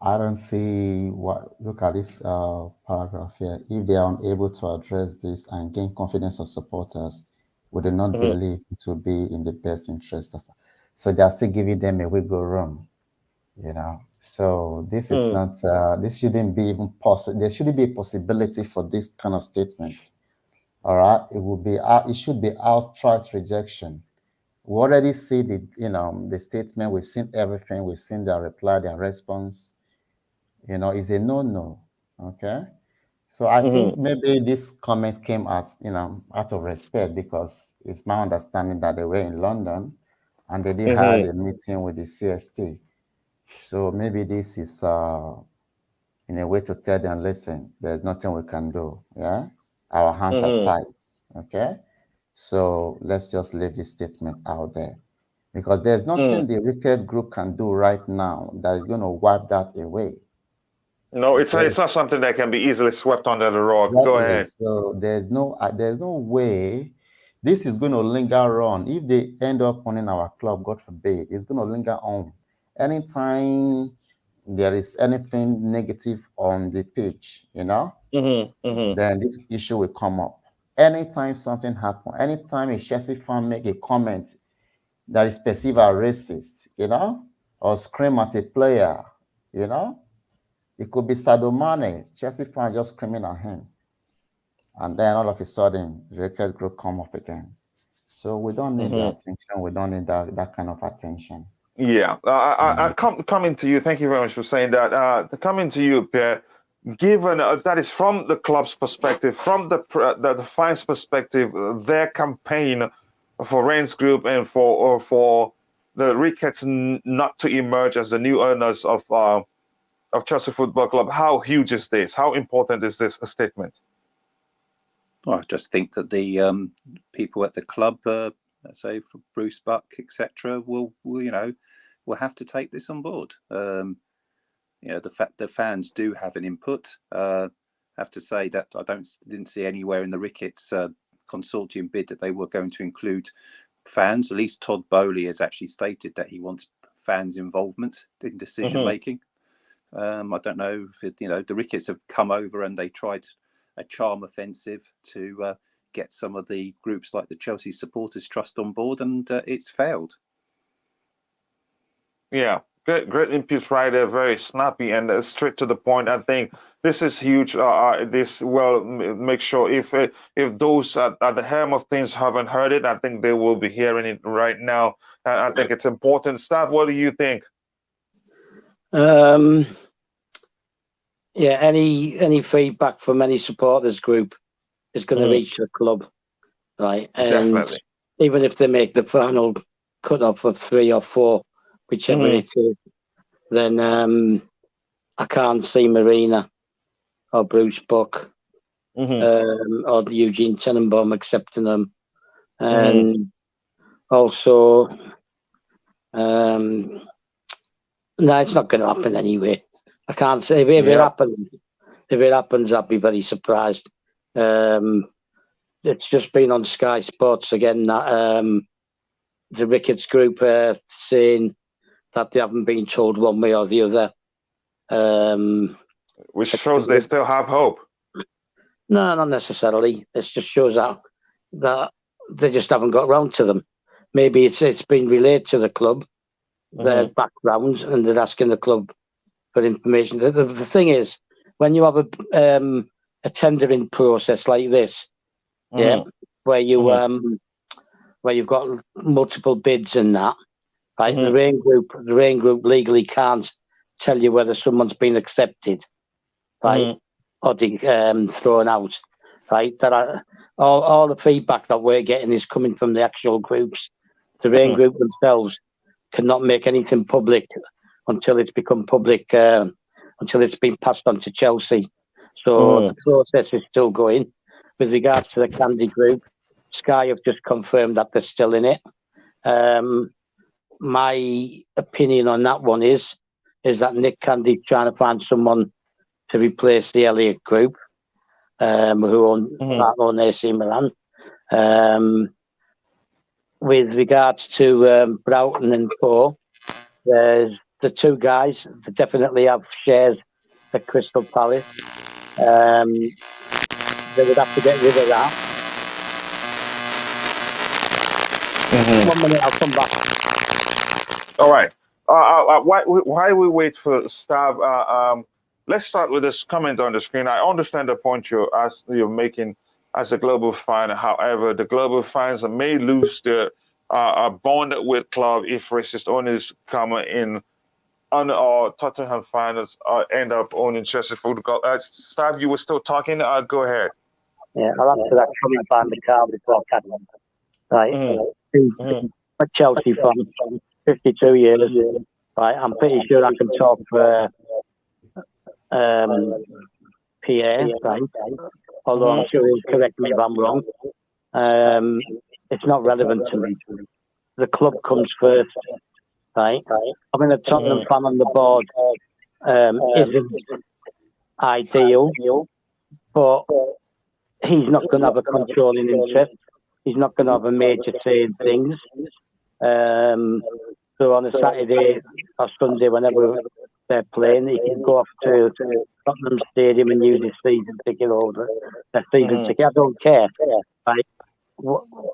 I don't see look at this paragraph here. If they are unable to address this and gain confidence of supporters, we do not believe it will be in the best interest of. So they are still giving them a wiggle room, So this is not. This shouldn't be even possible. There shouldn't be a possibility for this kind of statement. All right, it should be outright rejection. We already see the statement. We've seen everything. We've seen their reply, their response. It's a no. Okay, so I think maybe this comment came out of respect, because it's my understanding that they were in London and they did have a meeting with the CST. So maybe this is in a way to tell them, listen, there's nothing we can do. Yeah. Our hands are tied, okay? So let's just leave this statement out there, because there's nothing the Ricketts Group can do right now that is going to wipe that away. No, it's not something that can be easily swept under the rug. Exactly. Go ahead. So there's no way this is going to linger on. If they end up owning our club, God forbid, it's going to linger on. Anytime there is anything negative on the pitch, then this issue will come up. Anytime something happens, anytime a Chelsea fan make a comment that is perceived as racist, or scream at a player, it could be Sadio Mane, Chelsea fan just screaming at him. And then all of a sudden, the Ricketts Group come up again. So we don't need that attention. We don't need that kind of attention. Yeah, coming to you. Thank you very much for saying that. Coming to you, Pierre. Given that is from the club's perspective, from the fans' perspective, their campaign for Rennes Group and for the Ricketts not to emerge as the new owners of Chelsea Football Club. How huge is this? How important is this a statement? Well, I just think that the people at the club, let's say for Bruce Buck, etc., will have to take this on board. The fact the fans do have an input. I have to say that I didn't see anywhere in the Ricketts consortium bid that they were going to include fans. At least Todd Boehly has actually stated that he wants fans' involvement in decision making. I don't know if the Ricketts have come over and they tried a charm offensive to get some of the groups like the Chelsea Supporters Trust on board, and it's failed. Yeah, great inputs right there, very snappy and straight to the point. I think this is huge. This will make sure if those at the helm of things haven't heard it, I think they will be hearing it right now. I think it's important. Staff, what do you think? Yeah, any feedback from any supporters group is going to reach the club, right? And Definitely. even if they make the final cut-off of 3 or 4, whichever it is, then I can't see Marina or Bruce Buck or the Eugene Tenenbaum accepting them. And also, no, it's not going to happen anyway. I can't say if it happens. If it happens, I'd be very surprised. It's just been on Sky Sports again that the Ricketts group saying that they haven't been told one way or the other. Which shows they still have hope. No, not necessarily. It just shows that they just haven't got round to them. Maybe it's been relayed to the club, their backgrounds, and they're asking the club for information. The thing is, when you have a tendering process like this, where you where you've got multiple bids and that, right? The Rain Group legally can't tell you whether someone's been accepted, right, or thrown out, right? That all the feedback that we're getting is coming from the actual groups. The Rain Group themselves cannot make anything public until it's become public, until it's been passed on to Chelsea. So the process is still going. With regards to the Candy Group, Sky have just confirmed that they're still in it. My opinion on that one is that Nick Candy's trying to find someone to replace the Elliott Group, who own AC Milan. With regards to Broughton and Co, there's the 2 guys that definitely have shares at Crystal Palace. They would have to get rid of that. 1 minute, I'll come back. All right. Why we wait for Stav? Let's start with this comment on the screen. I understand the point you're making as a global fan. However, the global fans may lose their bond with club if racist owners come in or Tottenham fans end up owning Chelsea Football. Stav, you were still talking. Go ahead. Yeah, I'll answer that coming behind the car before catching. Right. A Chelsea fan, 52 years. Right. I'm pretty sure I can talk for Pierre, right? Although I'm sure he'll correct me if I'm wrong. It's not relevant to me. The club comes first, right? I mean, a Tottenham fan on the board isn't ideal, but he's not going to have a controlling interest. He's not going to have a major say in things. So on a Saturday or Sunday, whenever they're playing, he can go off to Tottenham Stadium and use his season ticket over their season ticket. I don't care, right?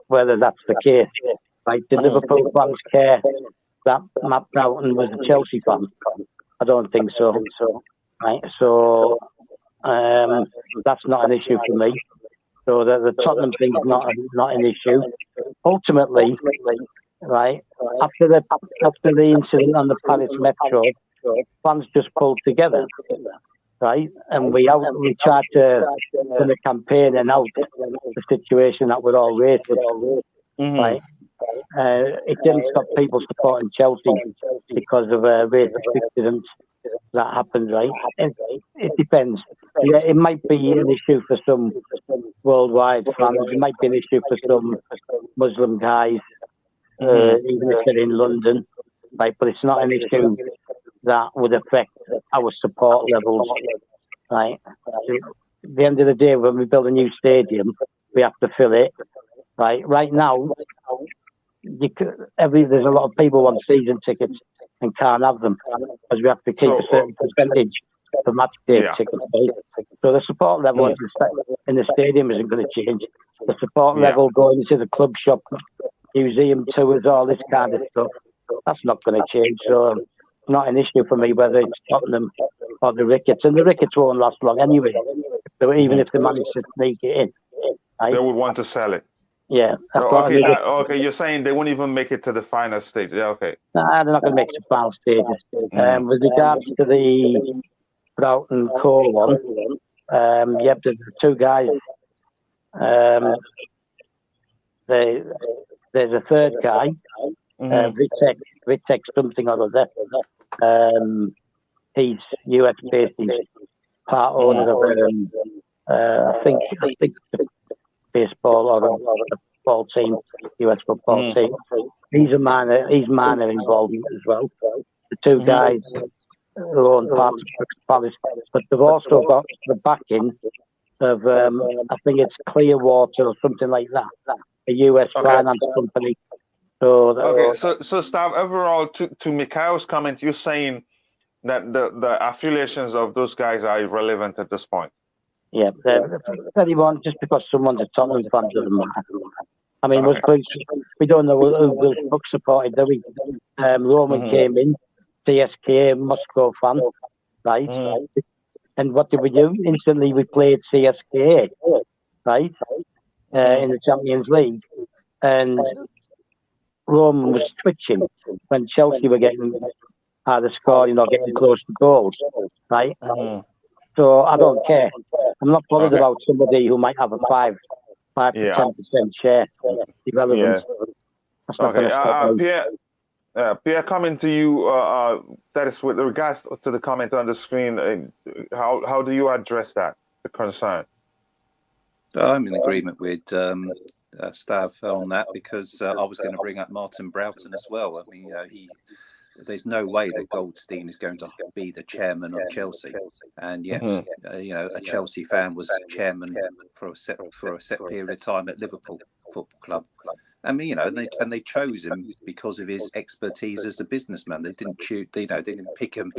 Whether that's the case, right? The Liverpool fans care that Matt Broughton was a Chelsea fan. I don't think so. Right? So that's not an issue for me. So the Tottenham thing is not an issue. Ultimately, right, after the incident on the Paris Metro, fans just pulled together, right, and we tried to run a campaign and out the situation that we're all racist, right. It didn't stop people supporting Chelsea because of racist incidents that happened, right? It depends. Yeah, it might be an issue for some worldwide fans. It might be an issue for some Muslim guys, even if they're in London, right? But it's not an issue that would affect our support levels, right? At the end of the day, when we build a new stadium, we have to fill it, right? Right now, there's a lot of people want season tickets and can't have them because we have to keep a certain percentage for match day tickets. So the support level in the stadium isn't going to change. the support level, going to the club shop, museum tours, all this kind of stuff. That's not going to change. So not an issue for me whether it's Tottenham or the Ricketts. And the Ricketts won't last long anyway. So even if they manage to sneak it in, right? They would want to sell it. Yeah. Okay, you're saying they won't even make it to the final stage. Yeah, okay. Nah, they're not going to make it to final stages. With regards to the Broughton-Sebastian one, yep, the two guys. There's a third guy, Ricketts something or other. He's US based. He's part owner of I think baseball or a football team, US football team. He's minor involvement as well. The two guys who own part of Palace, but they've also got the backing of I think it's Clearwater or something like that, a US finance company. So Stav, overall, to Mikhail's comment, you're saying that the affiliations of those guys are irrelevant at this point. Yeah, anyone, just because someone's a Tottenham fan doesn't matter. I mean, we don't know who the book supported, do we? Roman came in, CSK, Moscow fan, right? And what did we do? Instantly, we played CSK, right? In the Champions League. And Roman was twitching when Chelsea were getting either scoring or getting close to goals, right? So I don't care. I'm not bothered about somebody who might have a 5 to 10% share. Irrelevant. That's not going to stop me. Pierre, coming to you, that is with regards to the comment on the screen, how do you address that, the concern? I'm in agreement with Stav on that, because I was going to bring up Martin Broughton as well. I mean, there's no way that Goldstein is going to be the chairman of Chelsea, and yet a Chelsea fan was chairman for a set period of time at Liverpool Football Club. I mean, they chose him because of his expertise as a businessman. They didn't they didn't pick him.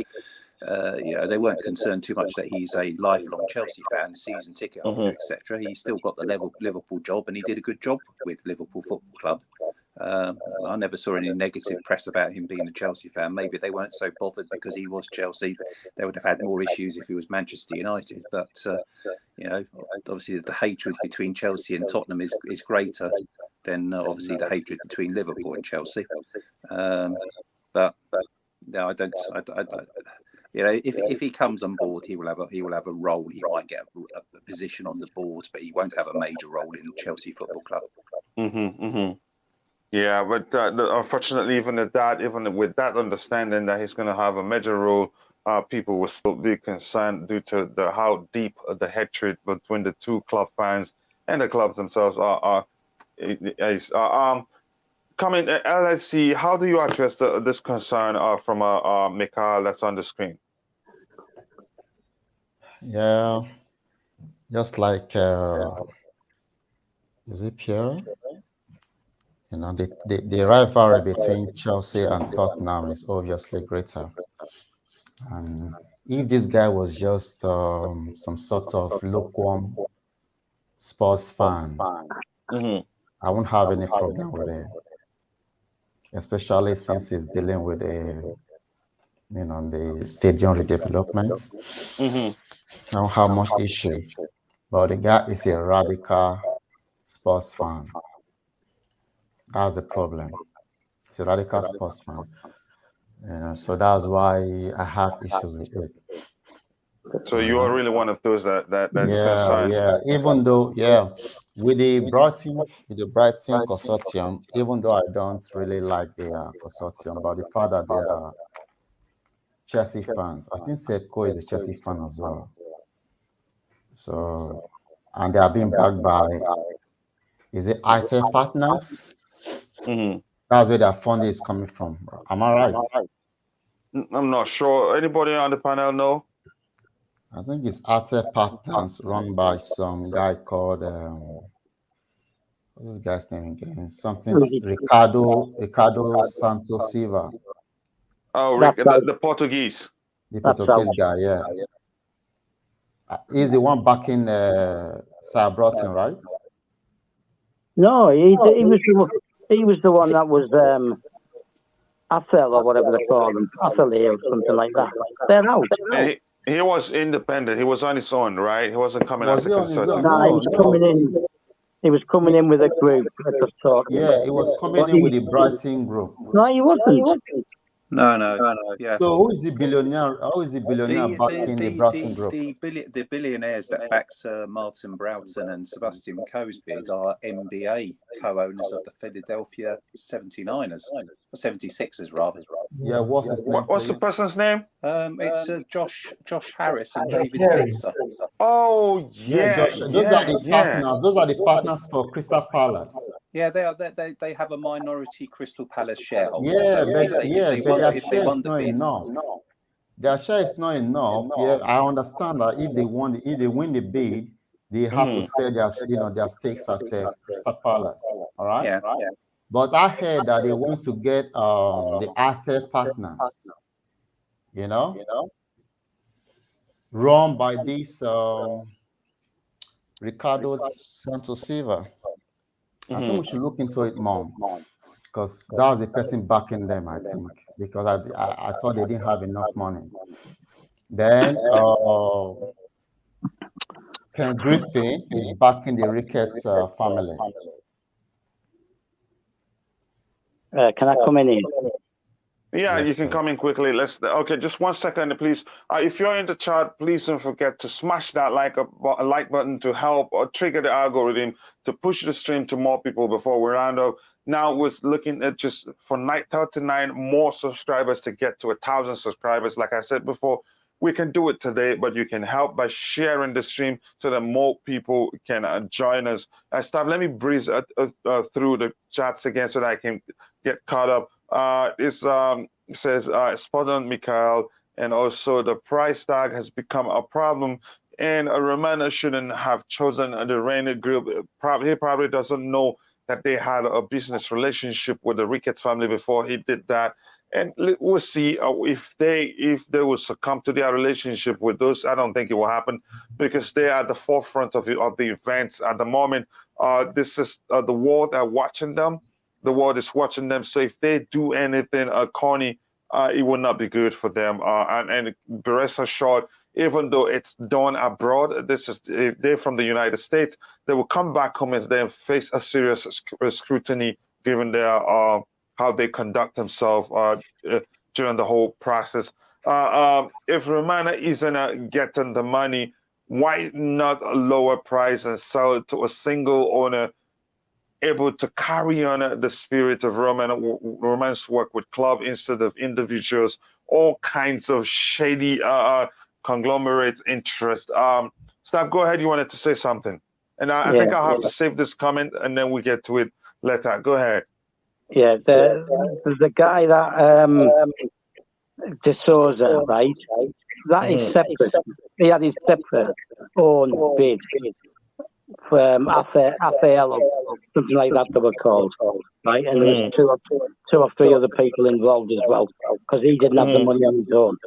They weren't concerned too much that he's a lifelong Chelsea fan, season ticket holder, etc. He still got the Liverpool job, and he did a good job with Liverpool Football Club. I never saw any negative press about him being a Chelsea fan. Maybe they weren't so bothered because he was Chelsea. They would have had more issues if he was Manchester United. But obviously the hatred between Chelsea and Tottenham is greater than obviously the hatred between Liverpool and Chelsea. But no, I don't. If he comes on board, he will have a role. He might get a position on the board, but he won't have a major role in Chelsea Football Club. Yeah, but unfortunately, even with that understanding that he's going to have a major role, people will still be concerned due to how deep the hatred between the two club fans and the clubs themselves are. Coming, LSC, how do you address this concern from Mikhail that's on the screen? Yeah, just like is it Pierre? The rivalry between Chelsea and Tottenham is obviously greater. And if this guy was just some sort of lukewarm sports fan, I won't have any problem with it. Especially since he's dealing with the stadium redevelopment. I don't have much issue. But the guy is a radical sports fan. That's the problem. It's a radical sports fan. So that's why I have issues with it. So you are really one of those that's concerned. Yeah. Even though, with the Brighton Consortium, even though I don't really like the consortium, but the fact that they are Chelsea fans, I think Sepko is a Chelsea fan as well. So, and they are being backed by, is it IT Partners? That's where their funding is coming from. Am I right? I'm not sure. Anybody on the panel know? I think it's IT Partners run by some guy called, what's this guy's name again? Something Ricardo Santos Silva. Oh, the Portuguese. The Portuguese guy, yeah. He's the one backing Sir Broughton, right? No, he was the one that was Affel or whatever they call them, Affiliate or something like that. They're out. And he was independent. He was on his own, right? He wasn't coming Was as a he on his own? consultant. No, he was coming in. He was coming in with a group. Yeah, he was coming in with the Brighton group. No, he wasn't. No. Yeah. So who is the billionaire? How is the billionaire backing the Broughton group? The billionaires that back Martin Broughton and Sebastian Coe's bid are MBA co-owners of the Philadelphia 79ers, 76ers rather. Yeah, what's his name? What's the person's name? It's Josh Harris and David Pitzer. Oh yeah, those are the partners. Those are the partners for Crystal Palace. Yeah, they are. They have a minority Crystal Palace shareholder. Yeah, So their share is not enough. Their share is not enough. Yeah, I understand that if they win the bid, they have to sell their stakes at Crystal Palace. All right. Yeah. But I heard that they want to get the Arte partners. Run by this Ricardo Santos Silva. I think we should look into it more, because that was the person backing them, I think, because I thought they didn't have enough money. Then Ken Griffin is backing the Ricketts family. Can I come in here? Yeah, you can come in quickly. Okay, just 1 second, please. If you're in the chat, please don't forget to smash that like button to help or trigger the algorithm to push the stream to more people before we round up. Now we're looking at just for 39 more subscribers to get to 1,000 subscribers. Like I said before, we can do it today, but you can help by sharing the stream so that more people can join us. Let me breeze through the chats again so that I can get caught up. It says spot on, Mikhail, and also the price tag has become a problem, and Roman shouldn't have chosen the Rainer Group. He probably doesn't know that they had a business relationship with the Ricketts family before he did that. And we'll see if they will succumb to their relationship with those. I don't think it will happen, because they are at the forefront of the events at the moment. This is the world are watching them. The world is watching them. So if they do anything corny, it will not be good for them. And rest assured, even though it's done abroad, if they're from the United States, they will come back home and then face a serious scrutiny given their how they conduct themselves during the whole process. If Romana isn't getting the money, why not a lower price and sell it to a single owner able to carry on the spirit of Roman's work with club instead of individuals, all kinds of shady conglomerate interest. Staff, go ahead. You wanted to say something. And I think I'll have to save this comment and then we get to it later. Go ahead. Yeah, the guy that De Souza, right? That is separate. He had his separate own bid. AFL or something like that they were called, right? And there was two or three other people involved as well, because he didn't have the money on his own,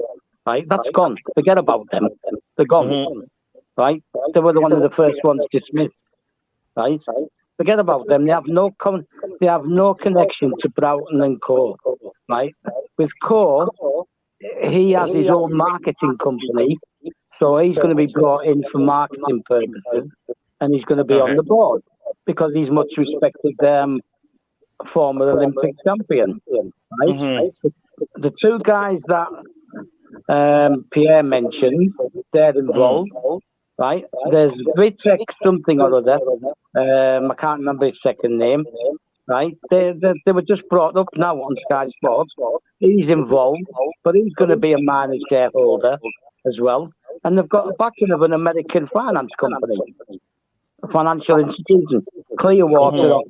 right? That's gone. Forget about them. They're gone, right? They were one of the first ones dismissed, right? Forget about them. They have no connection to Broughton and Co, right? With Co, he has his own marketing company, so he's going to be brought in for marketing purposes. And he's going to be on the board because he's much respected former Olympic champion, right? The two guys that Pierre mentioned, they're involved, right? There's Vitek something or other. I can't remember his second name, right? They were just brought up now on Sky Sports. He's involved, but he's going to be a minor shareholder as well. And they've got the backing of an American finance company. A financial institution, Clearwater or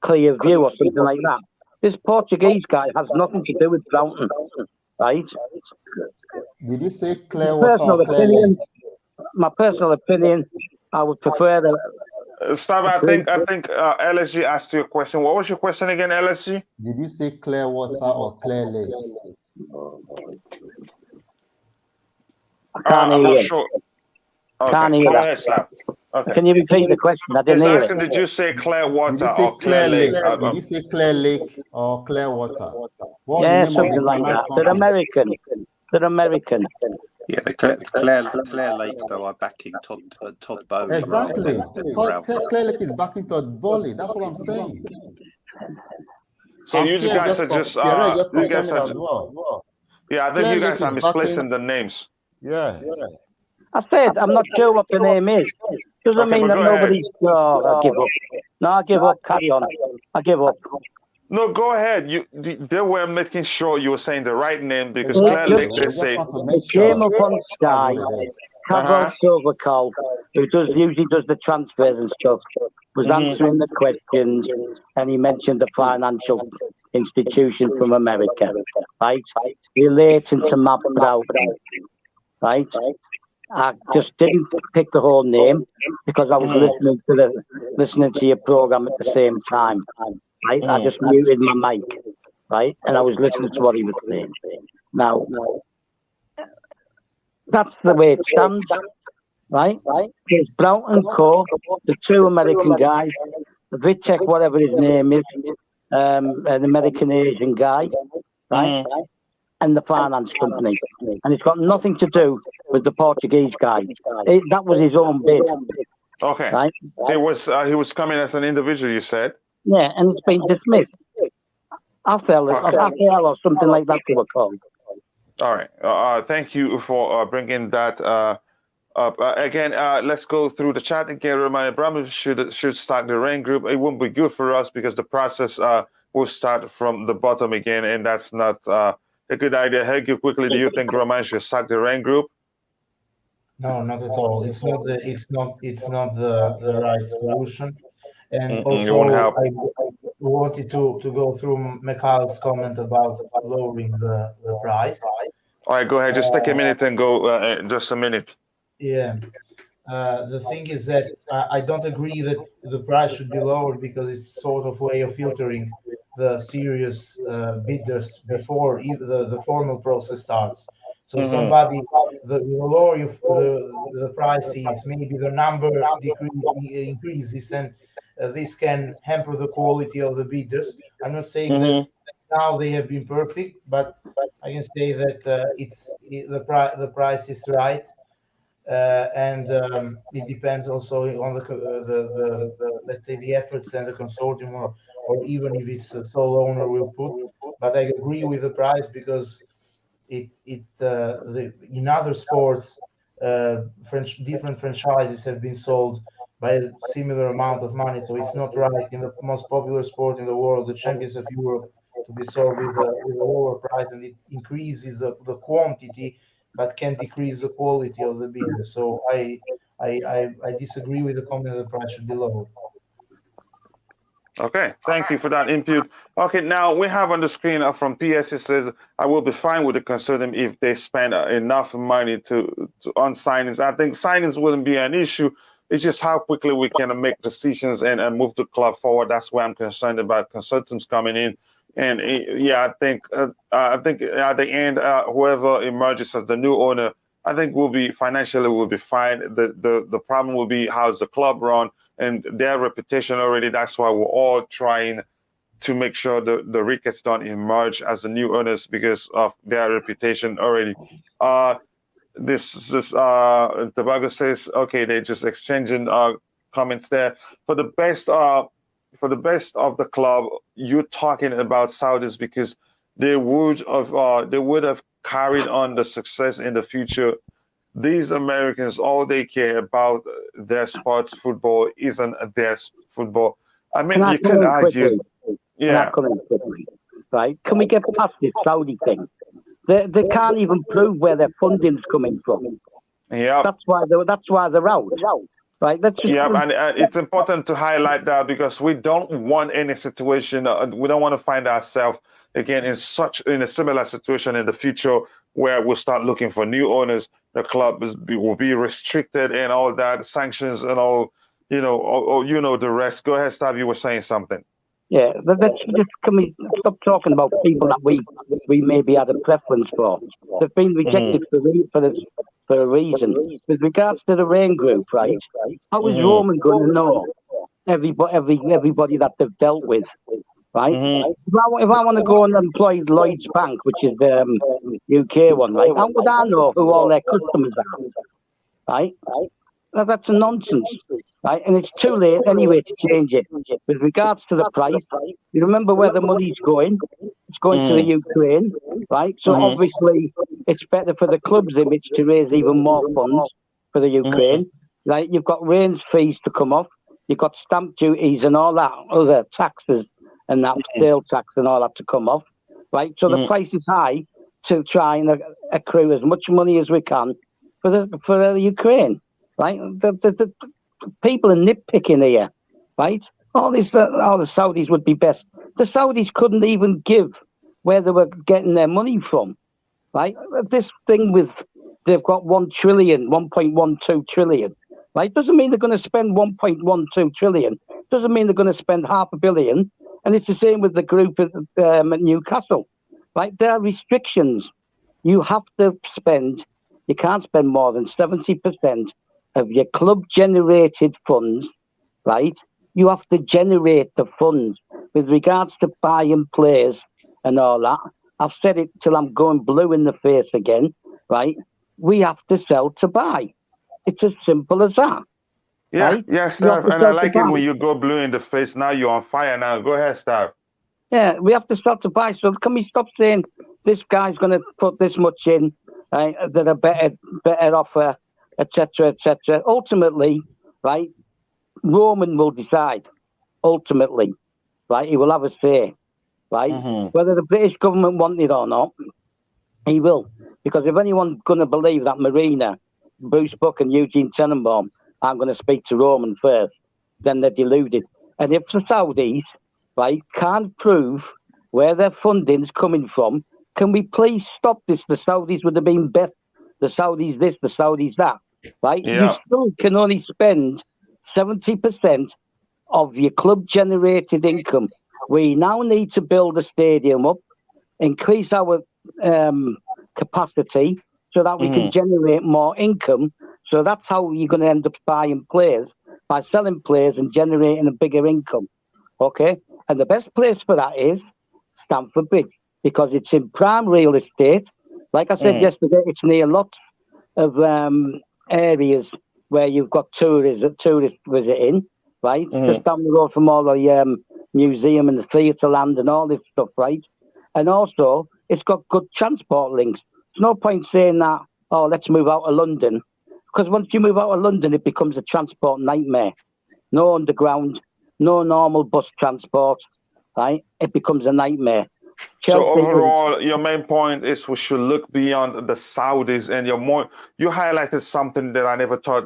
Clearview or something like that. This Portuguese guy has nothing to do with Broughton, right? Did you say Clearwater or Clearlake? My personal opinion, I would prefer that. Stop. I think LSG asked you a question. What was your question again, LSG? Did you say Clearwater or Clearlake? I can't hear I'm not you. sure. Okay, Can't hear go that. ahead, Stop. Okay. Can you repeat the question? I didn't He's hear asking, it. did you say Clearwater Did you say or Clear Lake? Did you say Clear Lake or Clearwater? What's Yeah, the name of something the like premise that. They're company? American. They're American. Yeah, the Claire Lake though are backing Todd Boehly Exactly. rather than Clear Lake is backing Todd Boehly. That's what I'm saying. So you guys are just you guys are as well. yeah, I think Clear you Lake guys are is misplacing the names. Yeah. I said I'm not sure what the name is. Doesn't Okay, mean but that go ahead. nobody's. Oh, I give up. No, I give up. Carry on. I give up. No, go ahead. They were making sure you were saying the right name because Exactly. Clear Lake they say. It came up on Sky. Pavel Silverkov, who usually does the transfers and stuff, was answering the questions, and he mentioned the financial institution from America, right? Relating to Matt Broughton, right? I just didn't pick the whole name because I was listening to your program at the same time, right? I just muted my mic, right? And I was listening to what he was saying. Now, that's the way it stands, right? There's Broughton Co, the two American guys, Vitek, whatever his name is, an American Asian guy, right? And the finance company. And it's got nothing to do with the Portuguese guy. That was his own bid. Okay. Right? He was coming as an individual, you said? Yeah, and it's been dismissed. Afel or something like that they were called. All right. Thank you for bringing that up. Again, let's go through the chat again. Roman Abramovich should start the RAIN group. It wouldn't be good for us because the process will start from the bottom again, and that's not a good idea. How quickly do you think Roman should start the RAIN group? No, not at all. It's not the right solution. And also, I wanted to go through Mikhail's comment about lowering the price. All right, go ahead. Just take a minute and go. Just a minute. Yeah. The thing is that I don't agree that the price should be lowered because it's sort of way of filtering the serious bidders before the formal process starts. So somebody, the lower the price is, maybe the number increases, and this can hamper the quality of the bidders. I'm not saying that now they have been perfect, but I can say that the price is right. And it depends also on the let's say the efforts and the consortium, or even if it's a sole owner will put. But I agree with the price because in other sports, different franchises have been sold by a similar amount of money. So it's not right in the most popular sport in the world, the Champions of Europe, to be sold with a lower price, and it increases the quantity but can decrease the quality of the bidder. So I disagree with the comment that the price should be lowered. Okay, thank you for that input. Okay, now we have on the screen from PS, it says, I will be fine with the consortium if they spend enough money on signings. I think signings wouldn't be an issue. It's just how quickly we can make decisions and move the club forward. That's why I'm concerned about consortiums coming in. And yeah, I think at the end, whoever emerges as the new owner, I think financially will be fine. The problem will be how's the club run and their reputation already. That's why we're all trying to make sure the Ricketts don't emerge as the new owners because of their reputation already. Tobago says, okay, they're just exchanging comments there. For the best of the club, you're talking about Saudis because they would have carried on the success in the future. These Americans, all they care about their sports football isn't their football. I mean, you can argue. Yeah. Right? Can we get past this Saudi thing? They can't even prove where their funding's coming from. Yeah. That's why they're out. Right? And it's important to highlight that because we don't want any situation. We don't want to find ourselves again in a similar situation in the future where we'll start looking for new owners. The club will be restricted and all that, sanctions and all, the rest. Go ahead, Stab. You were saying something. Yeah, but let's just can we stop talking about people that we maybe had a preference for? They've been rejected for a reason. With regards to the Rain Group, right? How is Roman going to know everybody that they've dealt with, right? If I want to go and employ Lloyd's Bank, which is the UK one, right? How would I know who all their customers are, right? That's a nonsense, right? And it's too late anyway to change it. With regards to the price, you remember where the money's going? It's going to the Ukraine, right? So obviously, it's better for the club's image to raise even more funds for the Ukraine, right? You've got range fees to come off. You've got stamp duties and all that other taxes and that sale tax and all that to come off, right? So the price is high to try and accrue as much money as we can for the Ukraine. Right, the people are nitpicking here, right? All the Saudis would be best. The Saudis couldn't even give where they were getting their money from, right? This thing with they've got 1.12 trillion, right? Doesn't mean they're going to spend 1.12 trillion. Doesn't mean they're going to spend $500 million. And it's the same with the group at Newcastle, right? There are restrictions. You have to spend. You can't spend more than 70% of your club-generated funds, right? You have to generate the funds. With regards to buying players and all that, I've said it till I'm going blue in the face again, right? We have to sell to buy. It's as simple as that. Yeah, right? yeah, Steph, and I like it when you go blue in the face. Now you're on fire now. Go ahead, Steph. Yeah, we have to start to buy. So can we stop saying this guy's going to put this much in, that a better offer, etc., etc. Ultimately, right, Roman will decide. Ultimately, right, he will have a say, right? Whether the British government want it or not, he will. Because if anyone's going to believe that Marina, Bruce Buck and Eugene Tenenbaum, I'm going to speak to Roman first, then they're deluded. And if the Saudis, right, can't prove where their funding's coming from, can we please stop this? The Saudis would have been best. The Saudis this, the Saudis that, right? Yeah. You still can only spend 70% of your club-generated income. We now need to build a stadium up, increase our capacity so that we can generate more income. So that's how you're going to end up buying players, by selling players and generating a bigger income. Okay? And the best place for that is Stamford Bridge, because it's in prime real estate. Like I said yesterday, it's near lots of areas where you've got tourists visiting, right? Just down the road from all the museum and the theatre land and all this stuff, right? And also, it's got good transport links. There's no point saying that, oh, let's move out of London, because once you move out of London, it becomes a transport nightmare. No underground, no normal bus transport, right? It becomes a nightmare. So overall, your main point is we should look beyond the Saudis, and you highlighted something that I never thought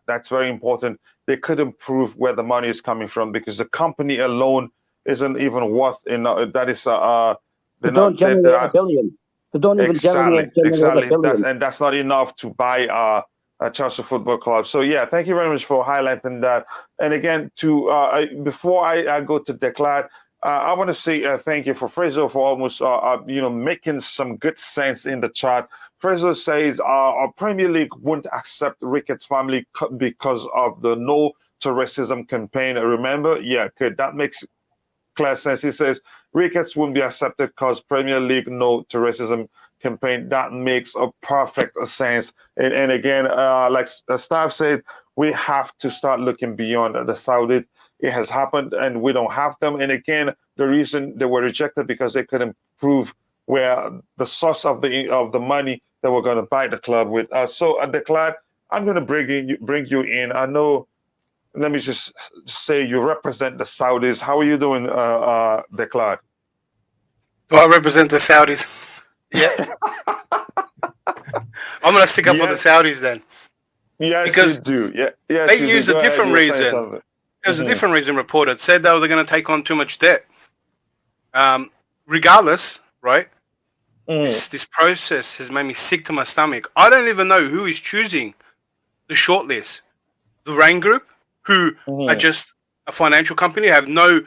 that's very important. They couldn't prove where the money is coming from because the company alone isn't even worth enough. That is they don't generate a billion. They don't even generate a billion. That's not enough to buy a Chelsea Football Club. So yeah, thank you very much for highlighting that. And again, before I go to Declan, I want to say thank you for Fraser for almost making some good sense in the chat. Fraser says our Premier League won't accept Ricketts family because of the no to racism campaign. Remember? Yeah, good. That makes clear sense. He says Ricketts won't be accepted because Premier League no to racism campaign. That makes a perfect sense. And again, like Stav said, we have to start looking beyond the Saudis. It has happened and we don't have them. And again, the reason they were rejected because they couldn't prove where the source of the money they were going to buy the club with. So Declan, I'm going to bring you in. I know, let me just say you represent the Saudis. How are you doing, Declan? Do I represent the Saudis? Yeah. I'm going to stick up for the Saudis then. Yes, because you do. Yeah, yes, they used a different reason. There's a different reason reported. Said they were going to take on too much debt. Regardless, right? This process has made me sick to my stomach. I don't even know who is choosing the shortlist. The Rain Group, who are just a financial company, have no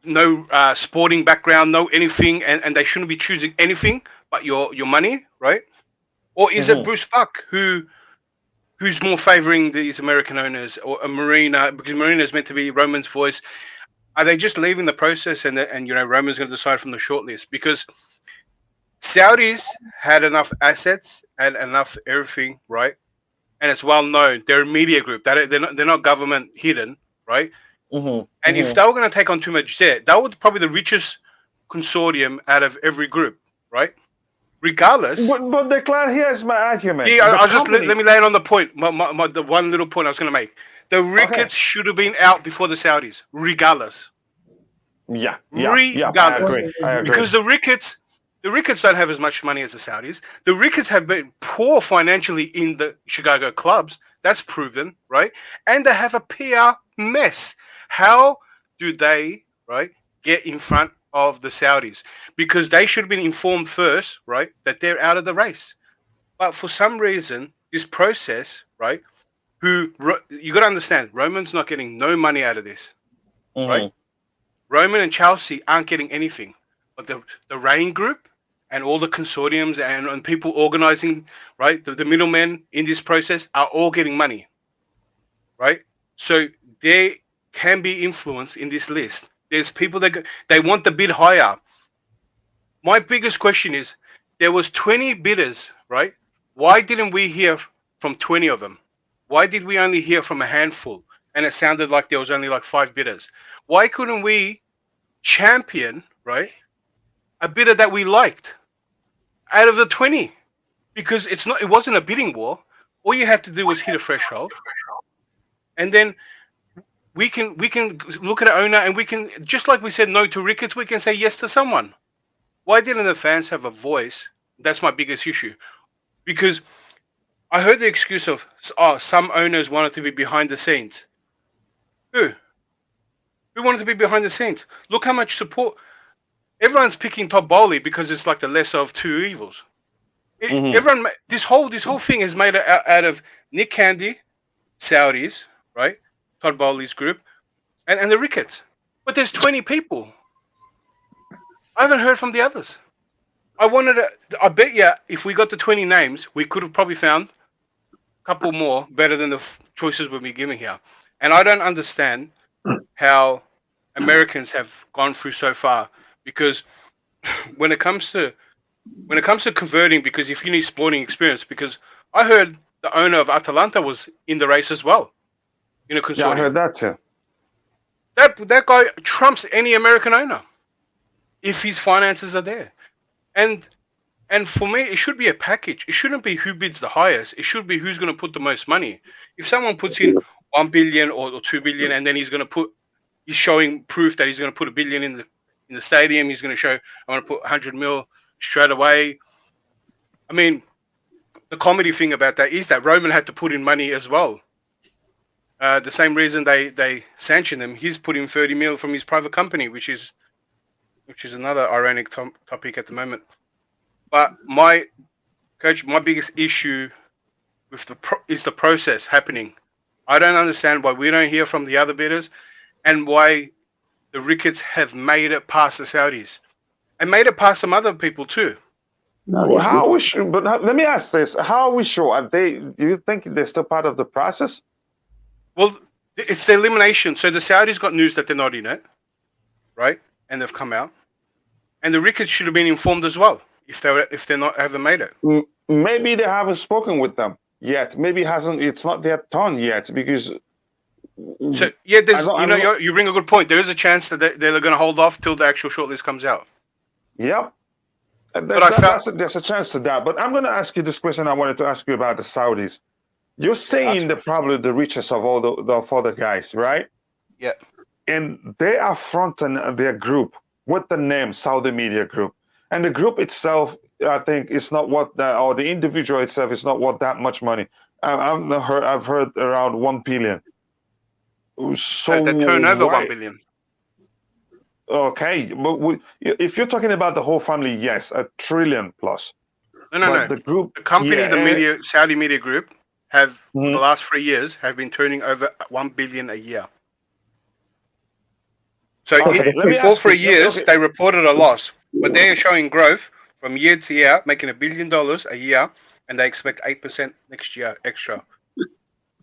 no sporting background, no anything, and they shouldn't be choosing anything but your money, right? Or is it Bruce Buck who's more favoring these American owners, or a Marina, because Marina is meant to be Roman's voice? Are they just leaving the process and Roman's going to decide from the shortlist? Because Saudis had enough assets and enough everything, right? And it's well known. They're a media group. They're not government hidden, right? And if they were going to take on too much debt, that was probably the richest consortium out of every group, right? Regardless. But the client, here's my argument. Yeah, I'll just let me land on the point. The one little point I was going to make. The Ricketts should have been out before the Saudis, regardless. Yeah, regardless. I agree. Because the Ricketts don't have as much money as the Saudis. The Ricketts have been poor financially in the Chicago clubs. That's proven, right? And they have a PR mess. How do they, right, get in front of the Saudis? Because they should have been informed first, right, that they're out of the race. But for some reason, this process, right, you got to understand, Roman's not getting no money out of this, right? Roman and Chelsea aren't getting anything. But the Rain Group and all the consortiums and people organizing, right, the middlemen in this process are all getting money, right? So there can be influence in this list. There's people that they want the bid higher. My biggest question is, there was 20 bidders, right? Why didn't we hear from 20 of them? Why did we only hear from a handful? And it sounded like there was only like 5 bidders. Why couldn't we champion, right, a bidder that we liked out of the 20? Because it wasn't a bidding war. All you had to do was hit a threshold, and then we can look at an owner, and we can, just like we said no to Ricketts, we can say yes to someone. Why didn't the fans have a voice? That's my biggest issue. Because I heard the excuse of, some owners wanted to be behind the scenes. Who wanted to be behind the scenes? Look how much support. Everyone's picking Todd Boehly because it's like the lesser of two evils. Everyone, this whole thing is made out of Nick Candy, Saudis, right? Todd Boehly's group, and the Ricketts. But there's 20 people. I haven't heard from the others. I bet you if we got the 20 names, we could have probably found a couple more better than the choices we'll be giving here. And I don't understand how Americans have gone through so far, because when it comes to converting, because if you need sporting experience, because I heard the owner of Atalanta was in the race as well, in a consortium. Yeah, I heard that too. That guy trumps any American owner if his finances are there. And for me, it should be a package. It shouldn't be who bids the highest. It should be who's going to put the most money. If someone puts in 1 billion or 2 billion, and then he's showing proof that he's going to put $1 billion in the stadium, he's going to show, I want to put 100 mil straight away. I mean, the comedy thing about that is that Roman had to put in money as well. The same reason they sanctioned him. He's put in 30 mil from his private company, which is another ironic topic at the moment. But my biggest issue with is the process happening. I don't understand why we don't hear from the other bidders, and why the Ricketts have made it past the Saudis and made it past some other people too. No, how are we sure? But let me ask this: how are we sure? Are they? Do you think they're still part of the process? Well, it's the elimination. So the Saudis got news that they're not in it, right? And they've come out, and the Ricketts should have been informed as well if they're not haven't made it. Maybe they haven't spoken with them yet. Maybe it's not their turn yet, because. So yeah, you bring a good point. There is a chance that they're going to hold off till the actual shortlist comes out. Yep. There's a chance to that. But I'm going to ask you this question. I wanted to ask you about the Saudis. You're saying they're probably the richest of all the other guys, right? Yeah. And they are fronting their group with the name Saudi Media Group. And the group itself, I think, is not or the individual itself is not worth that much money. I've heard around 1 billion. So they turn over 1 billion. Okay, but if you're talking about the whole family, yes, $1 trillion plus. No. The group, the company, Saudi Media Group, have for the last 3 years have been turning over 1 billion a year. So before 3 years, okay. they reported a loss, but they're showing growth from year to year, making $1 billion a year, and they expect 8% next year extra.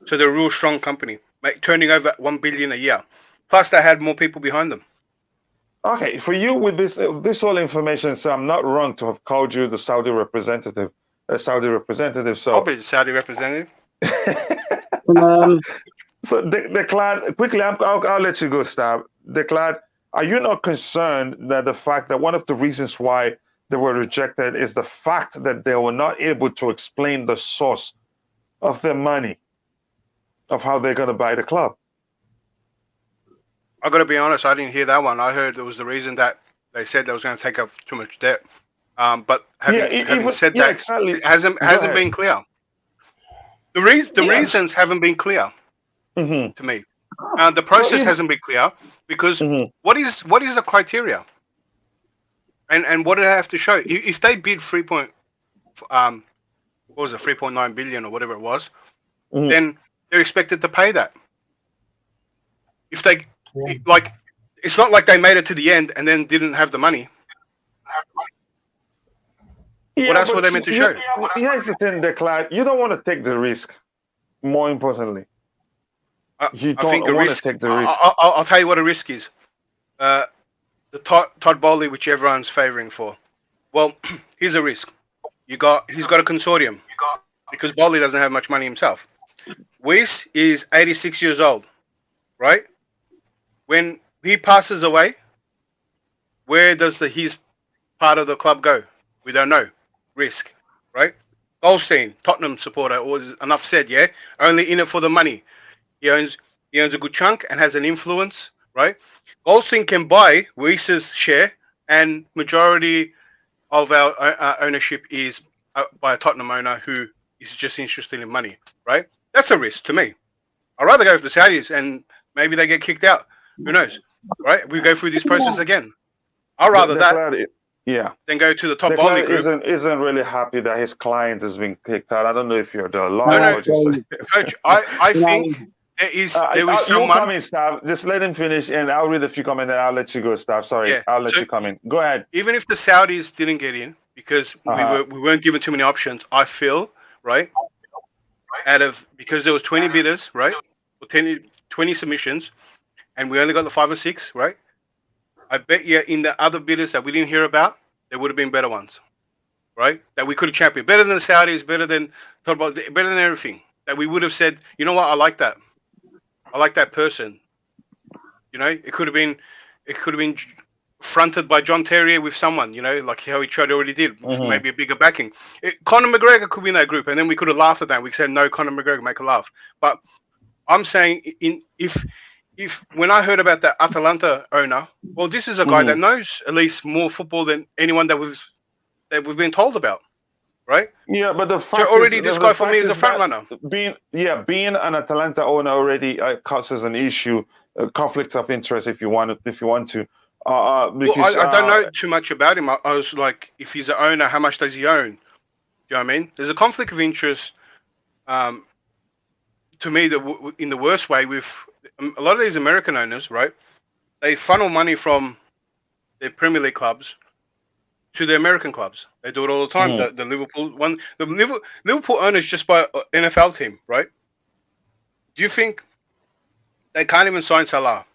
So they're a real strong company, turning over $1 billion a year. Plus, they had more people behind them. Okay, for you with this whole information, so I'm not wrong to have called you the Saudi representative. So I'll be the Saudi representative. So Declan, quickly, I'll let you go, Stab. Declan, are you not concerned that the fact that one of the reasons why they were rejected is the fact that they were not able to explain the source of their money, of how they're going to buy the club? I got to be honest, I didn't hear that one. I heard it was the reason that they said they was going to take up too much debt. But having said that, exactly. it hasn't been clear. The reasons haven't been clear to me. The process hasn't been clear because what is the criteria? And what do they have to show? If they bid 3.9 billion or whatever it was, then they're expected to pay that. If they it's not like they made it to the end and then didn't have the money. What else were they meant to show? Here's the thing, Declan. You don't want to take the risk. More importantly, you don't want to take the risk. I'll tell you what a risk is. The Todd Boehly, which everyone's favoring for. Well, here's a risk. He's got a consortium because Boehly doesn't have much money himself. Weiss is 86 years old, right? When he passes away, where does his part of the club go? We don't know. Risk, right? Goldstein, Tottenham supporter, or enough said, yeah, only in it for the money. He owns a good chunk and has an influence, right? Goldstein can buy Weiss's share, and majority of our ownership is by a Tottenham owner who is just interested in money, right? That's a risk to me. I'd rather go with the Saudis and maybe they get kicked out. Who knows, right? We go through this process again. I'd rather that than go to the Todd Boehly group. Isn't really happy that his client has been kicked out. I don't know if you're the lawyer or just... Coach, I think there is someone... Come in, Stav. Just let him finish, and I'll read a few comments, and I'll let you go, Stav. Sorry, I'll let you come in. Go ahead. Even if the Saudis didn't get in, because we weren't given too many options, I feel, right, because there was 20 bidders, right, or 20 submissions, and we only got the 5 or 6, right? I bet you in the other bidders that we didn't hear about, there would have been better ones, right? That we could have championed. Better than the Saudis, better than everything. That we would have said, you know what, I like that. I like that person. You know, it could have been fronted by John Terrier with someone, you know, like how he already did, maybe a bigger backing. Conor McGregor could be in that group, and then we could have laughed at that. We said, no, Conor McGregor, make a laugh. But I'm saying if when I heard about that Atalanta owner, well, this is a guy that knows at least more football than anyone that we've been told about, right? Yeah, but the fact this guy for me is a front runner. Being an Atalanta owner already causes an issue, conflicts of interest if you want to. I don't know too much about him. I was like, if he's an owner, how much does he own? You know what I mean? There's a conflict of interest. To me, in the worst way, with a lot of these American owners, right? They funnel money from their Premier League clubs to the American clubs. They do it all the time. The Liverpool one, Liverpool owners just buy an NFL team, right? Do you think they can't even sign Salah?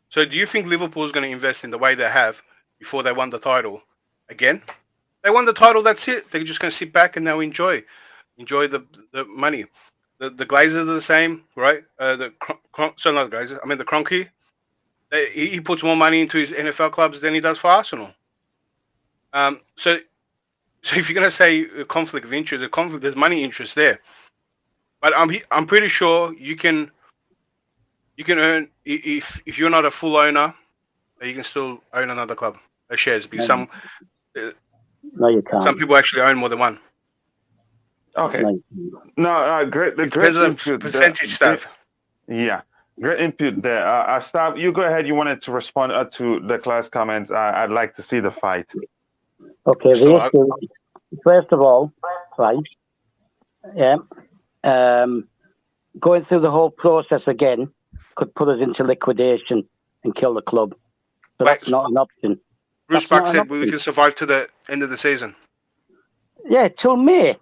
So do you think Liverpool is going to invest in the way they have before they won the title again? They won the title. That's it. They're just going to sit back and now enjoy the money. The Glazers are the same, right? Not the Glazers. I mean the Kroenke. He puts more money into his NFL clubs than he does for Arsenal. So if you're going to say a conflict of interest, there's money interest there. But I'm pretty sure you can earn, if you're not a full owner, you can still own another club, shares, because no, you can't. Some people actually own more than one. Okay. No, great. The great input, percentage stuff. Yeah, great input there. Stav, you go ahead. You wanted to respond to the class comments. I'd like to see the fight. Okay. First of all, right. Yeah. Going through the whole process again could put us into liquidation and kill the club. So that's not an option. Bruce That's Buck not an said we option. can survive to the end of the season. Yeah, till May.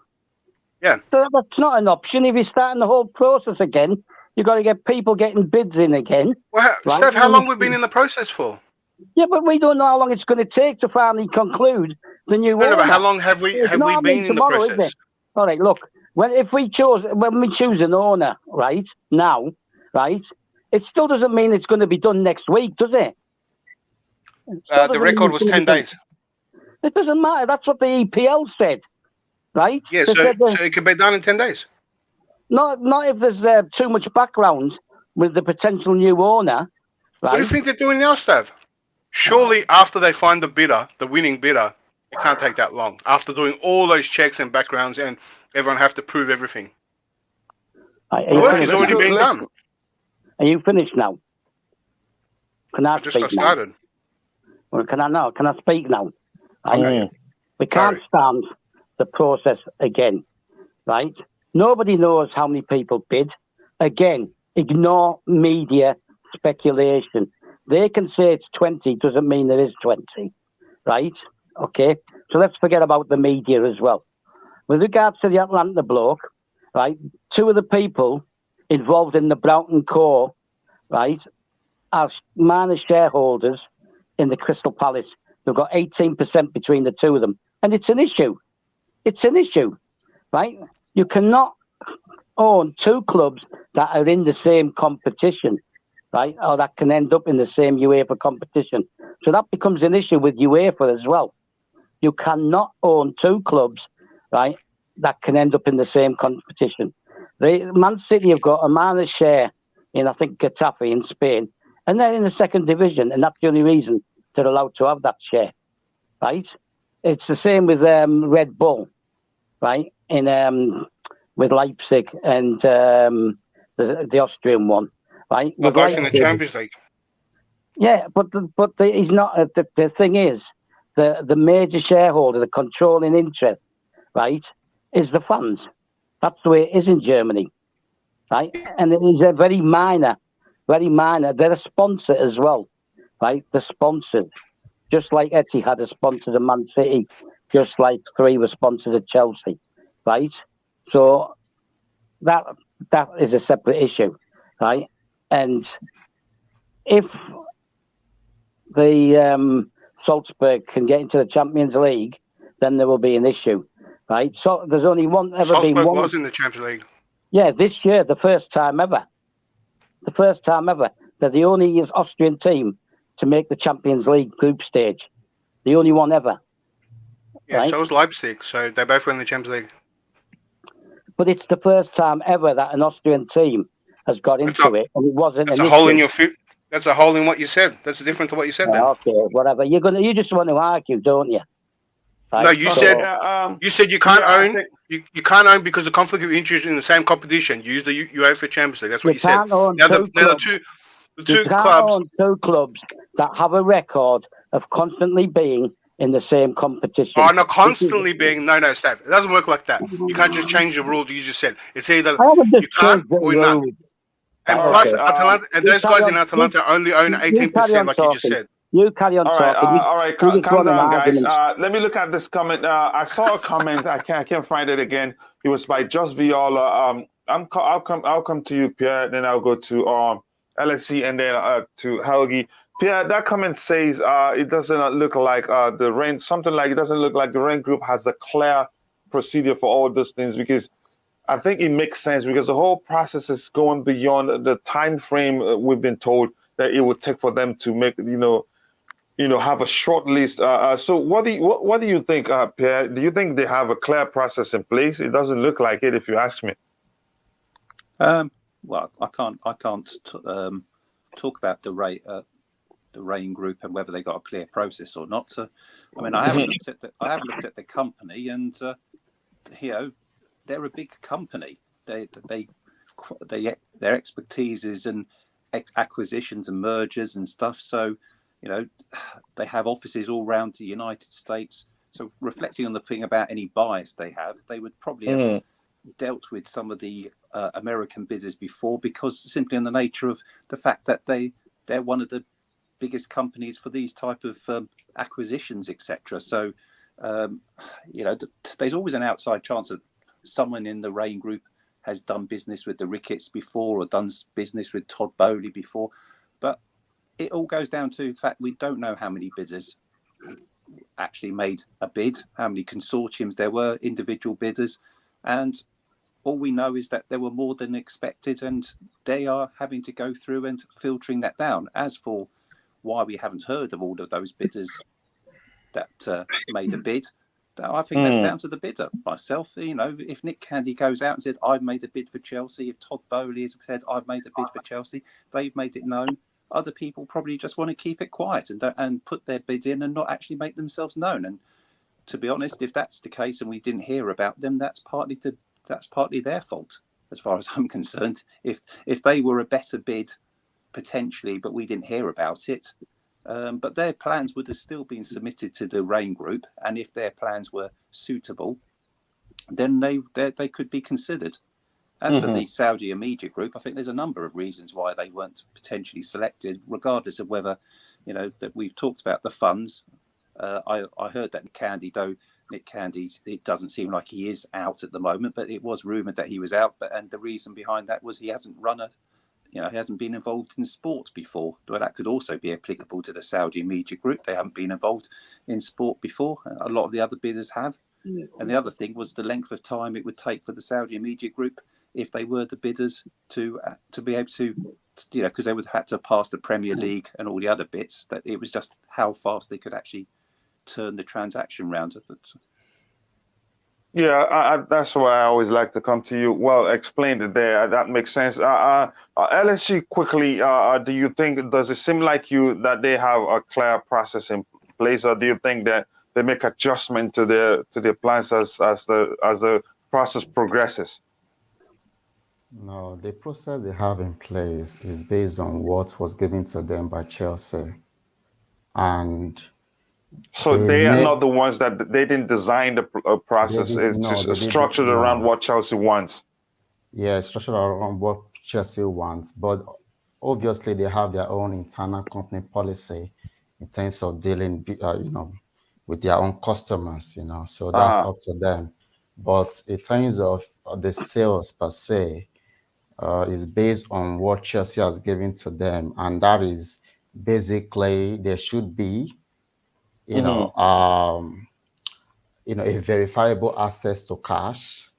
Yeah. So that's not an option. If you're starting the whole process again, you've got to get people getting bids in again. Well, right? Steph, how long have we been in the process for? Yeah, but we don't know how long it's going to take to finally conclude the new No, owner. but how long have we It's not been in the tomorrow, is process? it? All right, look. When we choose an owner, right now, right, it still doesn't mean it's going to be done next week, does it? The record was 10 days. It doesn't matter. That's what the EPL said, right? Yeah, They so said it could be done in 10 days. not if there's too much background with the potential new owner, right? What do you think they're doing now, Stav? Surely after they find the bidder, the winning bidder, it can't take that long. After doing all those checks and backgrounds and everyone have to prove everything. The work is already being done. Are you finished now? Can I just speak got now? started. Well, can I speak now? Right? We can't stand the process again, right? Nobody knows how many people bid. Again, ignore media speculation. They can say it's 20, doesn't mean there is 20, right? Okay, so let's forget about the media as well. With regards to the Atlanta bloke, right, two of the people involved in the Broughton Coe, right, are minor shareholders in the Crystal Palace. They've got 18% between the two of them. And it's an issue. It's an issue, right? You cannot own two clubs that are in the same competition, right? Or that can end up in the same UEFA competition. So that becomes an issue with UEFA as well. You cannot own two clubs, right, that can end up in the same competition. Man City have got a minor share in, I think, Getafe in Spain, and they're in the second division, and that's the only reason they're allowed to have that share, right? It's the same with Red Bull, right, with Leipzig and the Austrian one, right? Well, both in the Champions League. Yeah, but he's not. The thing is, the major shareholder, the controlling interest, right, is the fans. That's the way it is in Germany, right? And it is a very minor. They're a sponsor as well, right? They're sponsored, just like Etihad has sponsored a Man City, just like 3 were sponsored at Chelsea, right? So that is a separate issue, right? And if the Salzburg can get into the Champions League, then there will be an issue, right? So there's only Salzburg was in the Champions League. Yeah, this year, the first time ever. The first time ever. They're the only Austrian team to make the Champions League group stage. The only one ever. Yeah, right? So was Leipzig. So they both were in the Champions League. But it's the first time ever that an Austrian team has got into it, and it wasn't That's an a hole issue. in your foot. That's a hole in what you said. That's different to what you said. Then. Okay, whatever. You just want to argue, don't you? Right? No, you said you can't own. You can't own because of conflict of interest in the same competition. Use the UEFA Champions League. That's what you said. Now the two clubs. Own two clubs that have a record of constantly being in the same competition. Oh, no, constantly being. No, Stab. It doesn't work like that. You can't just change the rules you just said. It's either you can't or you're not. And plus, Atalanta, and those guys in Atalanta only own 18%, like you just said. You carry on talking. All right, calm down, guys. Let me look at this comment. I saw a comment. I can't find it again. It was by Just Viola. I'll come to you, Pierre. Then I'll go to LSC and then to Helgi. Pierre, that comment says it doesn't look like the Rain. Something like it doesn't look like the Rain Group has a clear procedure for all those things, because I think it makes sense, because the whole process is going beyond the time frame we've been told that it would take for them to make have a short list. So what do you think, Pierre? Do you think they have a clear process in place? It doesn't look like it, if you ask me. Well, I can't talk about the Rain Group and whether they got a clear process or not. I mean, I have looked at the company, and they're a big company. Their expertise is in acquisitions and mergers and stuff. So, they have offices all around the United States. So, reflecting on the thing about any bias they have, they would probably have dealt with some of the American bidders before, because simply on the nature of the fact that they're one of the biggest companies for these type of acquisitions, etc. So, there's always an outside chance that someone in the Rain Group has done business with the Ricketts before or done business with Todd Boehly before. But it all goes down to the fact we don't know how many bidders actually made a bid, how many consortiums there were, individual bidders. And all we know is that there were more than expected, and they are having to go through and filtering that down. As for why we haven't heard of all of those bidders that made a bid, I think that's down to the bidder. Myself, if Nick Candy goes out and said, I've made a bid for Chelsea, if Todd Boehly has said, I've made a bid for Chelsea, they've made it known. Other people probably just want to keep it quiet and put their bid in and not actually make themselves known. And to be honest, if that's the case and we didn't hear about them, that's partly their fault, as far as I'm concerned. If they were a better bid, potentially, but we didn't hear about it, but their plans would have still been submitted to the Rain Group, and if their plans were suitable, then they could be considered. As for the Saudi Media Group, I think there's a number of reasons why they weren't potentially selected, regardless of whether, that we've talked about the funds. I heard that Nick Candy, it doesn't seem like he is out at the moment, but it was rumoured that he was out. And the reason behind that was he hasn't he hasn't been involved in sport before. Well, that could also be applicable to the Saudi Media Group. They haven't been involved in sport before. A lot of the other bidders have. And the other thing was the length of time it would take for the Saudi Media Group, if they were the bidders, to be able to, because they would have had to pass the Premier League and all the other bits, that it was just how fast they could actually turn the transaction round. Yeah, that's why I always like to come to you. Well, explained it there. That makes sense. LSG, quickly, do you think, does it seem like that they have a clear process in place, or do you think that they make adjustment to their plans as the process progresses? No, the process they have in place is based on what was given to them by Chelsea. And so they are not the ones that they didn't design the process. It's just structured around what Chelsea wants. Yeah, structured around what Chelsea wants. But obviously, they have their own internal company policy in terms of dealing, with their own customers. So that's up to them. But in terms of the sales per se, is based on what Chelsea has given to them, and that is basically there should be, a verifiable access to cash,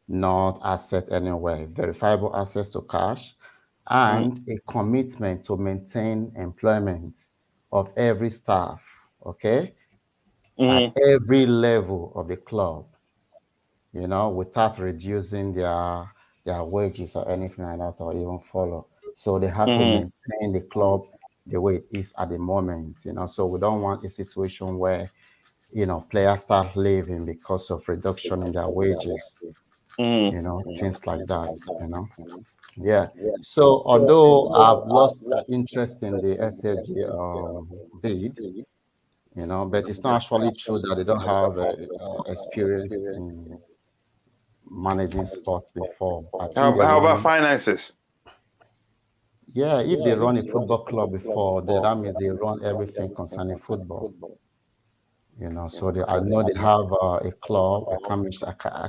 not asset anyway, verifiable access to cash, and a commitment to maintain employment of every staff, at every level of the club, without reducing their wages or anything like that, or even follow. So they have to maintain the club the way it is at the moment, so we don't want a situation where, players start leaving because of reduction in their wages, things like that, Yeah. So although I've lost interest in the SFG bid, but it's not actually true that they don't have experience in managing sports before. How about finances? Yeah, if they run a football club before, then that means they run everything concerning football. So I know they have a club. I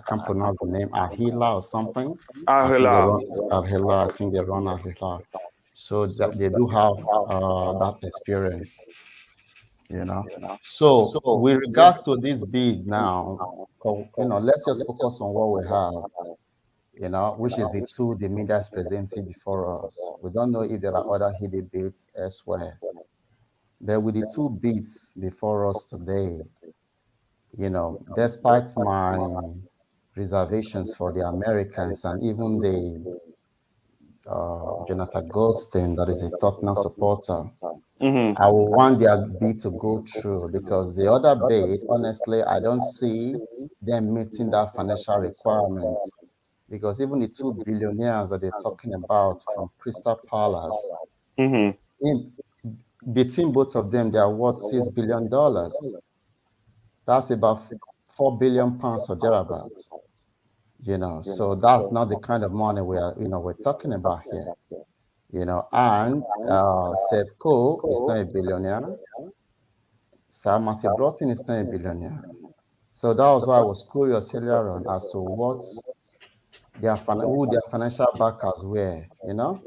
can't pronounce the name, Ahila or something. Ahila. I think they run Ahila. So that they do have that experience. So with regards to this bid now, let's just focus on what we have. Which is the media is presenting before us. We don't know if there are other hidden bids elsewhere. But with the two bids before us today, despite my reservations for the Americans and even the Jonathan Goldstein, that is a Tottenham supporter, I will want their bid to go through, because the other bid, honestly, I don't see them meeting that financial requirement. Because even the two billionaires that they're talking about from Crystal Palace, between both of them, they are worth $6 billion. That's about £4 billion or thereabouts. So that's not the kind of money we're talking about here. you know, and Seb Coe is not a billionaire. Sir Martin Broughton is not a billionaire. So that was why I was curious earlier on as to what who their financial backers were, you know.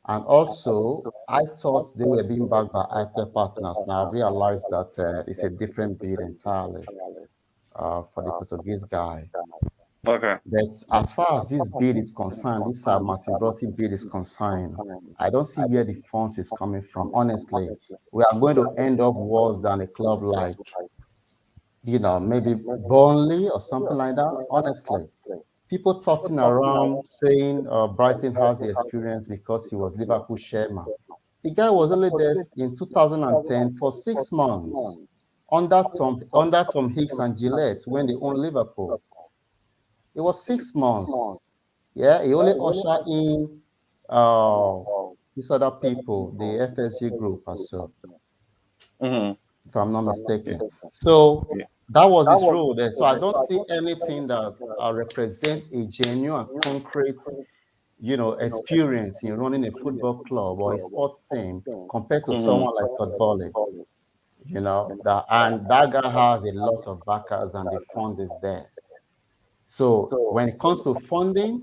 And also, I thought they were being backed by ITEL partners. Now I've realized that it's a different bid entirely for the Portuguese guy. Okay. But as far as this bid is concerned, this Martin Broughton bid is concerned, I don't see where the funds is coming from. Honestly, we are going to end up worse than a club like, you know, maybe Burnley or something like that. Honestly, people talking around saying Brighton has the experience because he was Liverpool chairman. The guy was only there in 2010 for 6 months under Tom Hicks and Gillette when they owned Liverpool. It was 6 months. Yeah, he only ushered in these other people, the FSG group or so, if I'm not mistaken. So that was his role there. So I don't see anything that represents a genuine, concrete, you know, experience in running a football club or a sports team compared to someone like Todd Boehly. You know, and that guy has a lot of backers and the fund is there. So when it comes to funding,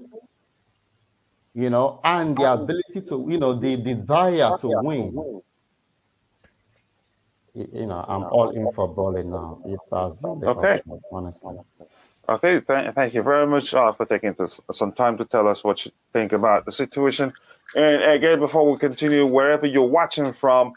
you know, and the ability to, you know, the desire to win, you know, I'm all in for Boehly now, if that's the only option, honestly. Okay, thank you very much for taking some time to tell us what you think about the situation. And again, before we continue, wherever you're watching from,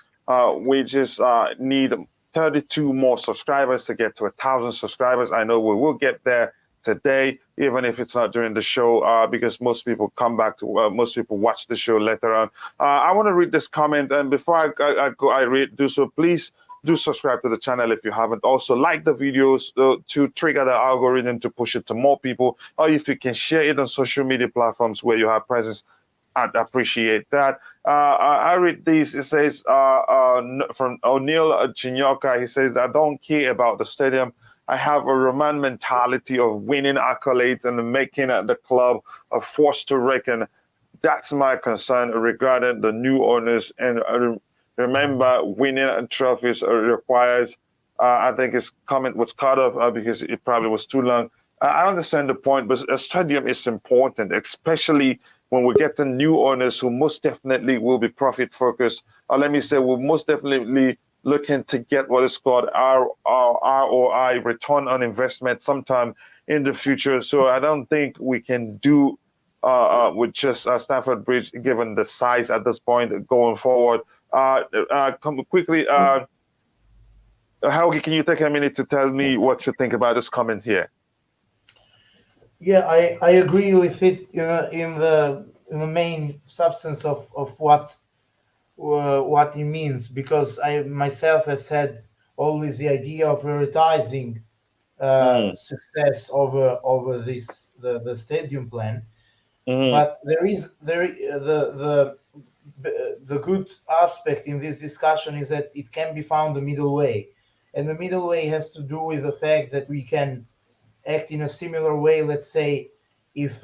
we just need 32 more subscribers to get to 1,000 subscribers. I know we will get there today, even if it's not during the show, because most people come back to, most people watch the show later on. I want to read this comment, and before I do so, please do subscribe to the channel if you haven't. Also, like the videos to trigger the algorithm to push it to more people, or if you can share it on social media platforms where you have presence, I'd appreciate that. I read these. It says from O'Neill Chinyoka. He says, I don't care about the stadium. I have a Roman mentality of winning accolades and making the club a force to reckon. That's my concern regarding the new owners. And remember, winning trophies requires, I think his comment was cut off because it probably was too long. I understand the point, but a stadium is important, especially when we get the new owners who most definitely will be profit focused. Or let me say, we're most definitely looking to get what is called ROI, return on investment, sometime in the future. So I don't think we can do with just Stamford Bridge, given the size at this point going forward. Come quickly, Helgi, can you take a minute to tell me what you think about this comment here? Yeah, I agree with it in the main substance of what it means, because I myself has had always the idea of prioritizing success over this the stadium plan. But there is the good aspect in this discussion is that it can be found a middle way, and the middle way has to do with the fact that we can act in a similar way. Let's say if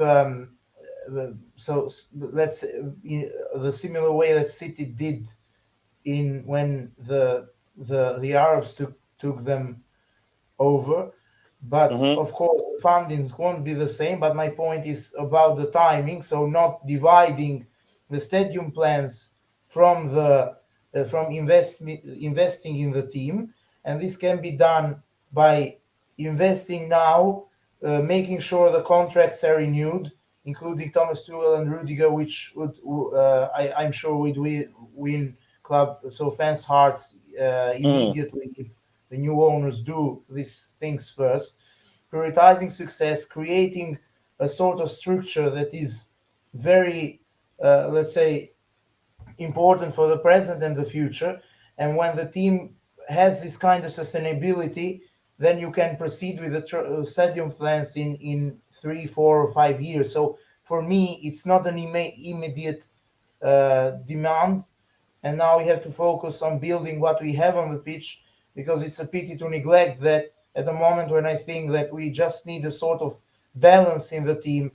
so let's say, the similar way that City did in when the Arabs took them over, but of course fundings won't be the same. But my point is about the timing, so not dividing the stadium plans from the from investing in the team, and this can be done by investing now, making sure the contracts are renewed, including Thomas Tuchel and Rudiger, which would I'm sure would win club fans' hearts immediately if the new owners do these things first. Prioritizing success, creating a sort of structure that is very, let's say, important for the present and the future. And when the team has this kind of sustainability, then you can proceed with the stadium plans in 3, 4, or 5 years. So for me, it's not an immediate demand. And now we have to focus on building what we have on the pitch, because it's a pity to neglect that at the moment when I think that we just need a sort of balance in the team,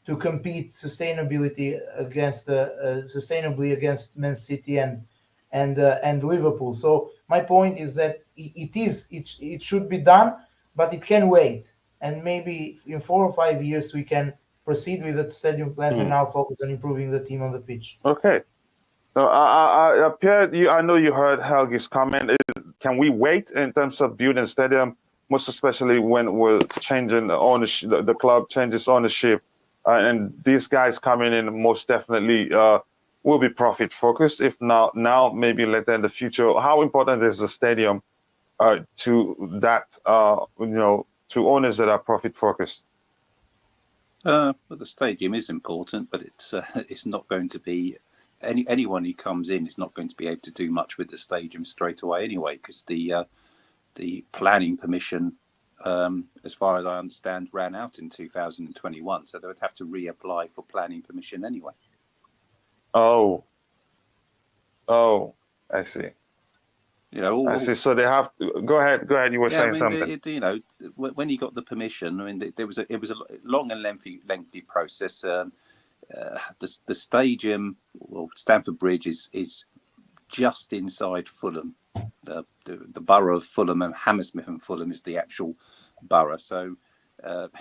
to compete sustainably against Man City and Liverpool. So my point is that it should be done, but it can wait, and maybe in 4 or 5 years we can proceed with the stadium plans and now focus on improving the team on the pitch. Okay. So, Pierre, I know you heard Helgi's comment. Can we wait in terms of building stadium, most especially when we're changing the ownership, the club changes ownership, and these guys coming in most definitely will be profit focused. If not now, maybe later in the future. How important is the stadium to that, to owners that are profit focused? Well, the stadium is important, but it's not going to be anyone who comes in is not going to be able to do much with the stadium straight away anyway, because the planning permission, as far as I understand, ran out in 2021, so they would have to reapply for planning permission anyway. Oh, I see. I see. So they have to go ahead. You were saying something. When you got the permission, I mean, it was a long and lengthy process. The stadium, well, Stamford Bridge is just inside Fulham. The borough of Fulham, and Hammersmith and Fulham is the actual borough. So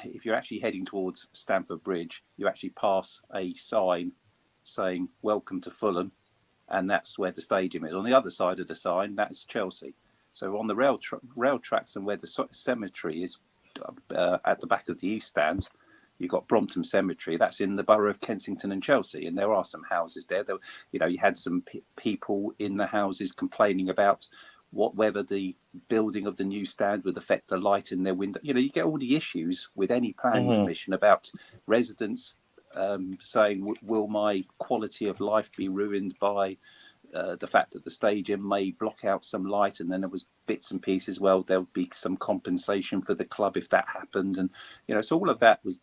if you're actually heading towards Stamford Bridge, you actually pass a sign saying "Welcome to Fulham," and that's where the stadium is. On the other side of the sign, that's Chelsea. So on the rail tracks and where the cemetery is at the back of the East Stand, you've got Brompton Cemetery. That's in the borough of Kensington and Chelsea, and there are some houses there. You had some people in the houses complaining about whether the building of the new stand would affect the light in their window. You get all the issues with any planning permission about residents saying, will my quality of life be ruined by the fact that the stadium may block out some light? And then there was bits and pieces. Well, there'll be some compensation for the club if that happened. And, so all of that was,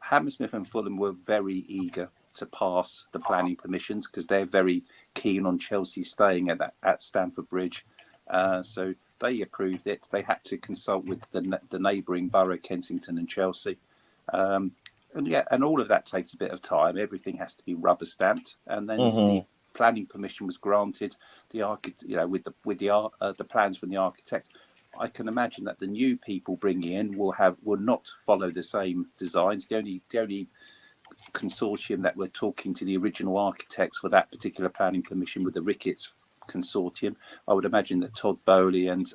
Hammersmith and Fulham were very eager to pass the planning permissions because they're very keen on Chelsea staying at Stamford Bridge. So they approved it. They had to consult with the neighbouring borough, Kensington and Chelsea. And all of that takes a bit of time. Everything has to be rubber stamped, and then the planning permission was granted. With the plans from the architect, I can imagine that the new people bringing in will not follow the same designs. The only consortium that were talking to the original architects for that particular planning permission with the Ricketts consortium. I would imagine that Todd Boehly and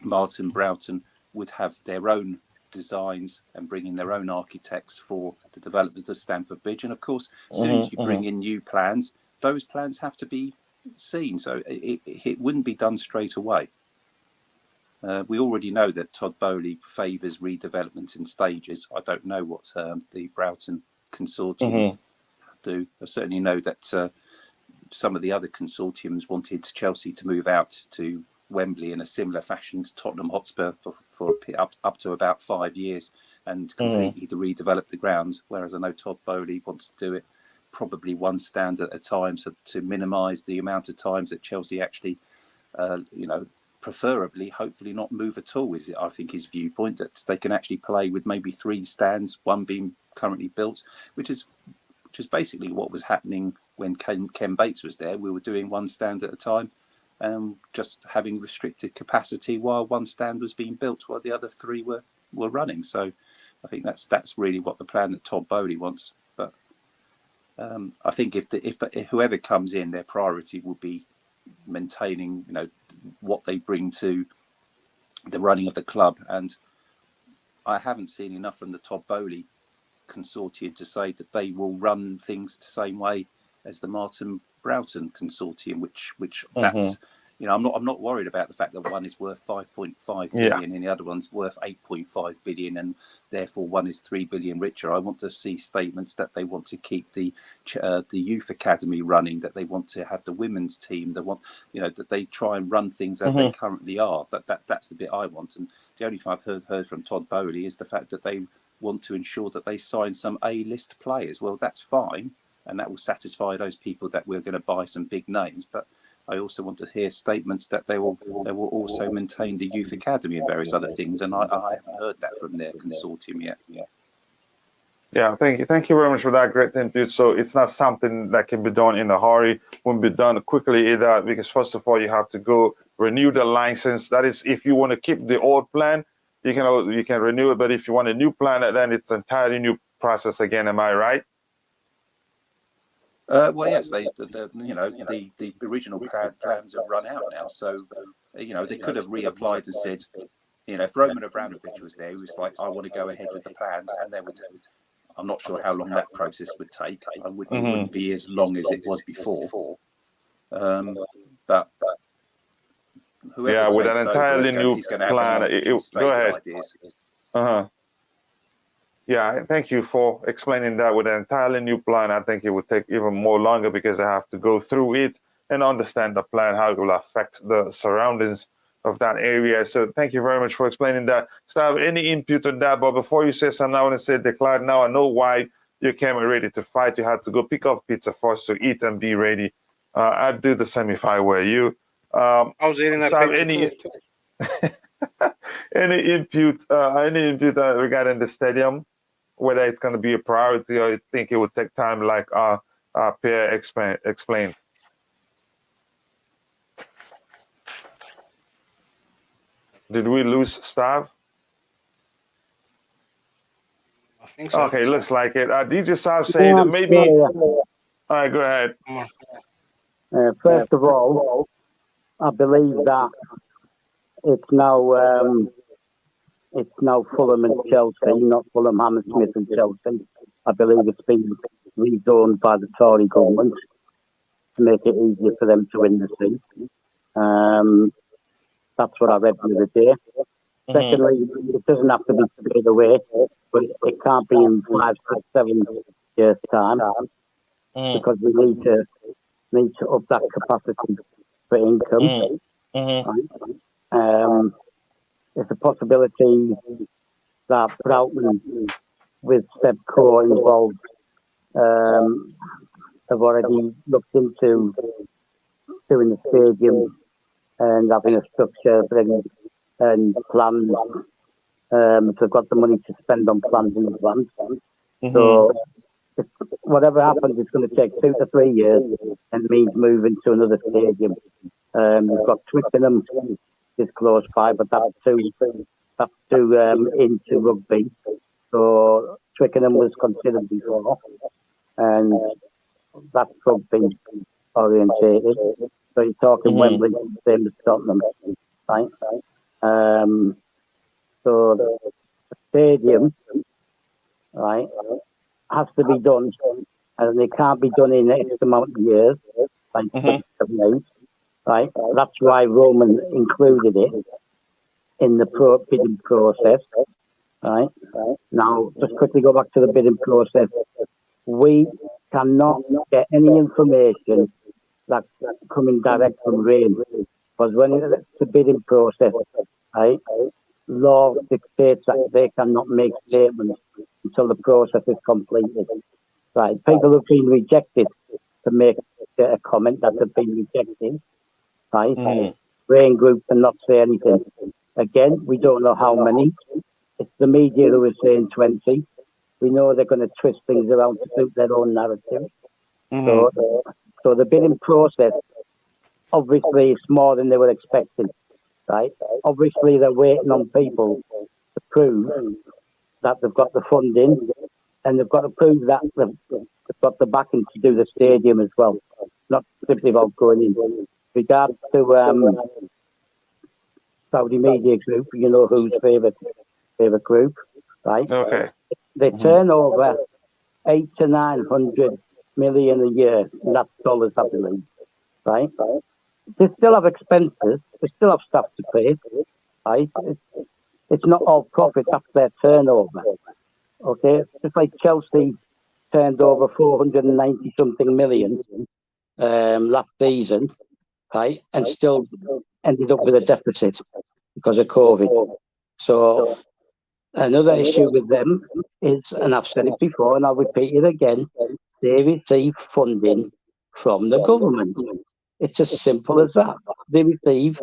Martin Broughton would have their own designs and bring in their own architects for the development of Stamford Bridge. And of course, as soon as you bring in new plans, those plans have to be seen. So it wouldn't be done straight away. We already know that Todd Boehly favours redevelopment in stages. I don't know what the Broughton consortium do. I certainly know that some of the other consortiums wanted Chelsea to move out to Wembley in a similar fashion to Tottenham Hotspur for up to about 5 years and completely to redevelop the ground. Whereas I know Todd Boehly wants to do it probably one stand at a time, so to minimise the amount of times that Chelsea actually, preferably, hopefully not move at all. Is I think his viewpoint that they can actually play with maybe 3 stands, one being currently built, which is basically what was happening when Ken Bates was there. We were doing 1 stand at a time. Just having restricted capacity while 1 stand was being built while the other 3 were running. So I think that's really what the plan that Todd Boehly wants. But I think if whoever comes in, their priority will be maintaining what they bring to the running of the club. And I haven't seen enough from the Todd Boehly consortium to say that they will run things the same way as the Martin Broughton consortium, which that's I'm not worried about the fact that one is worth 5.5 billion and the other one's worth 8.5 billion, and therefore one is 3 billion richer. I want to see statements that they want to keep the youth academy running, that they want to have the women's team, they want that they try and run things as they currently are. That's the bit I want. And the only thing I've heard from Todd Boehly is the fact that they want to ensure that they sign some A-list players. Well, that's fine, and that will satisfy those people that we're going to buy some big names. But I also want to hear statements that they will also maintain the youth academy and various other things. And I haven't heard that from their consortium yet. Yeah, thank you very much for that great input. So it's not something that can be done in a hurry, won't be done quickly either, because first of all, you have to go renew the license. That is, if you want to keep the old plan, you can renew it, but if you want a new plan, then it's an entirely new process again. Am I right? Well, yes, the original plans have run out now, so they could have reapplied and said, if Roman Abramovich was there, he was like, I want to go ahead with the plans, and they would. I'm not sure how long that process would take. It wouldn't be as long as it was before. But whoever with an takes over entirely new he's going to have plan. an Go ahead. ideas. Yeah, thank you for explaining that. With an entirely new plan, I think it would take even more longer because I have to go through it and understand the plan, how it will affect the surroundings of that area. So thank you very much for explaining that. Stav, any input on that? But before you say something, I want to say, Declan, now I know why you came ready to fight. You had to go pick up pizza first to eat and be ready. I'd do the same if I were you. I was eating that Stav, pizza too. any input regarding the stadium? Whether it's going to be a priority or you think it would take time, like Pierre explained. Did we lose Stav? I think so. Okay, looks like it. DJ Stav said maybe. All right, go ahead. First of all, I believe that it's now Fulham and Chelsea, not Fulham, Hammersmith and Chelsea. I believe it's been rezoned by the Tory government to make it easier for them to win the seat. That's what I read the other day. Secondly, it doesn't have to be straight away, but it can't be in 5, 6, 7 years' time because we need to up that capacity for income. Right? There's a possibility that Broughton, with Seb Coe involved, have already looked into doing the stadium and having a structure and plans. They've got the money to spend on plans in advance. So whatever happens, it's going to take 2 to 3 years and means moving to another stadium. We've got Twickenham is close by, but that's too into rugby. So Twickenham was considered before, and that's rugby orientated. So you're talking Wembley, same as Tottenham, right? So the stadium, right, has to be done, and it can't be done in X amount of years, like 6, 7, 8. Right, that's why Roman included it in the bidding process. Right, now just quickly go back to the bidding process. We cannot get any information that's coming direct from Rain, because when it's the bidding process, right, law dictates that they cannot make statements until the process is completed. Right, people have been rejected to make a comment that have been rejected. Right, Rain Group cannot say anything. Again, we don't know how many. It's the media who is saying 20. We know they're going to twist things around to suit their own narrative. So the bidding process, obviously, is more than they were expecting. Right? Obviously, they're waiting on people to prove that they've got the funding, and they've got to prove that they've got the backing to do the stadium as well. Not simply about going in. Regards to Saudi Media Group, you know whose favourite group, right? Okay. They turn over 800 to 900 million a year, and that's dollars, I believe, right? They still have expenses, they still have stuff to pay, right? It's not all profit, that's their turnover, okay? Just like Chelsea turned over 490 something million last season, right, and still ended up with a deficit because of COVID. So another issue with them is, and I've said it before and I'll repeat it again, they receive funding from the government. It's as simple as that. They receive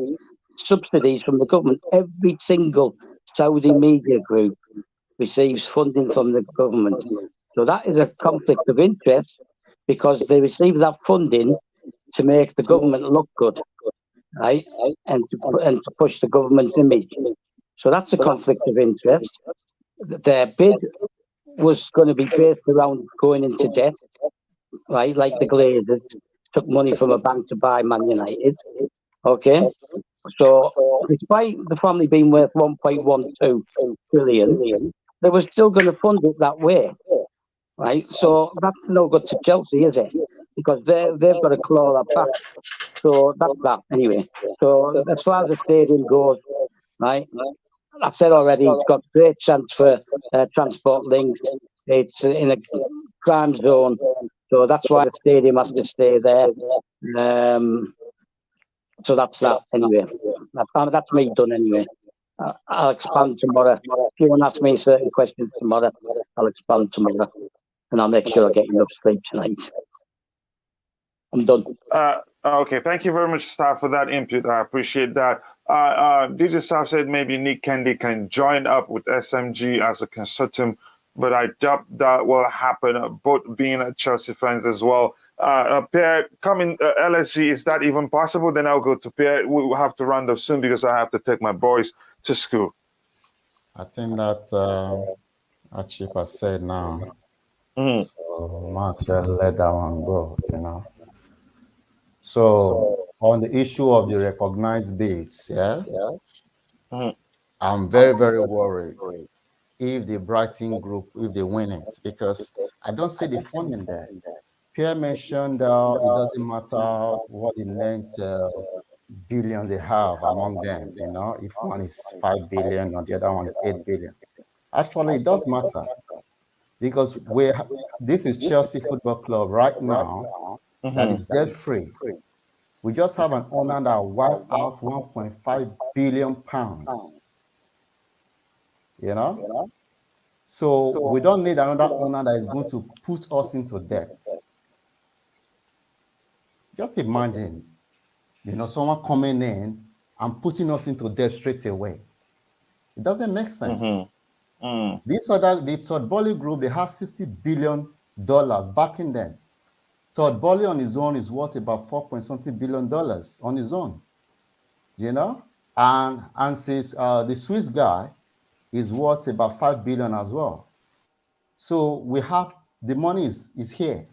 subsidies from the government. Every single Saudi media group receives funding from the government. So that is a conflict of interest because they receive that funding to make the government look good, right? And to push the government's image. So that's a conflict of interest. Their bid was going to be based around going into debt, right? Like the Glazers took money from a bank to buy Man United. Okay. So despite the family being worth 1.12 billion, they were still going to fund it that way, right? So that's no good to Chelsea, is it? Because they've got to claw that back. So that's that anyway. So as far as the stadium goes, right? I said already, it's got great chance for transport links. It's in a crime zone, so that's why the stadium has to stay there. So that's that anyway. That's me done anyway. I'll expand tomorrow. If you want to ask me certain questions tomorrow, I'll expand tomorrow, and I'll make sure I get enough sleep tonight. I'm done. Okay, thank you very much, Staff, for that input. I appreciate that. DJ Staff said maybe Nick Candy can join up with SMG as a consortium, but I doubt that will happen, both being Chelsea fans as well. Pierre, LSG, is that even possible? Then I'll go to Pierre. We will have to round up soon because I have to take my boys to school. I think that Chief has said now. So might as well let that one go, you know. So on the issue of the recognized bids, I'm very, very worried if the Brighton group, if they win it, because I don't see the funding there. Pierre mentioned it doesn't matter what the length billions they have among them, you know, if one is 5 billion or the other one is 8 billion. Actually, it does matter because this is Chelsea Football Club right now that is debt-free. We just have an owner that wiped out 1.5 billion pounds, you know? So we don't need another owner that is going to put us into debt. Just imagine, you know, someone coming in and putting us into debt straight away. It doesn't make sense. The Todd Boehly Group, they have $60 billion backing them. Todd Boehly on his own is worth about $4.something billion on his own, you know? And since the Swiss guy is worth about 5 billion as well. So we have, the money is here,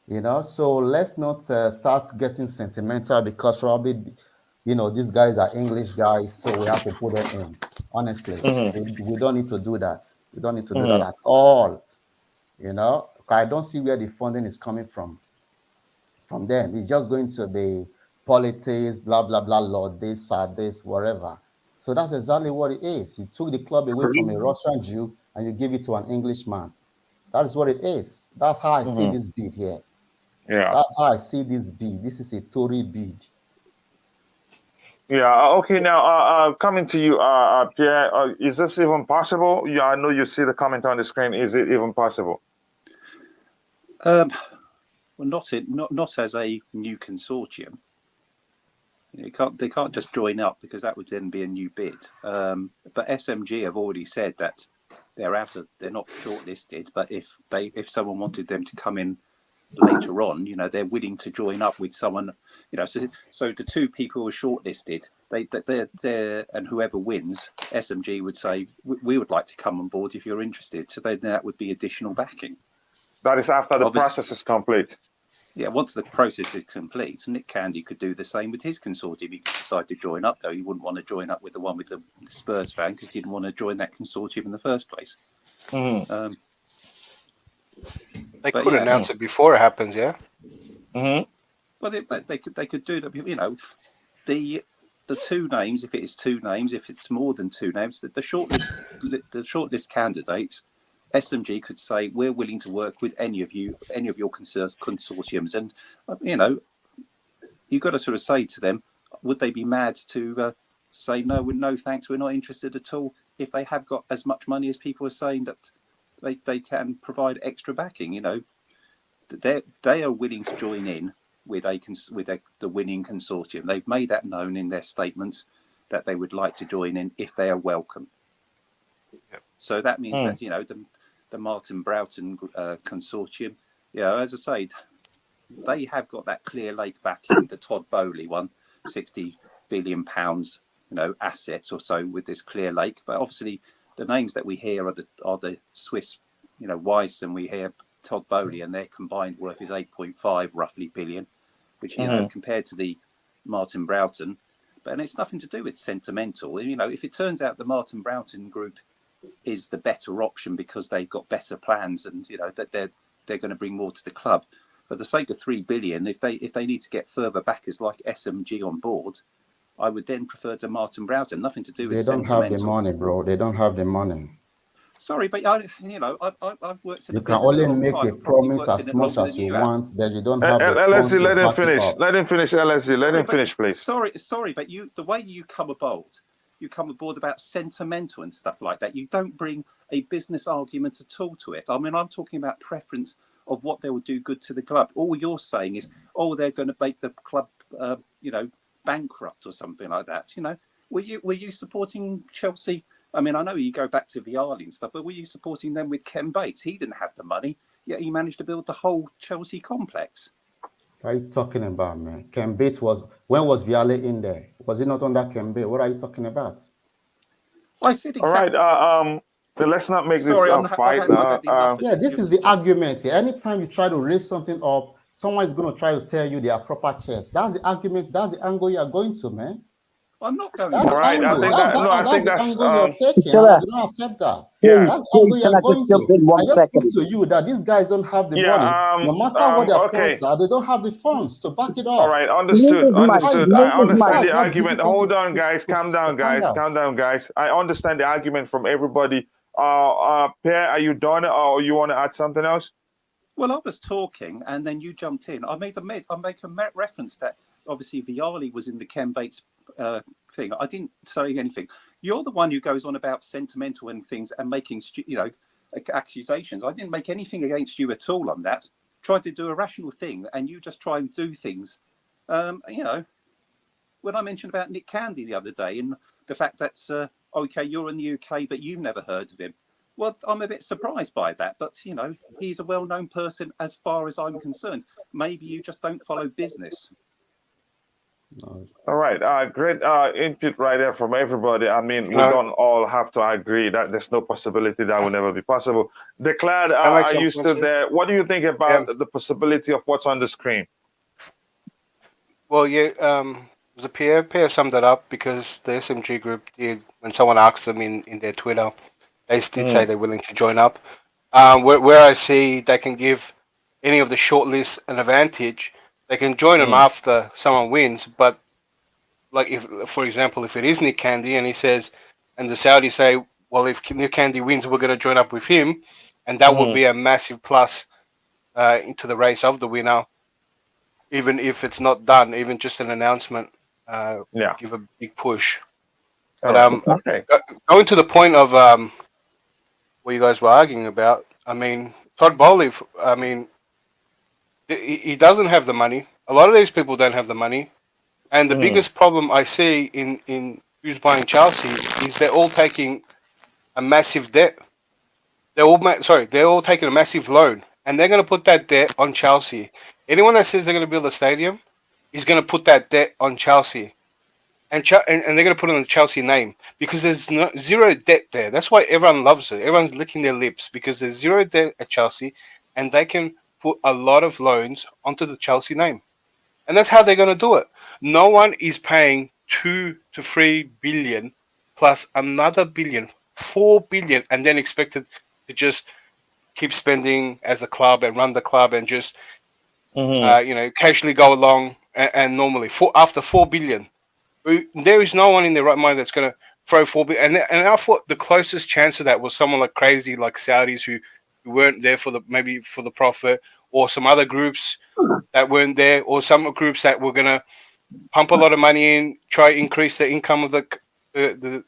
you know? So let's not start getting sentimental because probably, you know, these guys are English guys, so we have to put them in. Honestly, we don't need to do that. We don't need to do that at all, you know? I don't see where the funding is coming from them. It's just going to be politics, blah, blah, blah, Lord this, this, whatever. So that's exactly what it is. You took the club away from a Russian Jew and you give it to an Englishman. That is what it is. That's how I see this bid here. Yeah. That's how I see this bid. This is a Tory bid. Yeah. Okay. Now, coming to you, Pierre, is this even possible? Yeah, I know you see the comment on the screen. Is it even possible? Well, not as a new consortium. You know, they can't just join up because that would then be a new bid. But SMG have already said that they're not shortlisted. But if someone wanted them to come in later on, you know, they're willing to join up with someone. You know, so the two people who are shortlisted, they're and whoever wins, SMG would say we would like to come on board if you're interested. So that would be additional backing. That is after the process is complete. Yeah, once the process is complete, Nick Candy could do the same with his consortium. He could decide to join up, though. He wouldn't want to join up with the one with the Spurs fan because he didn't want to join that consortium in the first place. They could announce it before it happens, yeah? Well, they could do that. You know, the two names, if it is two names, if it's more than two names, the shortlist candidates, SMG could say we're willing to work with any of your consortiums, and you know, you've got to sort of say to them, would they be mad to say no thanks, we're not interested at all, if they have got as much money as people are saying that they can provide extra backing? You know, they are willing to join in with the winning consortium. They've made that known in their statements that they would like to join in if they are welcome. Yep. So that means that, you know, the Martin Broughton Consortium, as I say, they have got that Clear Lake backing, the Todd Boehly one, £60 billion, assets or so with this Clear Lake. But obviously, the names that we hear are the Swiss, Weiss, and we hear Todd Boehly, and their combined worth is 8.5 roughly billion, which compared to the Martin Broughton. But it's nothing to do with sentimental. If it turns out the Martin Broughton Group is the better option because they've got better plans and that they're going to bring more to the club. For the sake of 3 billion, if they need to get further backers like SMG on board, I would then prefer to Martin Broughton. Nothing to do with sentimental. They don't have the money, bro. They don't have the money. Sorry, but I've worked in You the can business only a long make time. a promise as much as you want, but you don't have the funds to let him back it finish. up. Let him finish, LSG. Let him finish, please. Sorry, but the way you come aboard about sentimental and stuff like that. You don't bring a business argument at all to it. I mean, I'm talking about preference of what they will do good to the club. All you're saying is, they're going to make the club, bankrupt or something like that. Were you supporting Chelsea? I mean, I know you go back to Vialli and stuff, but were you supporting them with Ken Bates? He didn't have the money, yet he managed to build the whole Chelsea complex. What are you talking about, man? Ken Bates when was Vialli in there? Was he not under Ken Bates? What are you talking about? I said exactly. All right, let's not make this a fight. Yeah, this is the argument here. Anytime you try to raise something up, someone is going to try to tell you they are proper chairs. That's the argument. That's the angle you are going to, man. I'm not going. That's all right, I think that's the angle you're taking. Killer. I do not accept that. Yeah. That's the angle you're going to. I just second. put to you that these guys don't have the money. No matter what their plans are, they don't have the funds to back it up. All right, understood. I understand the argument. Hold on, guys. Calm down, guys. I understand the argument from everybody. Pierre, are you done, or you want to add something else? Well, I was talking, and then you jumped in. I make a reference that obviously Vialli was in the Ken Bates thing. I didn't say anything. You're the one who goes on about sentimental and things and making accusations. I didn't make anything against you at all on that. Tried to do a rational thing, and you just try and do things. When I mentioned about Nick Candy the other day and the fact that okay, you're in the UK, but you've never heard of him. Well, I'm a bit surprised by that, but he's a well-known person as far as I'm concerned. Maybe you just don't follow business. No. All right, great input right there from everybody. I mean, we don't all have to agree that there's no possibility that will never be possible. Declared, are you still there? What do you think about the possibility of what's on the screen? Well, the Pierre summed it up because the SMG group did, when someone asked them in their Twitter, they did say they're willing to join up. Where I see they can give any of the shortlists an advantage, they can join them after someone wins. But like, if, for example, if it is Nick Candy and he says, and the Saudis say, well, if Nick Candy wins, we're going to join up with him, and that would be a massive plus into the race of the winner, even if it's not done, even just an announcement. Give a big push. But going to the point of what you guys were arguing about, I mean, Todd Boehly, I mean, he doesn't have the money. A lot of these people don't have the money, and the biggest problem I see in who's buying Chelsea is they're all taking a massive debt. They're all taking a massive loan, and they're going to put that debt on Chelsea. Anyone that says they're going to build a stadium is going to put that debt on Chelsea. And they're going to put it on the Chelsea name because there's zero debt there. That's why everyone loves it. Everyone's licking their lips because there's zero debt at Chelsea, and they can put a lot of loans onto the Chelsea name. And that's how they're going to do it. No one is paying 2 to 3 billion plus another billion, 4 billion, and then expected to just keep spending as a club and run the club and just, casually go along and normally after 4 billion. There is no one in their right mind that's going to throw 4 billion. And I thought the closest chance of that was someone like crazy, like Saudis who weren't there for the profit, or some other groups that weren't there, or some groups that were going to pump a lot of money in, try to increase the income of the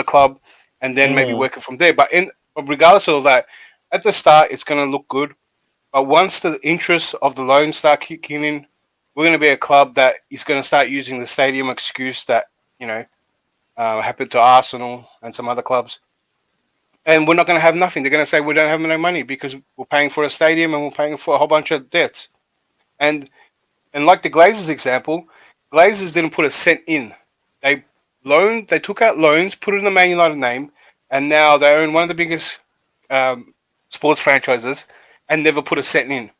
club, and then maybe work it from there. But regardless of that, at the start it's going to look good. But once the interest of the loans start kicking in, we're going to be a club that is going to start using the stadium excuse that happened to Arsenal and some other clubs. and we're not going to have nothing. They're going to say we don't have no money because we're paying for a stadium and we're paying for a whole bunch of debts. And like the Glazers example, Glazers didn't put a cent in. They took out loans, put it in the Man United name, and now they own one of the biggest sports franchises and never put a cent in.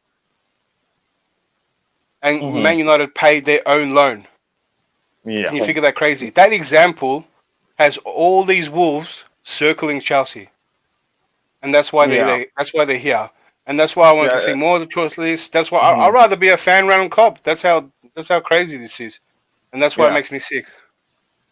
And Man United paid their own loan. Yeah. Can you figure that crazy? That example has all these wolves circling Chelsea, and that's why they're here, and that's why I want to see more of the choice lists. That's why I'd rather be a fan-run club. That's how crazy this is, and that's why it makes me sick.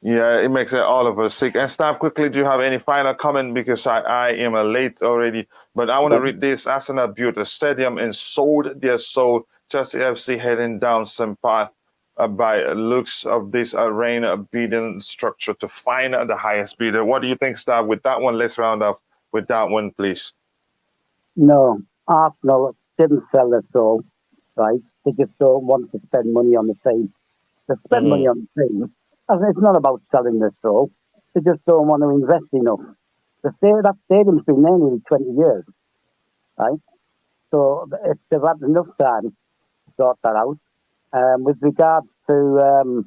Yeah, it makes all of us sick. And Stab, quickly, do you have any final comment? Because I am late already, but I want to read this. Arsenal built a stadium and sold their soul. Chelsea FC heading down some path by looks of this arena bidding structure to find the highest bidder. What do you think, Stab? With that one, let's round off with that one, please. No, Arsenal didn't sell their soul, right? They just don't want to spend money on the team. They spend money on the team. And it's not about selling their soul. They just don't want to invest enough. That stadium's been there nearly 20 years, right? So they've had enough time to sort that out. With regards to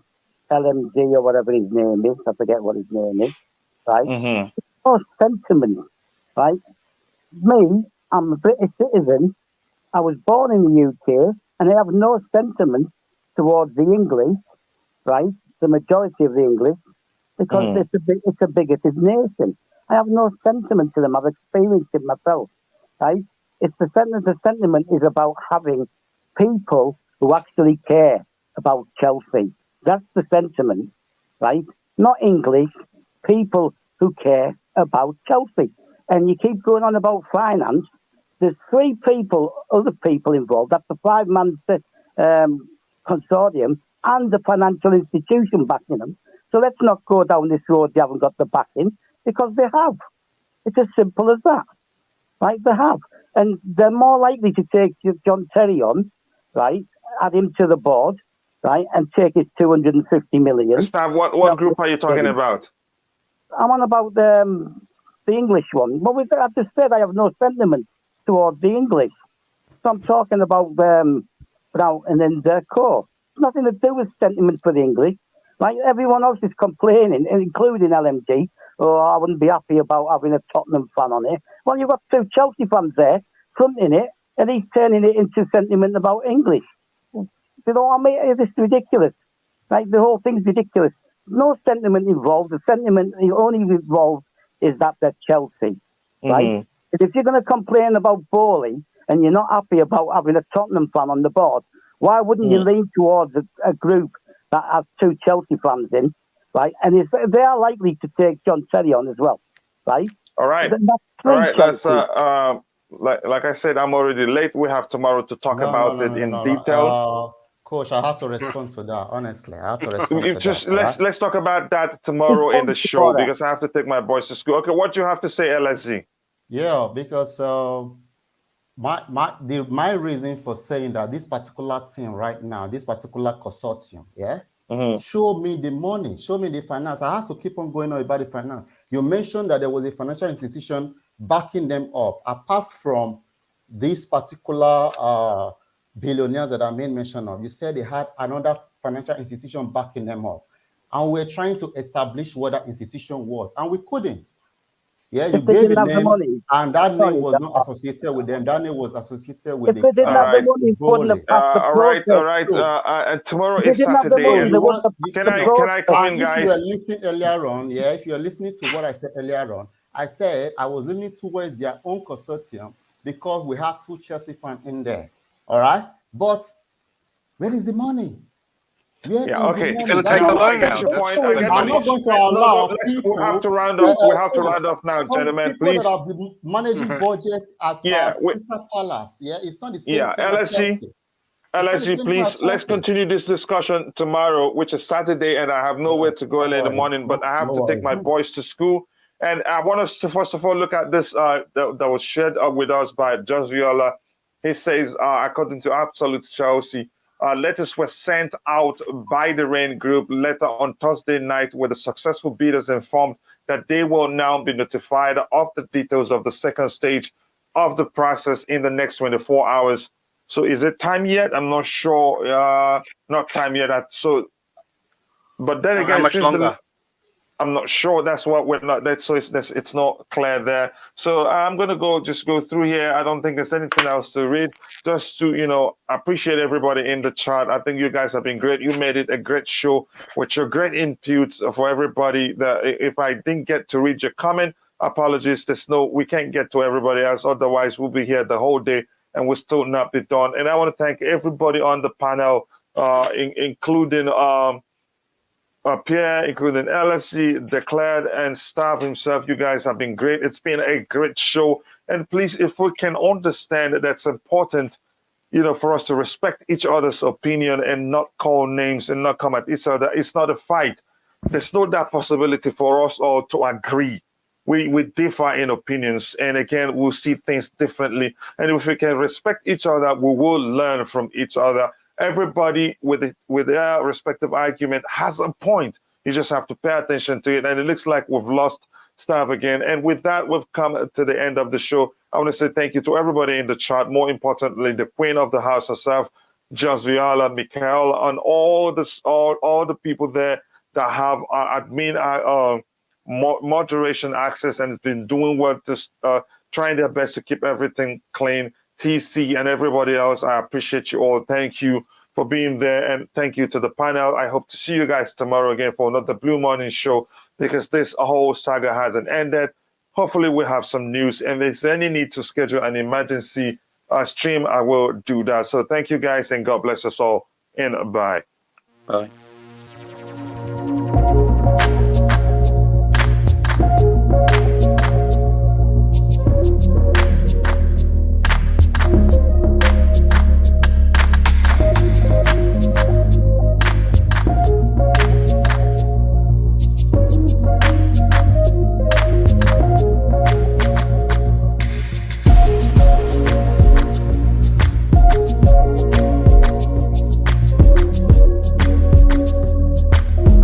LMG or whatever his name is, I forget what his name is, right? No sentiment, right? Me, I'm a British citizen. I was born in the UK, and I have no sentiment towards the English, right? The majority of the English, because it's a bigoted nation. I have no sentiment to them. I've experienced it myself, right? The sentiment is about having people who actually care about Chelsea. That's the sentiment, right? Not English, people who care about Chelsea. And you keep going on about finance. There's other people involved. That's a 5-man consortium and the financial institution backing them. So let's not go down this road they haven't got the backing, because they have. It's as simple as that, right? They have. And they're more likely to take John Terry on, right, add him to the board, right, and take his 250 million. Stab, what group are you talking about? I'm on about the English one. But I just said I have no sentiment towards the English. So I'm talking about Broughton and their core. Nothing to do with sentiment for the English. Like everyone else is complaining, including LMG. Oh, I wouldn't be happy about having a Tottenham fan on it. Well, you've got 2 Chelsea fans there, fronting it, and he's turning it into sentiment about English. You know what I mean? It's ridiculous. Like, the whole thing's ridiculous. No sentiment involved. The sentiment only involved is that they're Chelsea, right? And if you're going to complain about Boehly and you're not happy about having a Tottenham fan on the board, why wouldn't you lean towards a group that has 2 Chelsea fans in, right? And they are likely to take John Terry on as well, right? All right. All right. That's like I said, I'm already late. We have tomorrow to talk about it in detail. Coach, I have to respond to that. Honestly, I have to respond to that. Let's talk about that tomorrow in the show, because I have to take my boys to school. Okay, what do you have to say, LSG? Yeah, because my reason for saying that this particular team right now, this particular consortium, show me the money, show me the finance. I have to keep on going on about the finance. You mentioned that there was a financial institution backing them up. Apart from this particular billionaires that I made mention of, you said they had another financial institution backing them up. And we're trying to establish what that institution was, and we couldn't. Yeah, you gave a name, and that name was not associated with them. That name was associated with the Boehly. All right. And tomorrow is Saturday. Can I come in, guys? If you were listening earlier on, if you're listening to what I said earlier on, I said I was leaning towards their own consortium because we have 2 Chelsea fans in there. All right, but where is the money? You're going to take a loan now. I'm not going to allow people. We have to round off. We have to round off now, gentlemen. Please. People that have been managing budget at Crystal Palace. It's not the same. LSG, please. Let's continue this discussion tomorrow, which is Saturday, and I have nowhere to go early in the morning. But I have to take my boys to school, and I want us to first of all look at this that was shared with us by Just Viola. He says, according to Absolute Chelsea, Letters were sent out by the Rain Group letter on Thursday night, with the successful bidders informed that they will now be notified of the details of the second stage of the process in the next 24 hours. So is it time yet? I'm not sure. Not time yet. But then again, how much longer? I'm not sure. That's what we're not. It's not clear there. So I'm gonna just go through here. I don't think there's anything else to read. Just to appreciate everybody in the chat. I think you guys have been great. You made it a great show with your great inputs for everybody. That if I didn't get to read your comment, apologies. We can't get to everybody else. Otherwise, we'll be here the whole day and we'll still not be done. And I want to thank everybody on the panel, including Pierre, including LSG, Declared, and Staff himself. You guys have been great. It's been a great show. And please, if we can understand that that's important, for us to respect each other's opinion and not call names and not come at each other. It's not a fight. There's no that possibility for us all to agree. We differ in opinions, and again, we'll see things differently. And if we can respect each other, we will learn from each other. Everybody with their respective argument has a point. You just have to pay attention to it. And it looks like we've lost Staff again. And with that, we've come to the end of the show. I want to say thank you to everybody in the chat. More importantly, the queen of the house herself, Just Viola, Michael, and all the people there that have admin moderation access and has been doing well, just trying their best to keep everything clean. TC and everybody else, I appreciate you all. Thank you for being there, and thank you to the panel. I hope to see you guys tomorrow again for another Blue Morning show, because this whole saga hasn't ended. Hopefully we'll have some news, and if there's any need to schedule an emergency stream, I will do that. So thank you guys, and God bless us all, and bye. Bye.